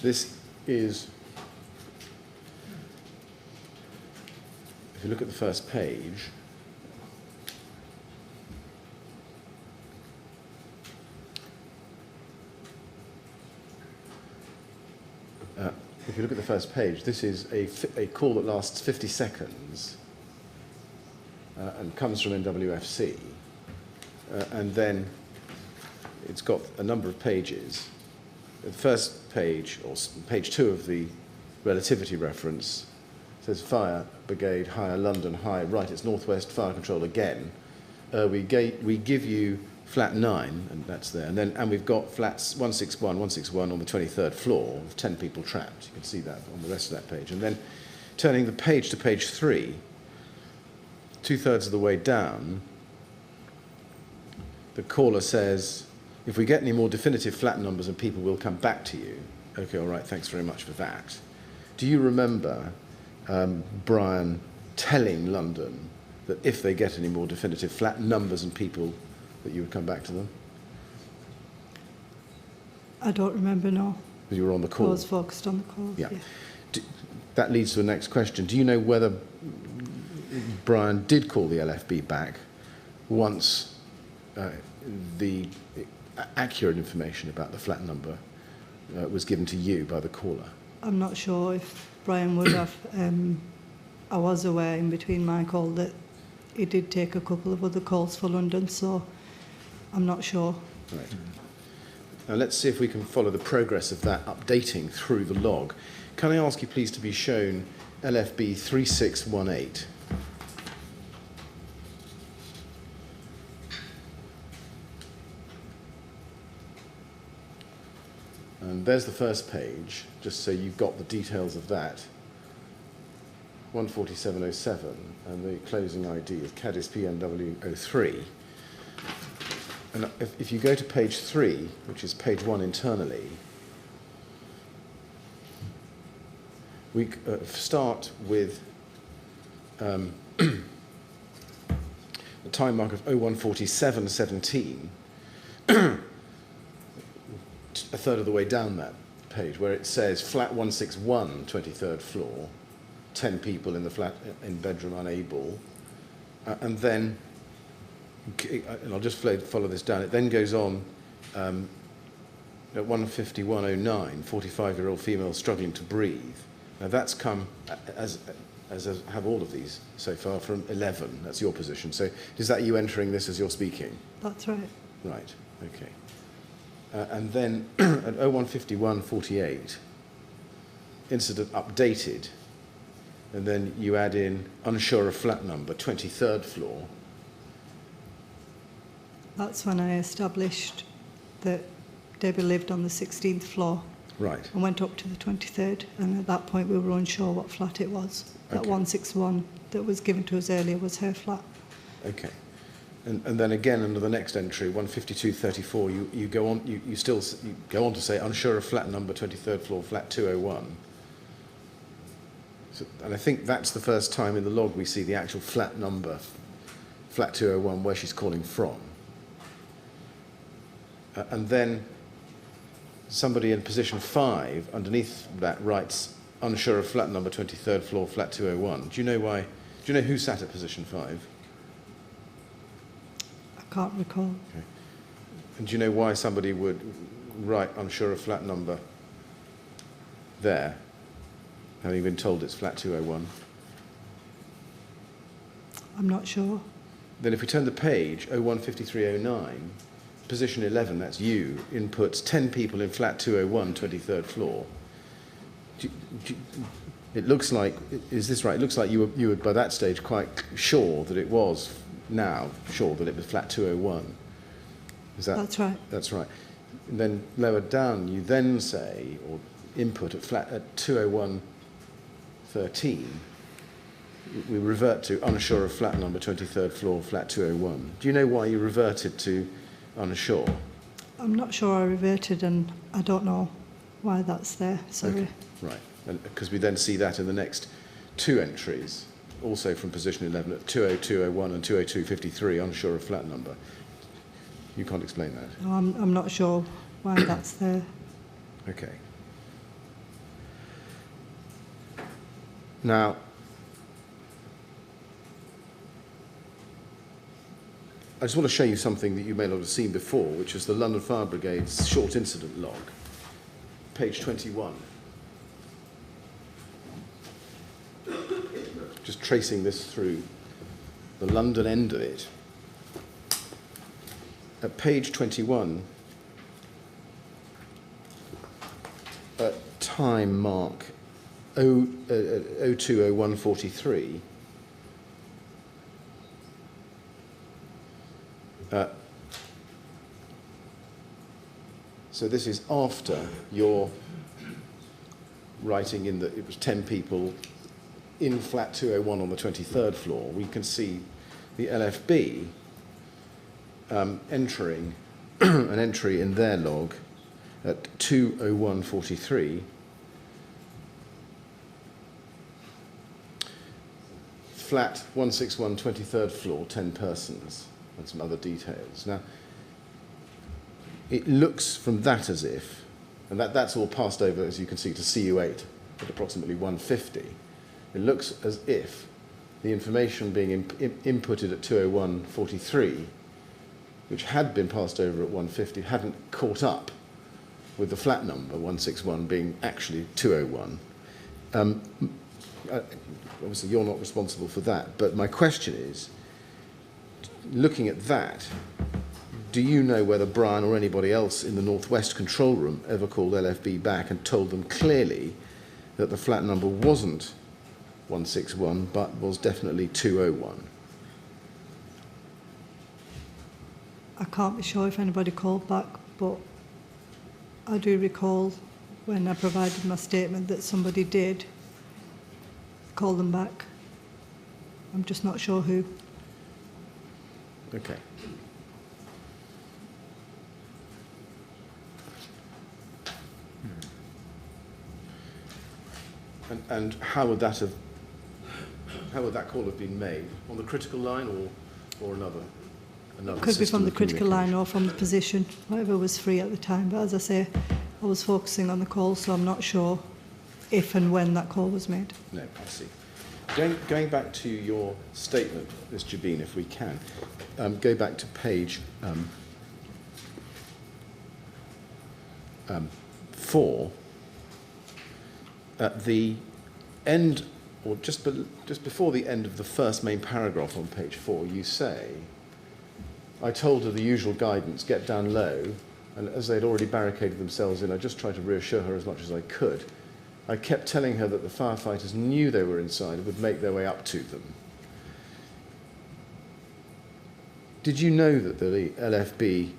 This is, if you look at the first page, if you look at the first page, this is a call that lasts 50 seconds and comes from NWFC. And then it's got a number of pages. The first page, or page 2 of the relativity reference, says Fire, Brigade, Higher, London, High, right, it's Northwest Fire Control again. We give you flat 9, and that's there, and we've got flats 161 on the 23rd floor with 10 people trapped. You can see that on the rest of that page. And then turning the page to page 3, 2/3 of the way down, the caller says, if we get any more definitive flat numbers and people will come back to you. Okay, all right, thanks very much for that. Do you remember Brian telling London that if they get any more definitive flat numbers and people, that you would come back to them? I don't remember, no. Because you were on the call. I was focused on the call. Yeah. That leads to the next question. Do you know whether Brian did call the LFB back once the accurate information about the flat number was given to you by the caller? I'm not sure if Brian would have. I was aware in between my call that he did take a couple of other calls for London, so I'm not sure. Right. Now let's see if we can follow the progress of that updating through the log. Can I ask you please to be shown LFB 3618? And there's the first page, just so you've got the details of that. 14707, and the closing ID is CADIS PMW03. And if you go to page 3, which is page 1 internally, we start with a time mark of 014717, a third of the way down that page, where it says flat 161, 23rd floor, 10 people in the flat, in bedroom unable, and then, and I'll just follow this down, it then goes on at 15109, 45-year-old female struggling to breathe. Now that's come, as have all of these so far, from 11, that's your position. So is that you entering this as you're speaking? That's right. Right, okay. And then at 015148, incident updated, and then you add in unsure of flat number, 23rd floor. That's when I established that Debbie lived on the 16th floor. Right. And went up to the 23rd, and at that point we were unsure what flat it was. That Okay. 161 that was given to us earlier was her flat. Okay. And then again under the next entry, 15234, you go on, you go on to say unsure of flat number, 23rd floor, flat 201. So, and I think that's the first time in the log we see the actual flat number, flat 201, where she's calling from. And then somebody in position 5 underneath that writes unsure of flat number, 23rd floor, flat 201. Do you know why? Do you know who sat at position 5? I can't recall. Okay. And do you know why somebody would write unsure of flat number there, having been told it's flat 201? I'm not sure. Then if we turn the page, 015309, position 11, that's you, inputs 10 people in flat 201, 23rd floor. It looks like, is this right? It looks like you were by that stage quite sure that it was, now sure that it was flat 201. Is that? That's right. That's right. And then lower down, you then say, or input at 20113, we revert to unsure of flat number, 23rd floor, flat 201. Do you know why you reverted to unsure? I'm not sure I reverted, and I don't know why that's there. Sorry. Okay. Right. Because we then see that in the next two entries, also from position 11 at 20201 and 20253, unsure of flat number. You can't explain that. No, I'm not sure why that's there. Okay. Now, I just want to show you something that you may not have seen before, which is the London Fire Brigade's short incident log, page 21. Just tracing this through the London end of it. At page 21, at time mark 020143, so this is after your writing in that it was 10 people in flat 201 on the 23rd floor. We can see the LFB entering an entry in their log at 20143. Flat 161, 23rd floor, 10 persons, and some other details. Now, it looks from that as if, and that's all passed over, as you can see, to CU8 at approximately 150. It looks as if the information being inputted at 20143, which had been passed over at 150, hadn't caught up with the flat number, 161, being actually 201. Obviously, you're not responsible for that, but my question is, looking at that, do you know whether Brian or anybody else in the Northwest control room ever called LFB back and told them clearly that the flat number wasn't 161, but was definitely 201? I can't be sure if anybody called back, but I do recall when I provided my statement that somebody did call them back. I'm just not sure who. Okay. And how would that call have been made? On the critical line or another Could be system from the of critical line communication? or from the position, whatever was free at the time. But as I say, I was focusing on the call, so I'm not sure if and when that call was made. No, I see. Going back to your statement, Ms. Jabin, if we can, go back to page 4. At the end, or just before the end of the first main paragraph on page 4, you say, I told her the usual guidance, get down low, and as they'd already barricaded themselves in, I just tried to reassure her as much as I could. I kept telling her that the firefighters knew they were inside and would make their way up to them. Did you know that the LFB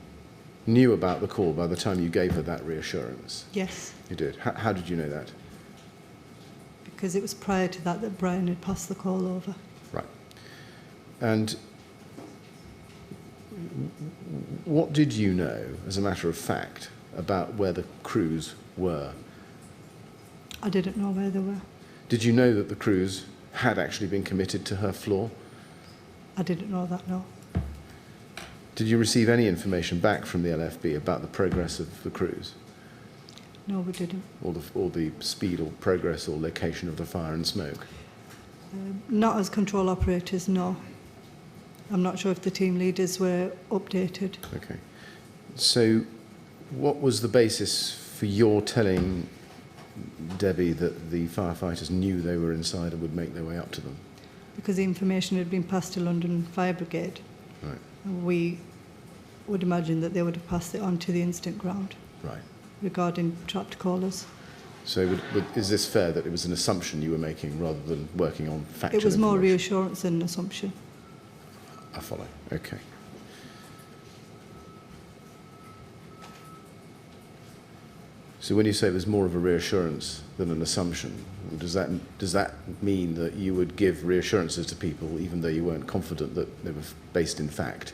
knew about the call by the time you gave her that reassurance? Yes, You did. How did you know that? because it was prior to that that Brian had passed the call over. Right. And what did you know, as a matter of fact, about where the crews were? I didn't know where they were. Did you know that the crews had actually been committed to her floor? I didn't know that, no. Did you receive any information back from the LFB about the progress of the crews? No, we didn't. Or the speed or progress or location of the fire and smoke? Not as control operators, no. I'm not sure if the team leaders were updated. Okay. So what was the basis for your telling Debbie that the firefighters knew they were inside and would make their way up to them? Because the information had been passed to London Fire Brigade. Right. We would imagine that they would have passed it on to the incident ground Right. regarding trapped callers. So is this fair that it was an assumption you were making rather than working on factual It was more information? reassurance than an assumption. I follow. Okay. So when you say there's more of a reassurance than an assumption, does that mean that you would give reassurances to people even though you weren't confident that they were based in fact?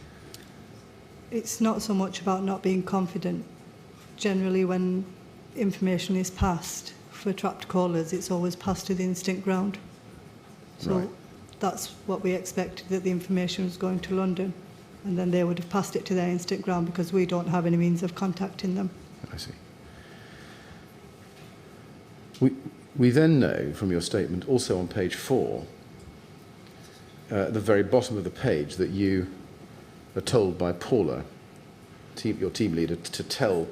It's not so much about not being confident. Generally, when information is passed for trapped callers, it's always passed to the incident ground. So Right. that's what we expected, that the information was going to London, and then they would have passed it to their incident ground because we don't have any means of contacting them. I see. We then know from your statement, also on page 4, at the very bottom of the page, that you are told by Paula, your team leader, to tell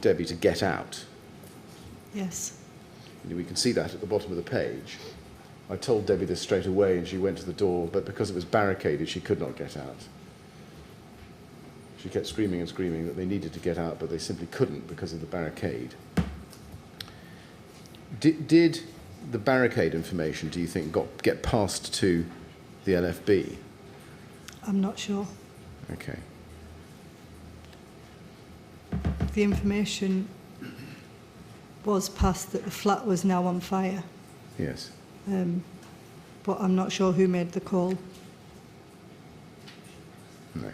Debbie to get out. Yes. We can see that at the bottom of the page. I told Debbie this straight away and she went to the door, but because it was barricaded, she could not get out. She kept screaming and screaming that they needed to get out, but they simply couldn't because of the barricade. Did the barricade information, do you think, get passed to the LFB? I'm not sure. Okay. The information was passed that the flat was now on fire, Yes. but I'm not sure who made the call. No.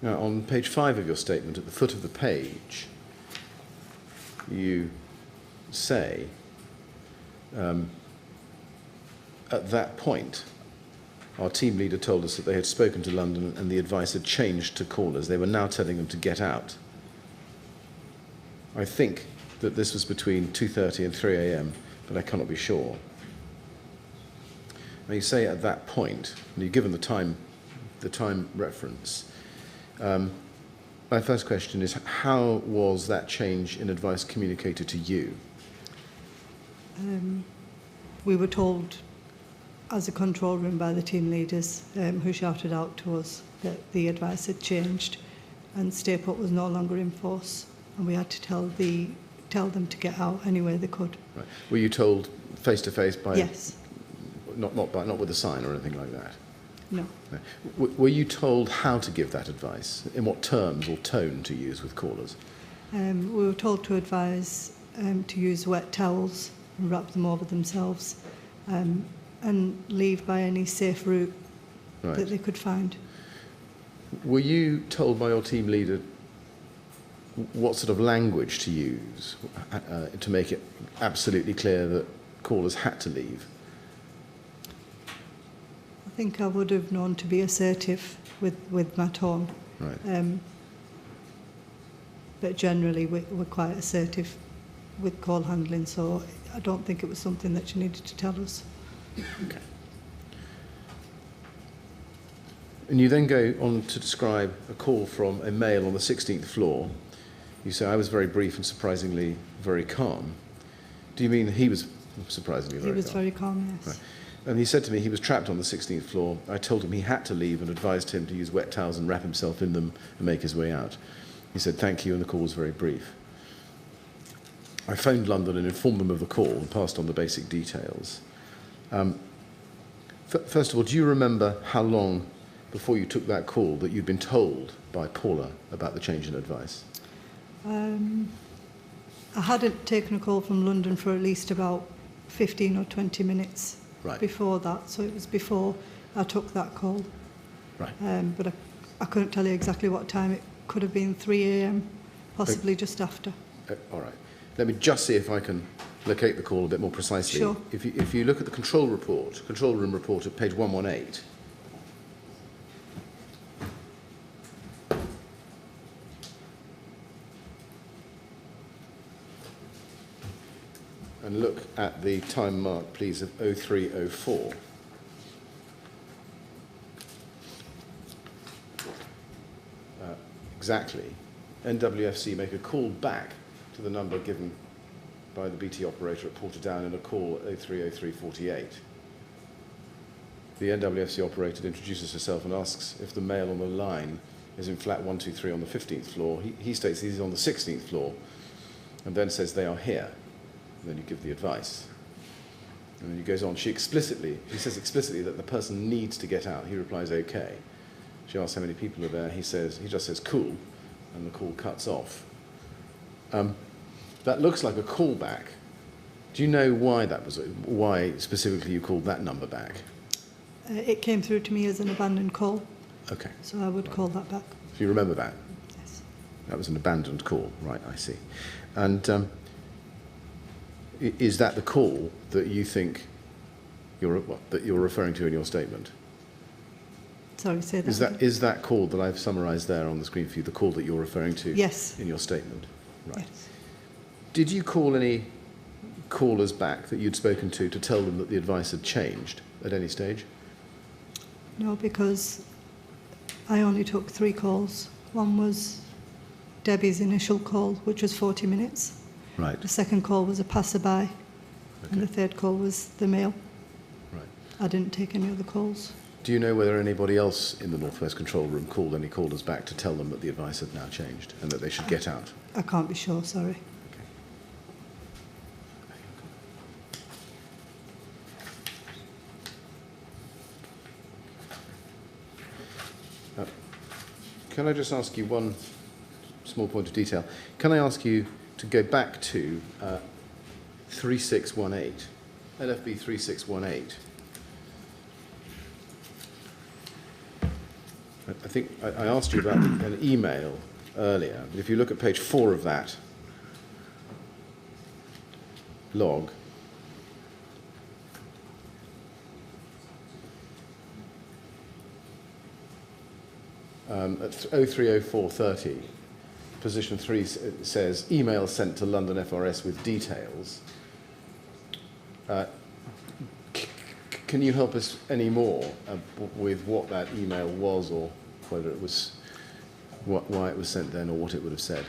Now, on page 5 of your statement, at the foot of the page, you say, at that point, our team leader told us that they had spoken to London and the advice had changed to callers. They were now telling them to get out. I think that this was between 2:30 and 3 a.m., but I cannot be sure. Now, you say at that point, and you've given the time reference. My first question is, how was that change in advice communicated to you? We were told as a control room by the team leaders who shouted out to us that the advice had changed and stay put was no longer in force, and we had to tell them to get out any way they could. Right. Were you told face to face by? Yes. Not with a sign or anything like that? No. No. Were you told how to give that advice? In what terms or tone to use with callers? We were told to advise to use wet towels and wrap them over themselves and leave by any safe route Right. that they could find. Were you told by your team leader what sort of language to use to make it absolutely clear that callers had to leave? I think I would have known to be assertive with my tone. Right. But generally we're quite assertive with call handling, so I don't think it was something that she needed to tell us. Okay. And you then go on to describe a call from a male on the 16th floor. You say, I was very brief and surprisingly very calm. Do you mean he was surprisingly very calm? He was very calm, yes. Right. And he said to me he was trapped on the 16th floor. I told him he had to leave and advised him to use wet towels and wrap himself in them and make his way out. He said, thank you, and the call was very brief. I phoned London and informed them of the call and passed on the basic details. First of all, do you remember how long before you took that call that you'd been told by Paula about the change in advice? I hadn't taken a call from London for at least about 15 or 20 minutes before that, so it was before I took that call. Right. But I couldn't tell you exactly what time. It could have been 3 a.m, possibly just after. All right. Let me just see if I can locate the call a bit more precisely. Sure. If you look at the control room report at page 118, and look at the time mark, please, of 0304. Exactly. NWFC make a call back to the number given by the BT operator at Portadown in a call at 030348. The NWFC operator introduces herself and asks if the male on the line is in flat 123 on the 15th floor. He states he's on the 16th floor and then says they are here. And then you give the advice. And then he goes on. He says explicitly that the person needs to get out. He replies, okay. She asks how many people are there. He just says, cool, and the call cuts off. That looks like a callback. Do you know why that was? Why specifically you called that number back? It came through to me as an abandoned call. Okay. So I would call that back. So you remember that? Yes. That was an abandoned call, right? I see. And is that the call that you think that you're referring to in your statement? Sorry, say that. Is that call that I've summarised there on the screen for you, the call that you're referring to Yes. in your statement? Right. Yes. Did you call any callers back that you'd spoken to tell them that the advice had changed at any stage? No, because I only took 3 calls. One was Debbie's initial call, which was 40 minutes. Right. The second call was a passerby, and the third call was the male. Right. I didn't take any other calls. Do you know whether anybody else in the North West Control Room called any callers back to tell them that the advice had now changed and that they should get out? I can't be sure, sorry. Can I just ask you one small point of detail? Can I ask you to go back to 3618, LFB 3618? I think I asked you about an email earlier, but if you look at page 4 of that log, at 030430, position 3 says, email sent to London FRS with details. Can you help us any more with what that email was, or whether it was, why it was sent then, or what it would have said?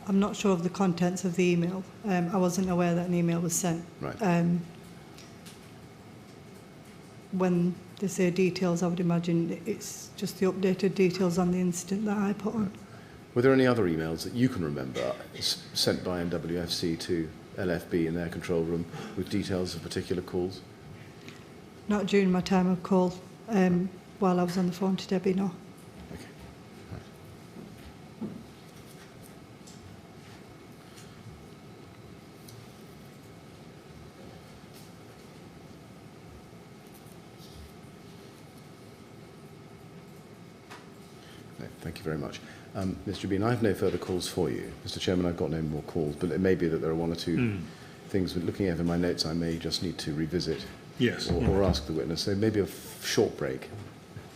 I'm not sure of the contents of the email. I wasn't aware that an email was sent. Right. When they say details, I would imagine it's just the updated details on the incident that I put on. Right. Were there any other emails that you can remember sent by NWFC to LFB in their control room with details of particular calls? Not during my time of call, while I was on the phone to Debbie, no. Okay. Right. No, thank you very much. Mr. Jabin, I have no further calls for you. Mr. Chairman, I've got no more calls, but it may be that there are one or two things, looking over my notes, I may just need to revisit or ask the witness. So maybe a short break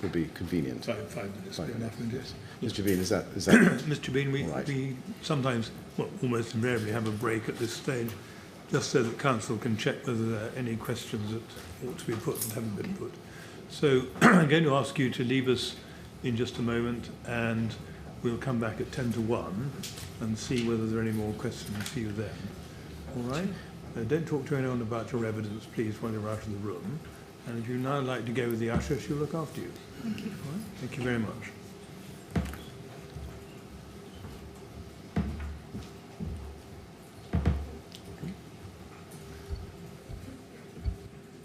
would be convenient. 5 minutes. 5 minutes, Yes. Mr. Jabin, is that Mr. Jabin, we sometimes, well, almost invariably have a break at this stage, just so that council can check whether there are any questions that ought to be put and haven't been put. So I'm going to ask you to leave us in just a moment, and we'll come back at 10 to 1 and see whether there are any more questions for you then. All right? Don't talk to anyone about your evidence, please, while you're out of the room. And if you'd now like to go with the usher, she'll look after you. Thank you. All right? Thank you very much.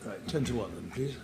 Right, 10 to 1 then, please.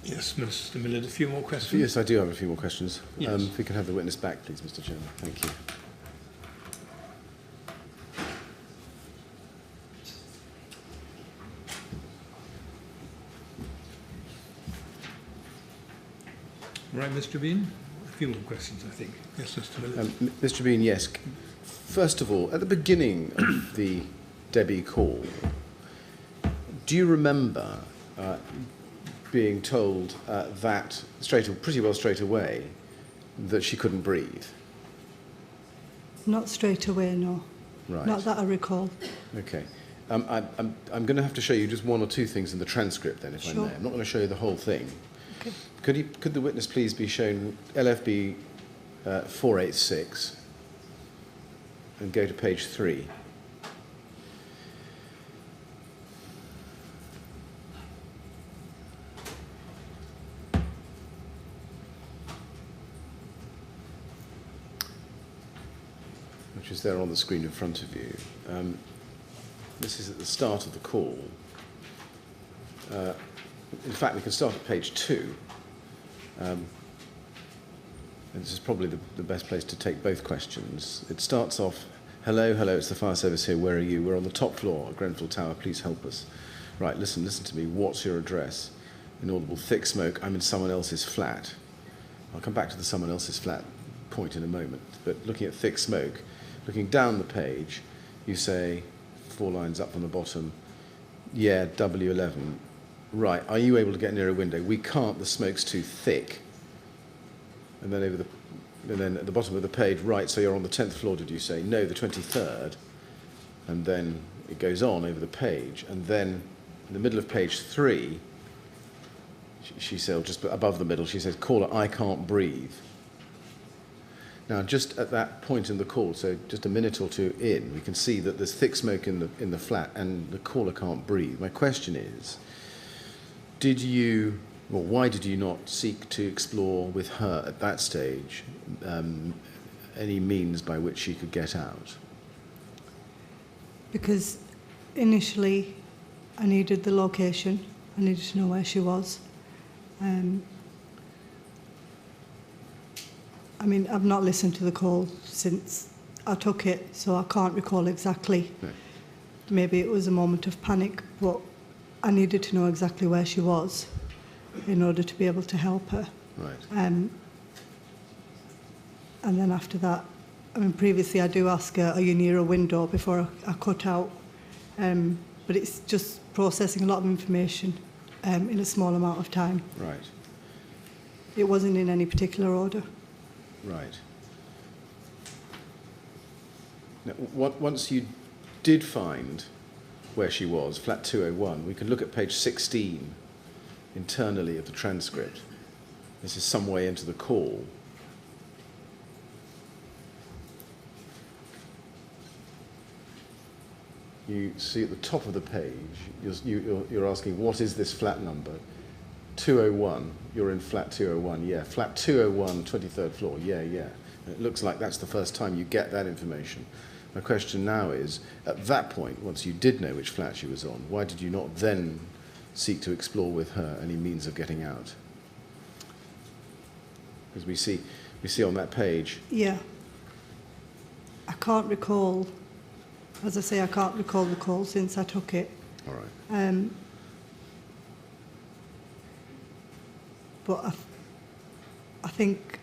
Yes, Mr. Millett, a few more questions? Yes, I do have a few more questions. Yes. If we can have the witness back, please, Mr. Chairman. Thank you. Right, Mr. Jabin? A few more questions, I think. Yes, Mr. Millett. Mr. Bean, yes. First of all, at the beginning of the Debbie call, do you remember being told that pretty well straight away that she couldn't breathe? Not straight away, no. Right. Not that I recall. Okay. I'm going to have to show you just one or two things in the transcript then, if I Sure. may. I'm not going to show you the whole thing. Okay. Could the witness please be shown LFB 486 and go to page 3? Which is there on the screen in front of you. This is at the start of the call. In fact, we can start at page 2. And this is probably the best place to take both questions. It starts off, hello, it's the fire service here, where are you? We're on the top floor at Grenfell Tower, please help us. Right, listen to me, what's your address? Inaudible, thick smoke, I'm in someone else's flat. I'll come back to the someone else's flat point in a moment. But looking at thick smoke, looking down the page, you say, 4 lines up from the bottom, yeah, W11. Right, are you able to get near a window? We can't, the smoke's too thick. And then at the bottom of the page, right, so you're on the 10th floor, did you say? No, the 23rd. And then it goes on over the page. And then in the middle of page 3, she said, just above the middle, she says, caller, I can't breathe. Now, just at that point in the call, so just a minute or two in, we can see that there's thick smoke in the flat and the caller can't breathe. My question is, why did you not seek to explore with her at that stage any means by which she could get out? Because initially I needed the location, I needed to know where she was. I mean, I've not listened to the call since I took it, so I can't recall exactly. No. Maybe it was a moment of panic, but I needed to know exactly where she was in order to be able to help her. Right. And then after that, I mean, previously I do ask her, are you near a window before I cut out? But it's just processing a lot of information in a small amount of time. Right. It wasn't in any particular order. Right. Now, once you did find where she was, flat 201, we can look at page 16 internally of the transcript. This is some way into the call. You see at the top of the page, you're asking, what is this flat number? 201, you're in flat 201, yeah. Flat 201, 23rd floor, yeah. And it looks like that's the first time you get that information. My question now is, at that point, once you did know which flat she was on, why did you not then seek to explore with her any means of getting out? Because we see on that page... Yeah. I can't recall, as I say, I can't recall the call since I took it. All right. But I think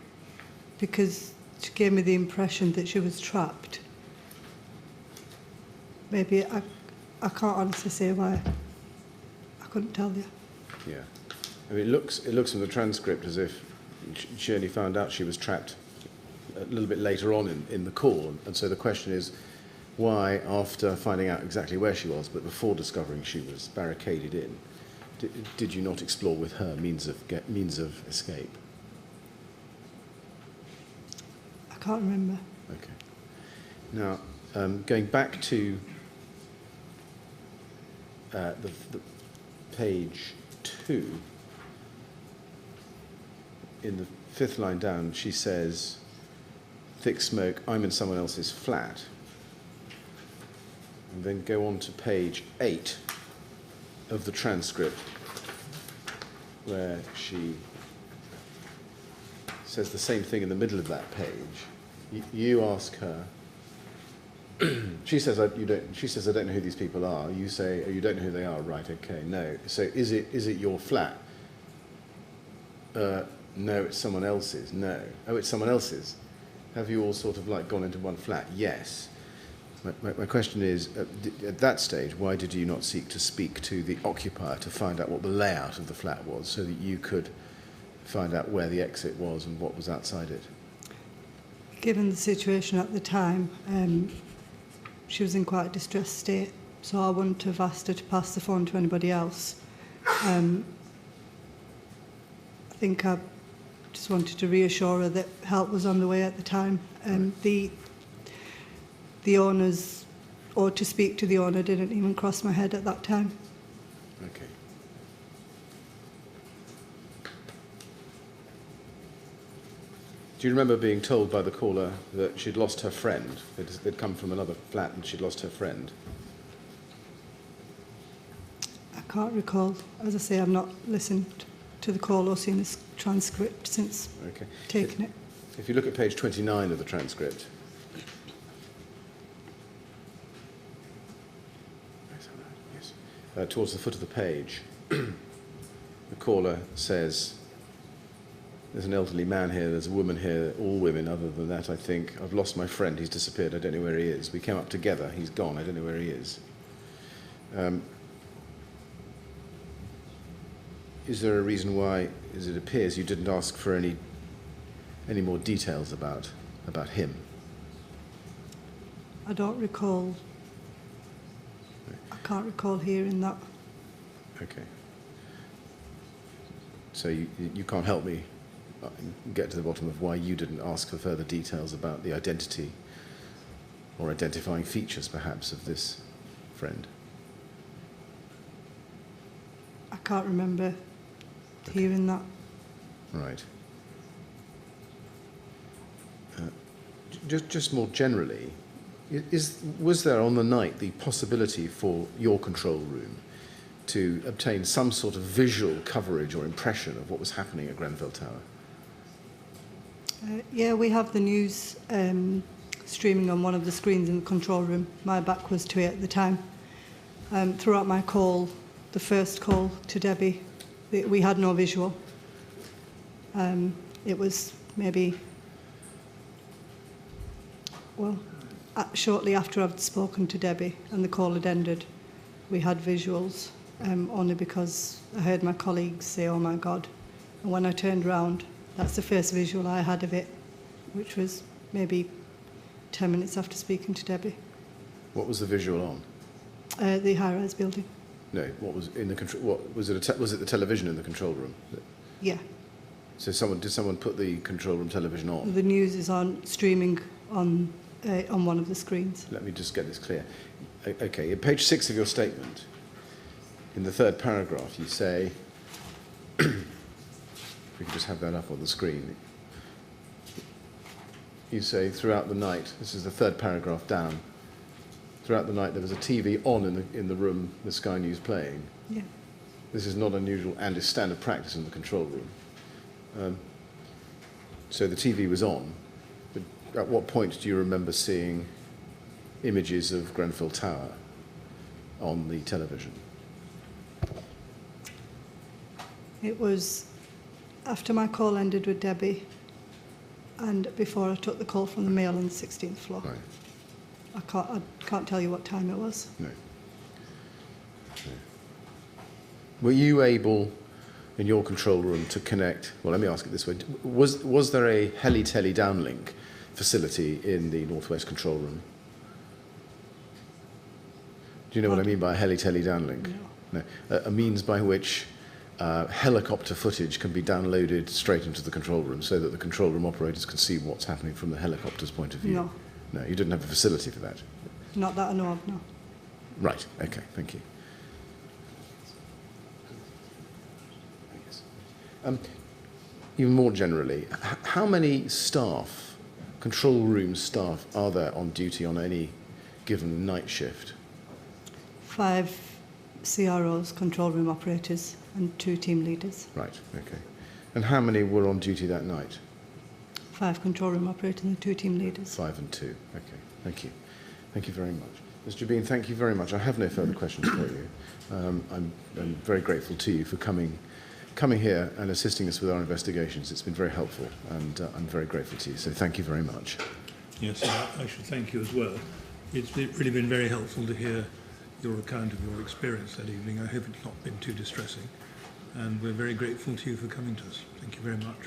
because she gave me the impression that she was trapped, maybe I can't honestly say why. I couldn't tell you. Yeah. I mean, it looks from the transcript as if she only found out she was trapped a little bit later on in the call. And so the question is, why, after finding out exactly where she was, but before discovering she was barricaded in, did you not explore with her means of escape? I can't remember. Okay. Now, going back to the page 2, in the 5th line down, she says, thick smoke, I'm in someone else's flat. And then go on to page 8 of the transcript. where she says the same thing in the middle of that page. You ask her. She says, She says, I don't know who these people are. You say, oh, you don't know who they are, right? Okay, no. So is it your flat? No, it's someone else's. No. Oh, it's someone else's. Have you all sort of like gone into one flat? Yes. My question is, at that stage, why did you not seek to speak to the occupier to find out what the layout of the flat was, so that you could find out where the exit was and what was outside it? Given the situation at the time, she was in quite a distressed state, so I wouldn't have asked her to pass the phone to anybody else. I think I just wanted to reassure her that help was on the way at the time. The owners, or to speak to the owner, didn't even cross my head at that time. Okay. Do you remember being told by the caller that she'd lost her friend? They'd come from another flat and she'd lost her friend? I can't recall. As I say, I've not listened to the call or seen this transcript since taking it. If you look at page 29 of the transcript, towards the foot of the page, the caller says, there's an elderly man here, there's a woman here, all women other than that, I think. I've lost my friend, he's disappeared, I don't know where he is. We came up together, he's gone, I don't know where he is. Is there a reason why, as it appears, you didn't ask for any more details about him? I don't recall. I can't recall hearing that. Okay. So you can't help me get to the bottom of why you didn't ask for further details about the identity or identifying features, perhaps, of this friend? I can't remember hearing that. Right. Just more generally, was there on the night the possibility for your control room to obtain some sort of visual coverage or impression of what was happening at Grenfell Tower? Yeah, we have the news streaming on one of the screens in the control room. My back was to it at the time. Throughout my call, the first call to Debbie, we had no visual. It was maybe, shortly after I'd spoken to Debbie and the call had ended, we had visuals, only because I heard my colleagues say, oh my God. And when I turned round, that's the first visual I had of it, which was maybe 10 minutes after speaking to Debbie. What was the visual on? The high-rise building. No, what was in the control? What was it? Was it the television in the control room? Yeah. So did someone put the control room television on? The news is on streaming on one of the screens. Let me just get this clear. Okay, at page 6 of your statement, in the third paragraph, you say, if we could just have that up on the screen, you say, throughout the night, this is the third paragraph down, throughout the night there was a TV on in the room, the Sky News playing. Yeah. This is not unusual and is standard practice in the control room. So the TV was on, but at what point do you remember seeing images of Grenfell Tower on the television? It was after my call ended with Debbie and before I took the call from the Mail on the 16th floor. Right. I can't tell you what time it was. No. Were you able, in your control room, to connect? Well, let me ask it this way: was there a heli-tele downlink facility in the Northwest control room? Do you know what I mean by a heli-tele downlink? No. A means by which helicopter footage can be downloaded straight into the control room, so that the control room operators can see what's happening from the helicopter's point of view. No. No, you didn't have a facility for that? Not that I know of, no. Right, okay, thank you. Even more generally, how many staff, control room staff, are there on duty on any given night shift? 5 CROs, control room operators, and 2 team leaders. Right, okay. And how many were on duty that night? 5 control room operators and 2 team leaders. 5 and 2. Okay, thank you. Thank you very much. Ms. Jabin, thank you very much. I have no further questions for you. I'm very grateful to you for coming here and assisting us with our investigations. It's been very helpful, and I'm very grateful to you. So thank you very much. Yes, I should thank you as well. It's really been very helpful to hear your account of your experience that evening. I hope it's not been too distressing. And we're very grateful to you for coming to us. Thank you very much.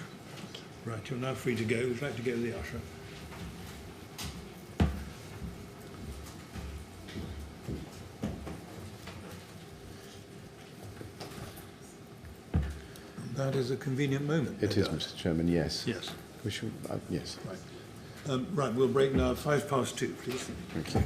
Right, you're now free to go. We'd like to go to the usher. That is a convenient moment. It is, Mr. Chairman, yes. Yes. We should, yes. Right. Right, we'll break now at 2:05, please. Thank you.